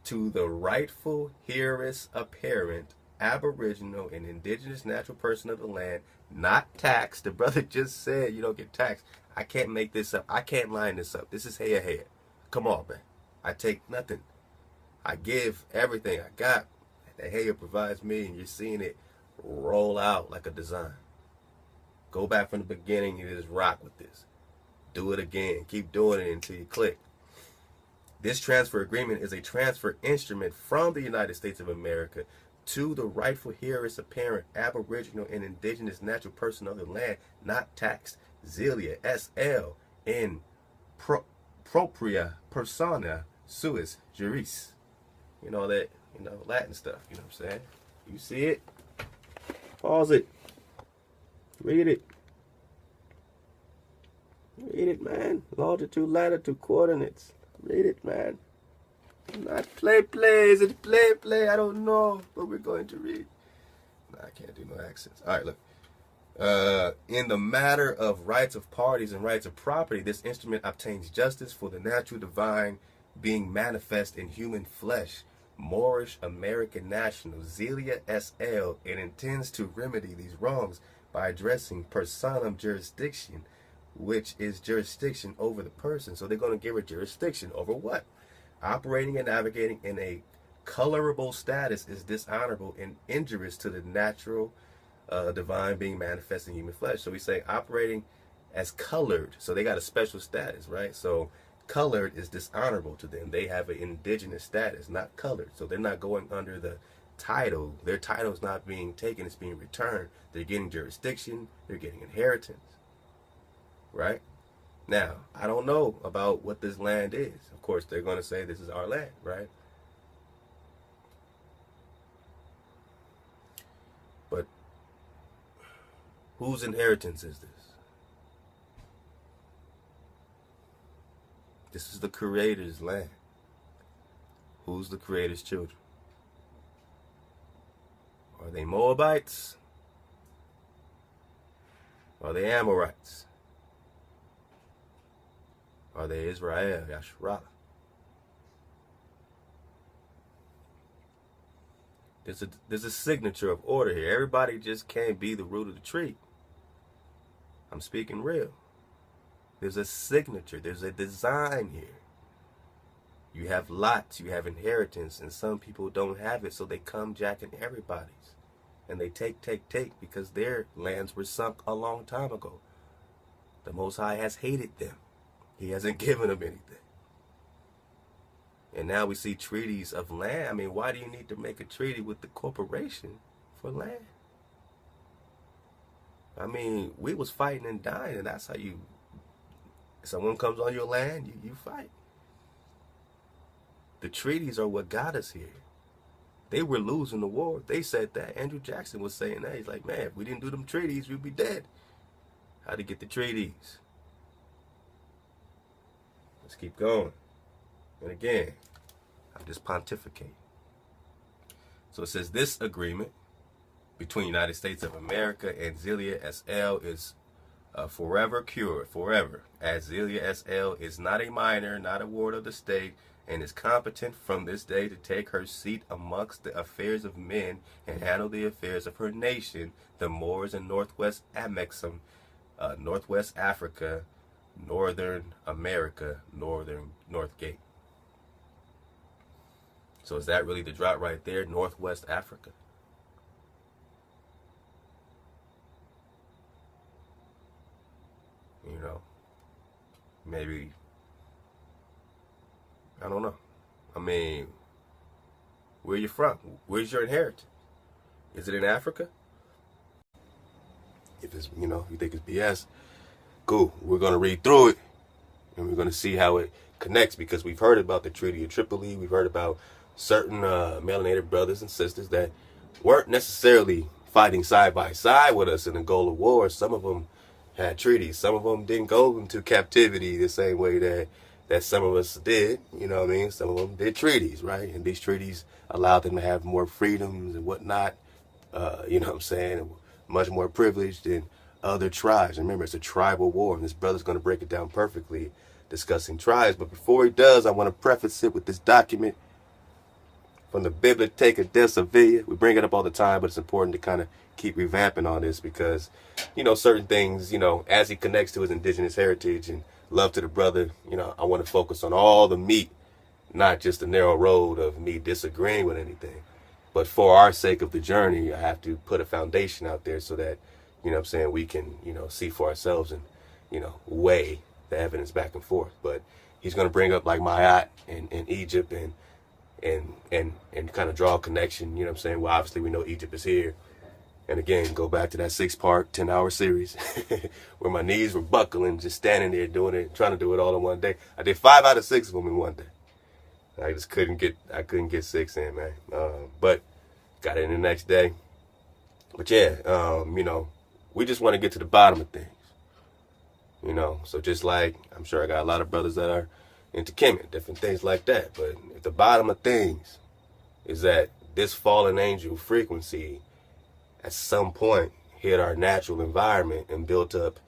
to the rightful heiress apparent, Aboriginal and Indigenous natural person of the land, not taxed. The brother just said you don't get taxed. I can't make this up. I can't line this up. This is head. Come on, man. I take nothing. I give everything I got. The hair provides me, and you're seeing it roll out like a design. Go back from the beginning and just rock with this. Do it again. Keep doing it until you click. This transfer agreement is a transfer instrument from the United States of America to the rightful heiress apparent, Aboriginal and Indigenous natural person of the land, not taxed, Zelia S.L. in propria persona suis juris. You know that, Latin stuff, you know what I'm saying? You see it? Pause it. Read it. Read it, man. Longitude, latitude, coordinates. Read it, man. Not play. Is it play? I don't know. But we're going to read. Nah, I can't do no accents. All right, look. In the matter of rights of parties and rights of property, this instrument obtains justice for the natural divine being manifest in human flesh, Moorish American national, Zelia S.L., and intends to remedy these wrongs by addressing personam jurisdiction, which is jurisdiction over the person. So they're going to give her jurisdiction over what? Operating and navigating in a colorable status is dishonorable and injurious to the natural divine being manifest in human flesh. So we say operating as colored. So they got a special status, right? So colored is dishonorable to them. They have an indigenous status, not colored. So they're not going under the title. Their title is not being taken, it's being returned. They're getting jurisdiction, they're getting inheritance. Right? Now, I don't know about what this land is. Of course, they're going to say this is our land, right? Whose inheritance is this? This is the Creator's land. Who's the Creator's children? Are they Moabites? Are they Amorites? Are they Israel, Yashrah? There's a signature of order here. Everybody just can't be the root of the tree. I'm speaking real. There's a signature. There's a design here. You have lots. You have inheritance. And some people don't have it, so they come jacking everybody's. And they take because their lands were sunk a long time ago. The Most High has hated them. He hasn't given them anything. And now we see treaties of land. I mean, why do you need to make a treaty with the corporation for land? I mean, we was fighting and dying, and that's how you, someone comes on your land, you fight. The treaties are what got us here. They were losing the war. They said that. Andrew Jackson was saying that. He's like, man, if we didn't do them treaties, we'd be dead. How'd he get the treaties? Let's keep going. And again, I'm just pontificating. So it says this agreement between United States of America and Zelia SL is forever cured, forever, as Zelia SL is not a minor, not a ward of the state, and is competent from this day to take her seat amongst the affairs of men and handle the affairs of her nation, the Moors in Northwest Amexem, Northwest Africa, Northern America, Northgate. So is that really the drop right there? Northwest Africa. You know, maybe, I don't know. I mean, where you from? Where's your inheritance? Is it in Africa? If it's, you know, you think it's BS, cool. We're going to read through it and we're going to see how it connects, because we've heard about the Treaty of Tripoli. We've heard about certain melanated brothers and sisters that weren't necessarily fighting side by side with us in the goal of war. Some of them had treaties. Some of them didn't go into captivity the same way that some of us did. You know what I mean? Some of them did treaties, right? And these treaties allowed them to have more freedoms and whatnot. You know what I'm saying? Much more privileged than other tribes. And remember, it's a tribal war, and this brother's going to break it down perfectly, discussing tribes. But before he does, I want to preface it with this document from the Biblioteca de Sevilla. We bring it up all the time, but it's important to kind of keep revamping on this because, you know, certain things, you know, as he connects to his indigenous heritage and love to the brother, you know, I want to focus on all the meat, not just the narrow road of me disagreeing with anything. But for our sake of the journey, I have to put a foundation out there so that, you know what I'm saying, we can, you know, see for ourselves and, you know, weigh the evidence back and forth. But he's going to bring up like Mayat in Egypt and kind of draw a connection, you know what I'm saying? Well, obviously we know Egypt is here. And again, go back to that 6-part, 10-hour series where my knees were buckling, just standing there doing it, trying to do it all in one day. I did 5 out of 6 of them in one day. I just couldn't get 6 in, man. But got it in the next day. But yeah, you know, we just want to get to the bottom of things. You know, so just like, I'm sure I got a lot of brothers that are into Kemet, different things like that. But at the bottom of things is that this fallen angel frequency at some point hit our natural environment and built up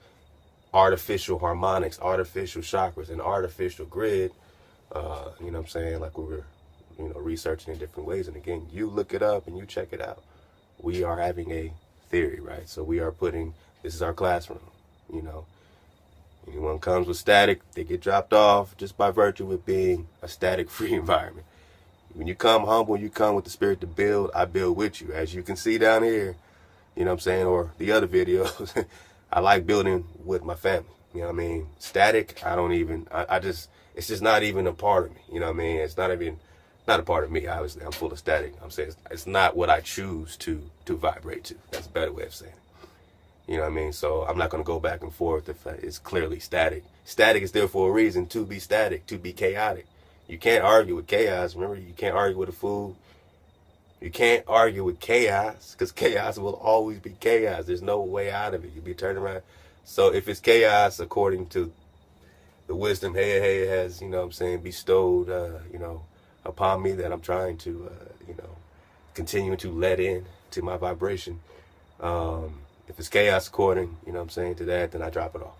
artificial harmonics, artificial chakras, and artificial grid. You know what I'm saying? Like we were, you know, researching in different ways. And again, you look it up and you check it out. We are having a theory, right? So we are putting, this is our classroom, you know. Anyone comes with static, they get dropped off just by virtue of it being a static-free environment. When you come humble, you come with the spirit to build, I build with you. As you can see down here, you know what I'm saying, or the other videos, I like building with my family. You know what I mean? Static, I don't even, I just, it's just not even a part of me. You know what I mean? It's not even, not a part of me, obviously. I'm full of static. I'm saying it's not what I choose to vibrate to. That's a better way of saying it. You know what I mean? So I'm not going to go back and forth if it's clearly static. Static is there for a reason, to be static, to be chaotic. You can't argue with chaos. Remember, you can't argue with a fool. You can't argue with chaos, because chaos will always be chaos. There's no way out of it. You'll be turned around. So if it's chaos, according to the wisdom Hey has, you know what I'm saying, bestowed, you know, upon me, that I'm trying to, you know, continue to let in to my vibration. If it's chaos according, you know what I'm saying, to that, then I drop it off.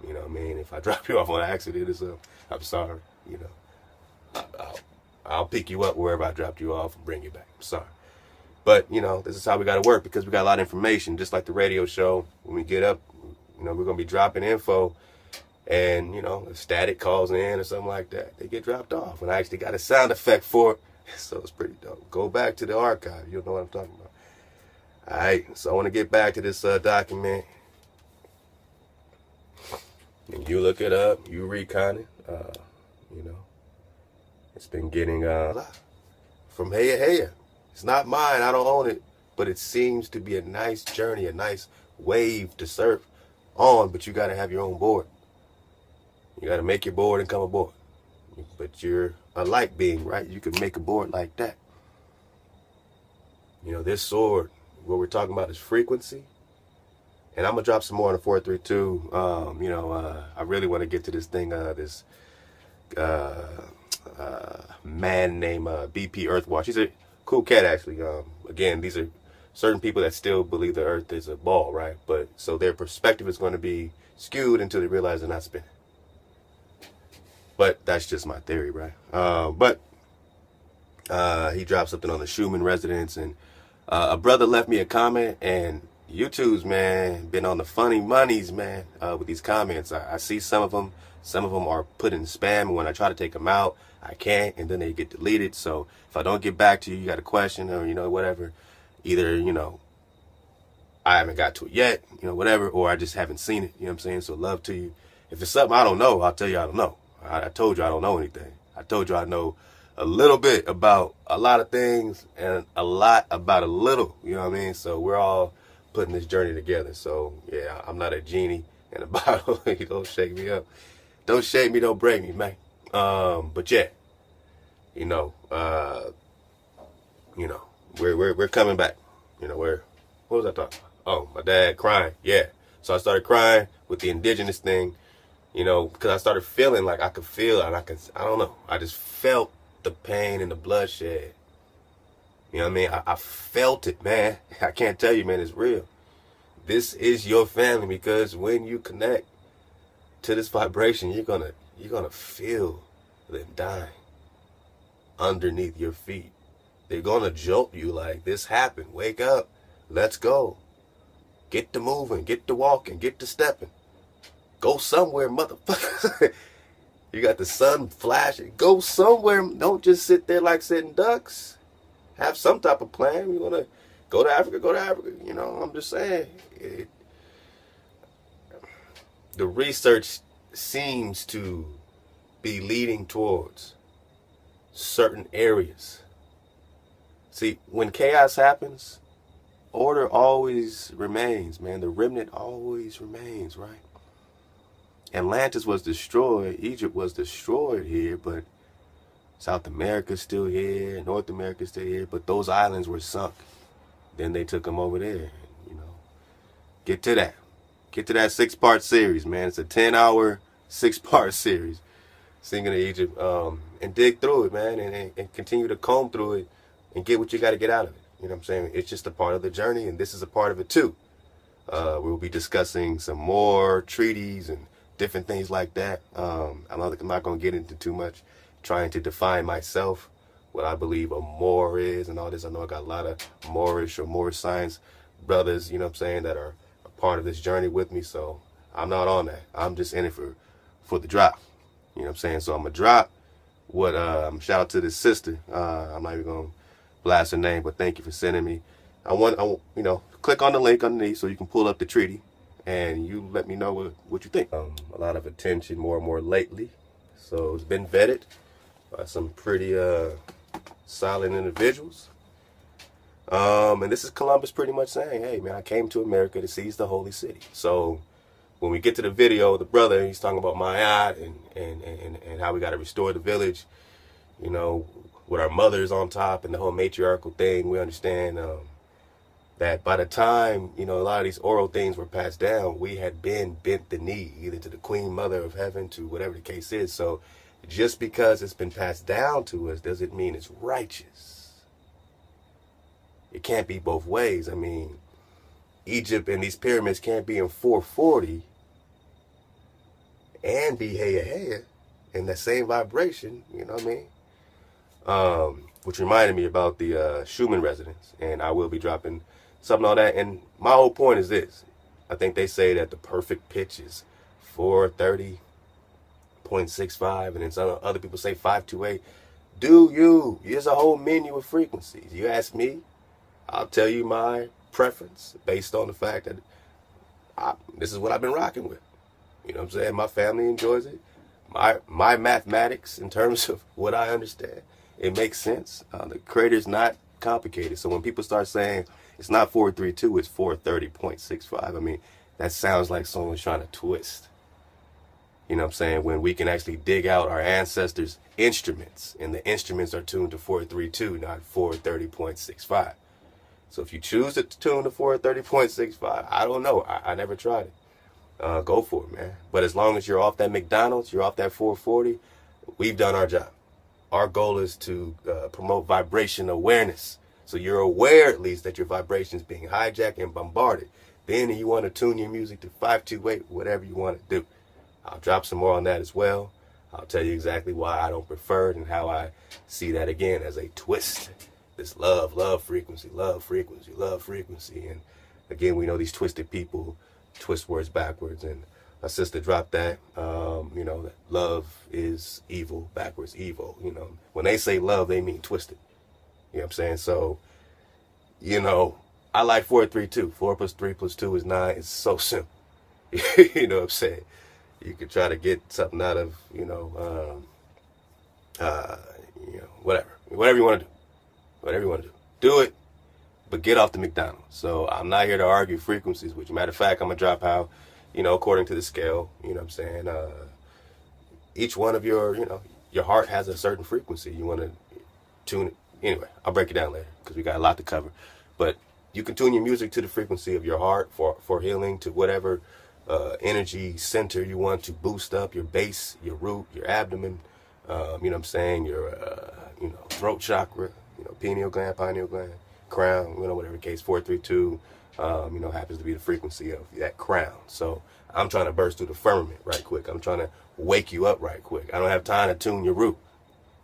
You know what I mean? If I drop you off on accident or something, I'm sorry, you know. I'll pick you up wherever I dropped you off and bring you back. I'm sorry. But, you know, this is how we got to work, because we got a lot of information, just like the radio show. When we get up, you know, we're going to be dropping info, and, you know, if static calls in or something like that, they get dropped off. And I actually got a sound effect for it, so it's pretty dope. Go back to the archive. You'll know what I'm talking about. All right, so I want to get back to this document. And you look it up, you recon it, you know. It's been getting from Hey. It's not mine, I don't own it, but it seems to be a nice journey, a nice wave to surf on, but you got to have your own board. You got to make your board and come aboard. But you're a light being, right? You can make a board like that. You know, this sword, what we're talking about is frequency. And I'm going to drop some more on the 432. You know, I really want to get to this thing, this man named BP Earthwatch. He's a cool cat, actually. Again, these are certain people that still believe the earth is a ball, right? But so their perspective is going to be skewed until they realize they're not spinning. But that's just my theory, right? But he dropped something on the Schumann resonance, and a brother left me a comment, and YouTube's, man, been on the funny monies, man, with these comments. I see some of them. Some of them are put in spam, and when I try to take them out, I can't, and then they get deleted. So if I don't get back to you, you got a question or, you know, whatever, either, you know, I haven't got to it yet, you know, whatever, or I just haven't seen it, you know what I'm saying? So love to you. If it's something I don't know, I'll tell you I don't know. I told you I don't know anything. I told you I know a little bit about a lot of things and a lot about a little, you know what I mean? So we're all putting this journey together. So yeah, I'm not a genie in a bottle. Don't shake me up. Don't shake me, don't break me, man. But yeah, you know, we're coming back. You know, what was I talking about? Oh, my dad crying. Yeah. So I started crying with the indigenous thing, you know, because I started feeling like I could feel, and I don't know. I just felt the pain and the bloodshed. You know what I mean? I felt it, man. I can't tell you, man, it's real. This is your family, because when you connect to this vibration, you're gonna feel them dying underneath your feet. They're gonna jolt you like, this happened. Wake up. Let's go. Get to moving. Get to walking. Get to stepping. Go somewhere, motherfucker. You got the sun flashing. Go somewhere. Don't just sit there like sitting ducks. Have some type of plan. You want to go to Africa, go to Africa. You know, I'm just saying. The research seems to be leading towards certain areas. See, when chaos happens, order always remains, man. The remnant always remains, right? Atlantis was destroyed. Egypt was destroyed here, but South America's still here. North America's still here, but those islands were sunk. Then they took them over there. You know, get to that. Get to that 6-part series, man. It's a 10-hour, 6-part series. Singing to Egypt, and dig through it, man, and continue to comb through it and get what you got to get out of it. You know what I'm saying? It's just a part of the journey, and this is a part of it too. We'll be discussing some more treaties and different things like that. I'm not going to get into too much trying to define myself, what I believe a Moor is and all this. I know I got a lot of Moorish or Moorish science brothers, you know what I'm saying, that are a part of this journey with me. So I'm not on that. I'm just in it for the drop. You know what I'm saying? So I'm going to drop what, shout out to this sister. I'm not even going to blast her name, but thank you for sending me. I want, you know, click on the link underneath so you can pull up the treaty and you let me know what you think. A lot of attention more and more lately. So it's been vetted by some pretty solid individuals. And this is Columbus pretty much saying, hey, man, I came to America to seize the holy city. So when we get to the video, the brother, he's talking about Mayat and how we got to restore the village. You know, with our mothers on top and the whole matriarchal thing, we understand that by the time, a lot of these oral things were passed down, we had been bent the knee, either to the Queen Mother of Heaven, to whatever the case is. So just because it's been passed down to us doesn't mean it's righteous. It can't be both ways. I mean, Egypt and these pyramids can't be in 440 and be hey in that same vibration, you know what I mean? Which reminded me about the Schumann resonance, and I will be dropping something on that. And my whole point is this: I think they say that the perfect pitch is 430.65, and then some other people say 528. Here's a whole menu of frequencies. You ask me, I'll tell you my preference based on the fact that this is what I've been rocking with. You know what I'm saying? My family enjoys it. My mathematics, in terms of what I understand, it makes sense. The creator's not complicated. So when people start saying it's not 432, it's 430.65, I mean, that sounds like someone's trying to twist. You know what I'm saying? When we can actually dig out our ancestors' instruments, and the instruments are tuned to 432, not 430.65. So if you choose to tune to 430.65, I don't know. I never tried it. Go for it, man. But as long as you're off that McDonald's, you're off that 440, we've done our job. Our goal is to promote vibration awareness. So you're aware, at least, that your vibration is being hijacked and bombarded. Then you want to tune your music to 528, whatever you want to do. I'll drop some more on that as well. I'll tell you exactly why I don't prefer it and how I see that, again, as a twist. This love frequency, love frequency, love frequency. And again, we know these twisted people twist words backwards. And my sister dropped that, that love is evil, backwards evil. When they say love, they mean twisted. You know what I'm saying? So, I like 432. 4 plus 3 plus 2 is 9. It's so simple. You know what I'm saying? You could try to get something out of, whatever you want to do. Whatever you want to do. Do it, but get off the McDonald's. So I'm not here to argue frequencies with you. Matter of fact, I'm going to drop how, according to the scale, you know what I'm saying? Each one of your heart has a certain frequency. You want to tune it. Anyway, I'll break it down later because we got a lot to cover. But you can tune your music to the frequency of your heart for healing, to whatever energy center you want to boost up, your base, your root, your abdomen, you know what I'm saying, your throat chakra, pineal gland, crown, whatever the case. 432 happens to be the frequency of that crown. So I'm trying to burst through the firmament right quick. I'm trying to wake you up right quick. I don't have time to tune your root.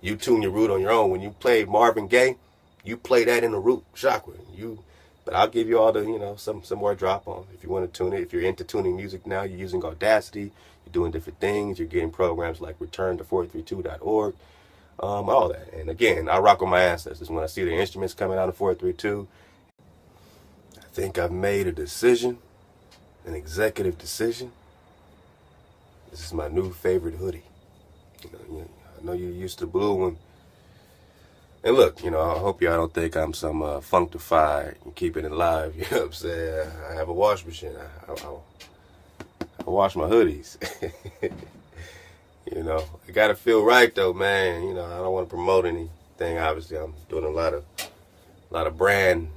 You tune your root on your own. When you play Marvin Gaye, you play that in the root chakra. But I'll give you all the, some more drop on if you want to tune it. If you're into tuning music now, you're using Audacity, you're doing different things, you're getting programs like return to432.org, all that. And again, I rock with my ancestors. When I see the instruments coming out of 432, I think I've made a decision, an executive decision. This is my new favorite hoodie. I know you're used to blue one. And look, I hope y'all don't think I'm some functified and keeping it alive. You know what I'm saying? I have a wash machine. I wash my hoodies. It got to feel right though, man. I don't want to promote anything. Obviously, I'm doing a lot of brand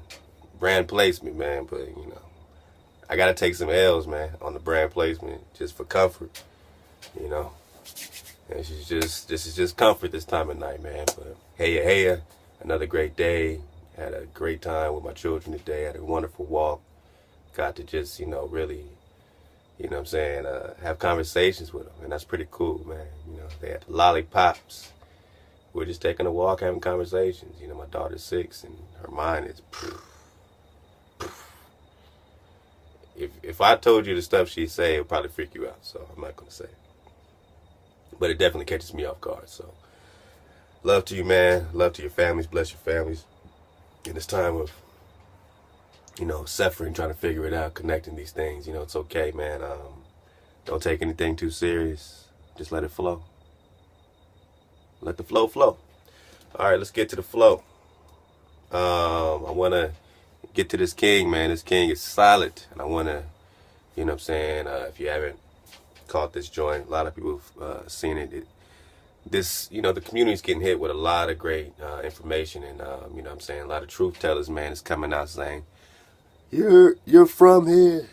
placement, man. But I got to take some L's, man, on the brand placement just for comfort. This is just comfort this time of night, man. But hey, another great day. Had a great time with my children today. Had a wonderful walk. Got to just, really, have conversations with them. And that's pretty cool, man. They had the lollipops. We're just taking a walk, having conversations. My daughter's 6 and her mind is If I told you the stuff she'd say, it would probably freak you out. So I'm not going to say it. But it definitely catches me off guard. So love to you, man. Love to your families. Bless your families. In this time of, suffering, trying to figure it out, connecting these things, it's okay, man. Don't take anything too serious. Just let it flow. Let the flow flow. All right, let's get to the flow. I want to get to this king, man. This king is silent. And I want to, if you haven't caught this joint, a lot of people have seen it. this, the community's getting hit with a lot of great information, and you know what I'm saying, a lot of truth tellers, man, is coming out saying, you're from here.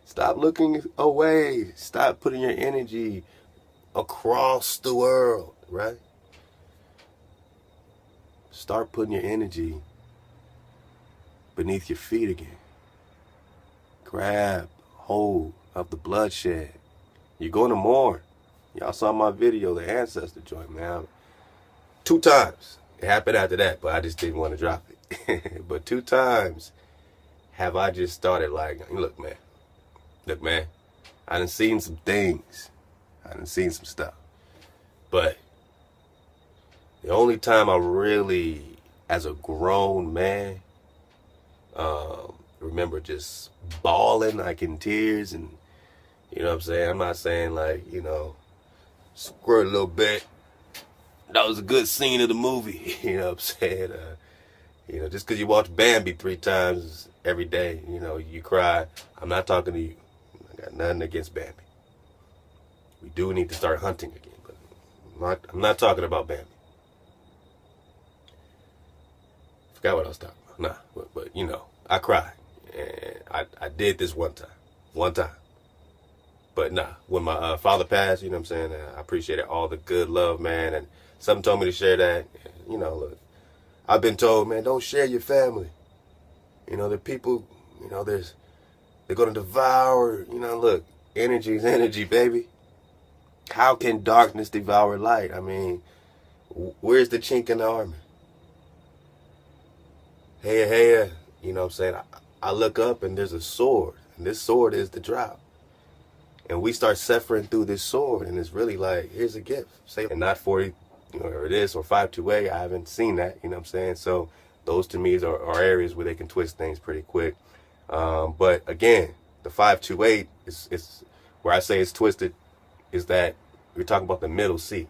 Stop looking away. Stop putting your energy across the world, right? Start putting your energy beneath your feet again. Grab hold of the bloodshed. You're going to mourn. Y'all saw my video, the ancestor joint, man. 2 times. It happened after that, but I just didn't want to drop it. But 2 times have I just started like, look, man, I done seen some things. I done seen some stuff. But the only time I really, as a grown man, remember just bawling, like in tears, and you know what I'm saying? I'm not saying like, squirt a little bit. That was a good scene of the movie. You know what I'm saying? Just because you watch Bambi 3 times every day, you cry. I'm not talking to you. I got nothing against Bambi. We do need to start hunting again, but I'm not talking about Bambi. Forgot what I was talking about. Nah, but I cried. And I did this one time. But nah, when my father passed, you know what I'm saying, I appreciated all the good love, man, and something told me to share that. Look, I've been told, man, don't share your family. The people, they're going to devour, look, energy is energy, baby. How can darkness devour light? I mean, where's the chink in the armor? Hey, you know what I'm saying? I look up and there's a sword, and this sword is the drought. And we start suffering through this sword, and it's really like, here's a gift. Say, and not 40, or this, or 528. I haven't seen that, you know what I'm saying? So those to me are areas where they can twist things pretty quick. But again, the 528 is where I say it's twisted, is that we're talking about the middle C,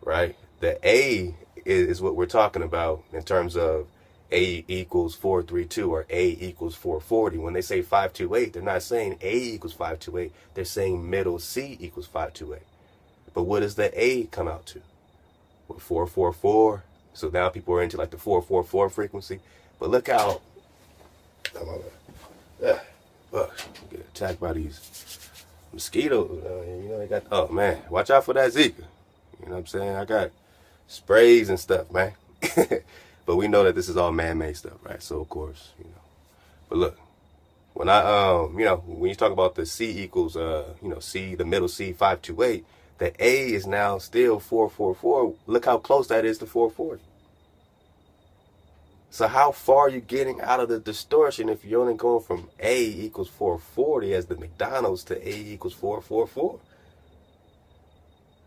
right? The A is what we're talking about in terms of A equals 432 or A equals 440. When they say 528, they're not saying A equals 528. They're saying middle C equals 528. But what does the A come out to? Well, 444. So now people are into like the 444 frequency. But look how, get attacked by these mosquitoes. They got, oh man, watch out for that Zika. You know what I'm saying? I got sprays and stuff, man. But we know that this is all man-made stuff, right? So of course, But look, when when you talk about the C equals, C, the middle C, 528, the A is now still 444. Look how close that is to 440. So how far are you getting out of the distortion if you're only going from A equals 440 as the McDonald's to A equals 444?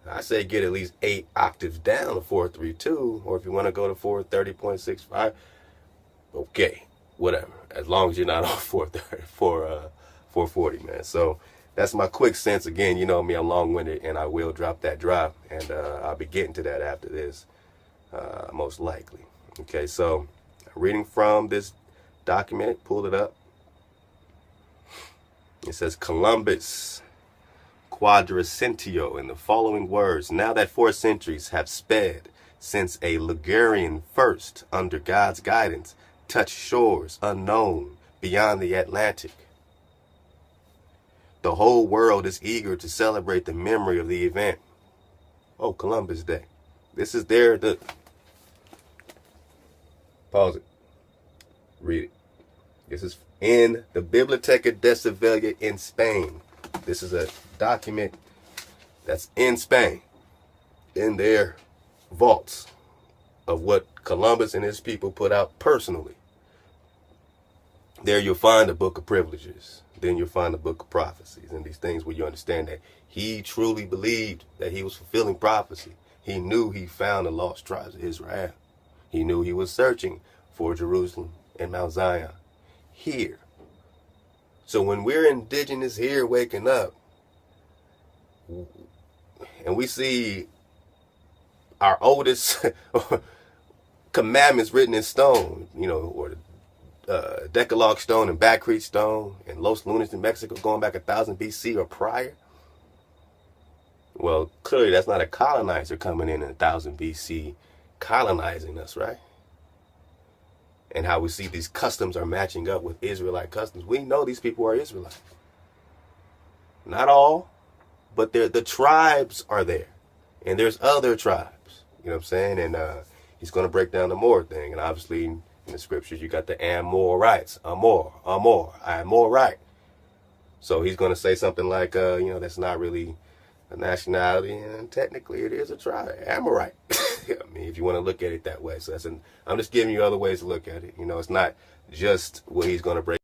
I say get at least 8 octaves down to 432, or if you want to go to 430.65, okay, whatever. As long as you're not on 440, man. So that's my quick sense. Again, you know me, I'm long-winded, and I will drop that drop, and I'll be getting to that after this, most likely. Okay, so reading from this document, pulled it up. It says Columbus Quadracentio in the following words: now that 4 centuries have sped since a Ligurian first, under God's guidance, touched shores unknown beyond the Atlantic, the whole world is eager to celebrate the memory of the event. Oh, Columbus Day. This is pause it. Read it. This is in the Biblioteca de Sevilla in Spain. This is a document that's in Spain, in their vaults of what Columbus and his people put out personally. There you'll find the Book of Privileges. Then you'll find the Book of Prophecies and these things where you understand that he truly believed that he was fulfilling prophecy. He knew he found the lost tribes of Israel. He knew he was searching for Jerusalem and Mount Zion here. So when we're indigenous here waking up and we see our oldest commandments written in stone, or the Decalogue stone and Back Creek stone and Los Lunas in Mexico going back 1000 BC or prior, Well, clearly that's not a colonizer coming in 1000 BC colonizing us, right? And how we see these customs are matching up with Israelite customs. We know these people are Israelites. Not all, but the tribes are there. And there's other tribes. You know what I'm saying? And he's going to break down the more thing. And obviously, in the scriptures, you got the Amorites. Amorite. So he's going to say something like, that's not really a nationality. And technically, it is a tribe. Amorite. I mean, if you want to look at it that way. So I'm just giving you other ways to look at it. It's not just what he's going to break.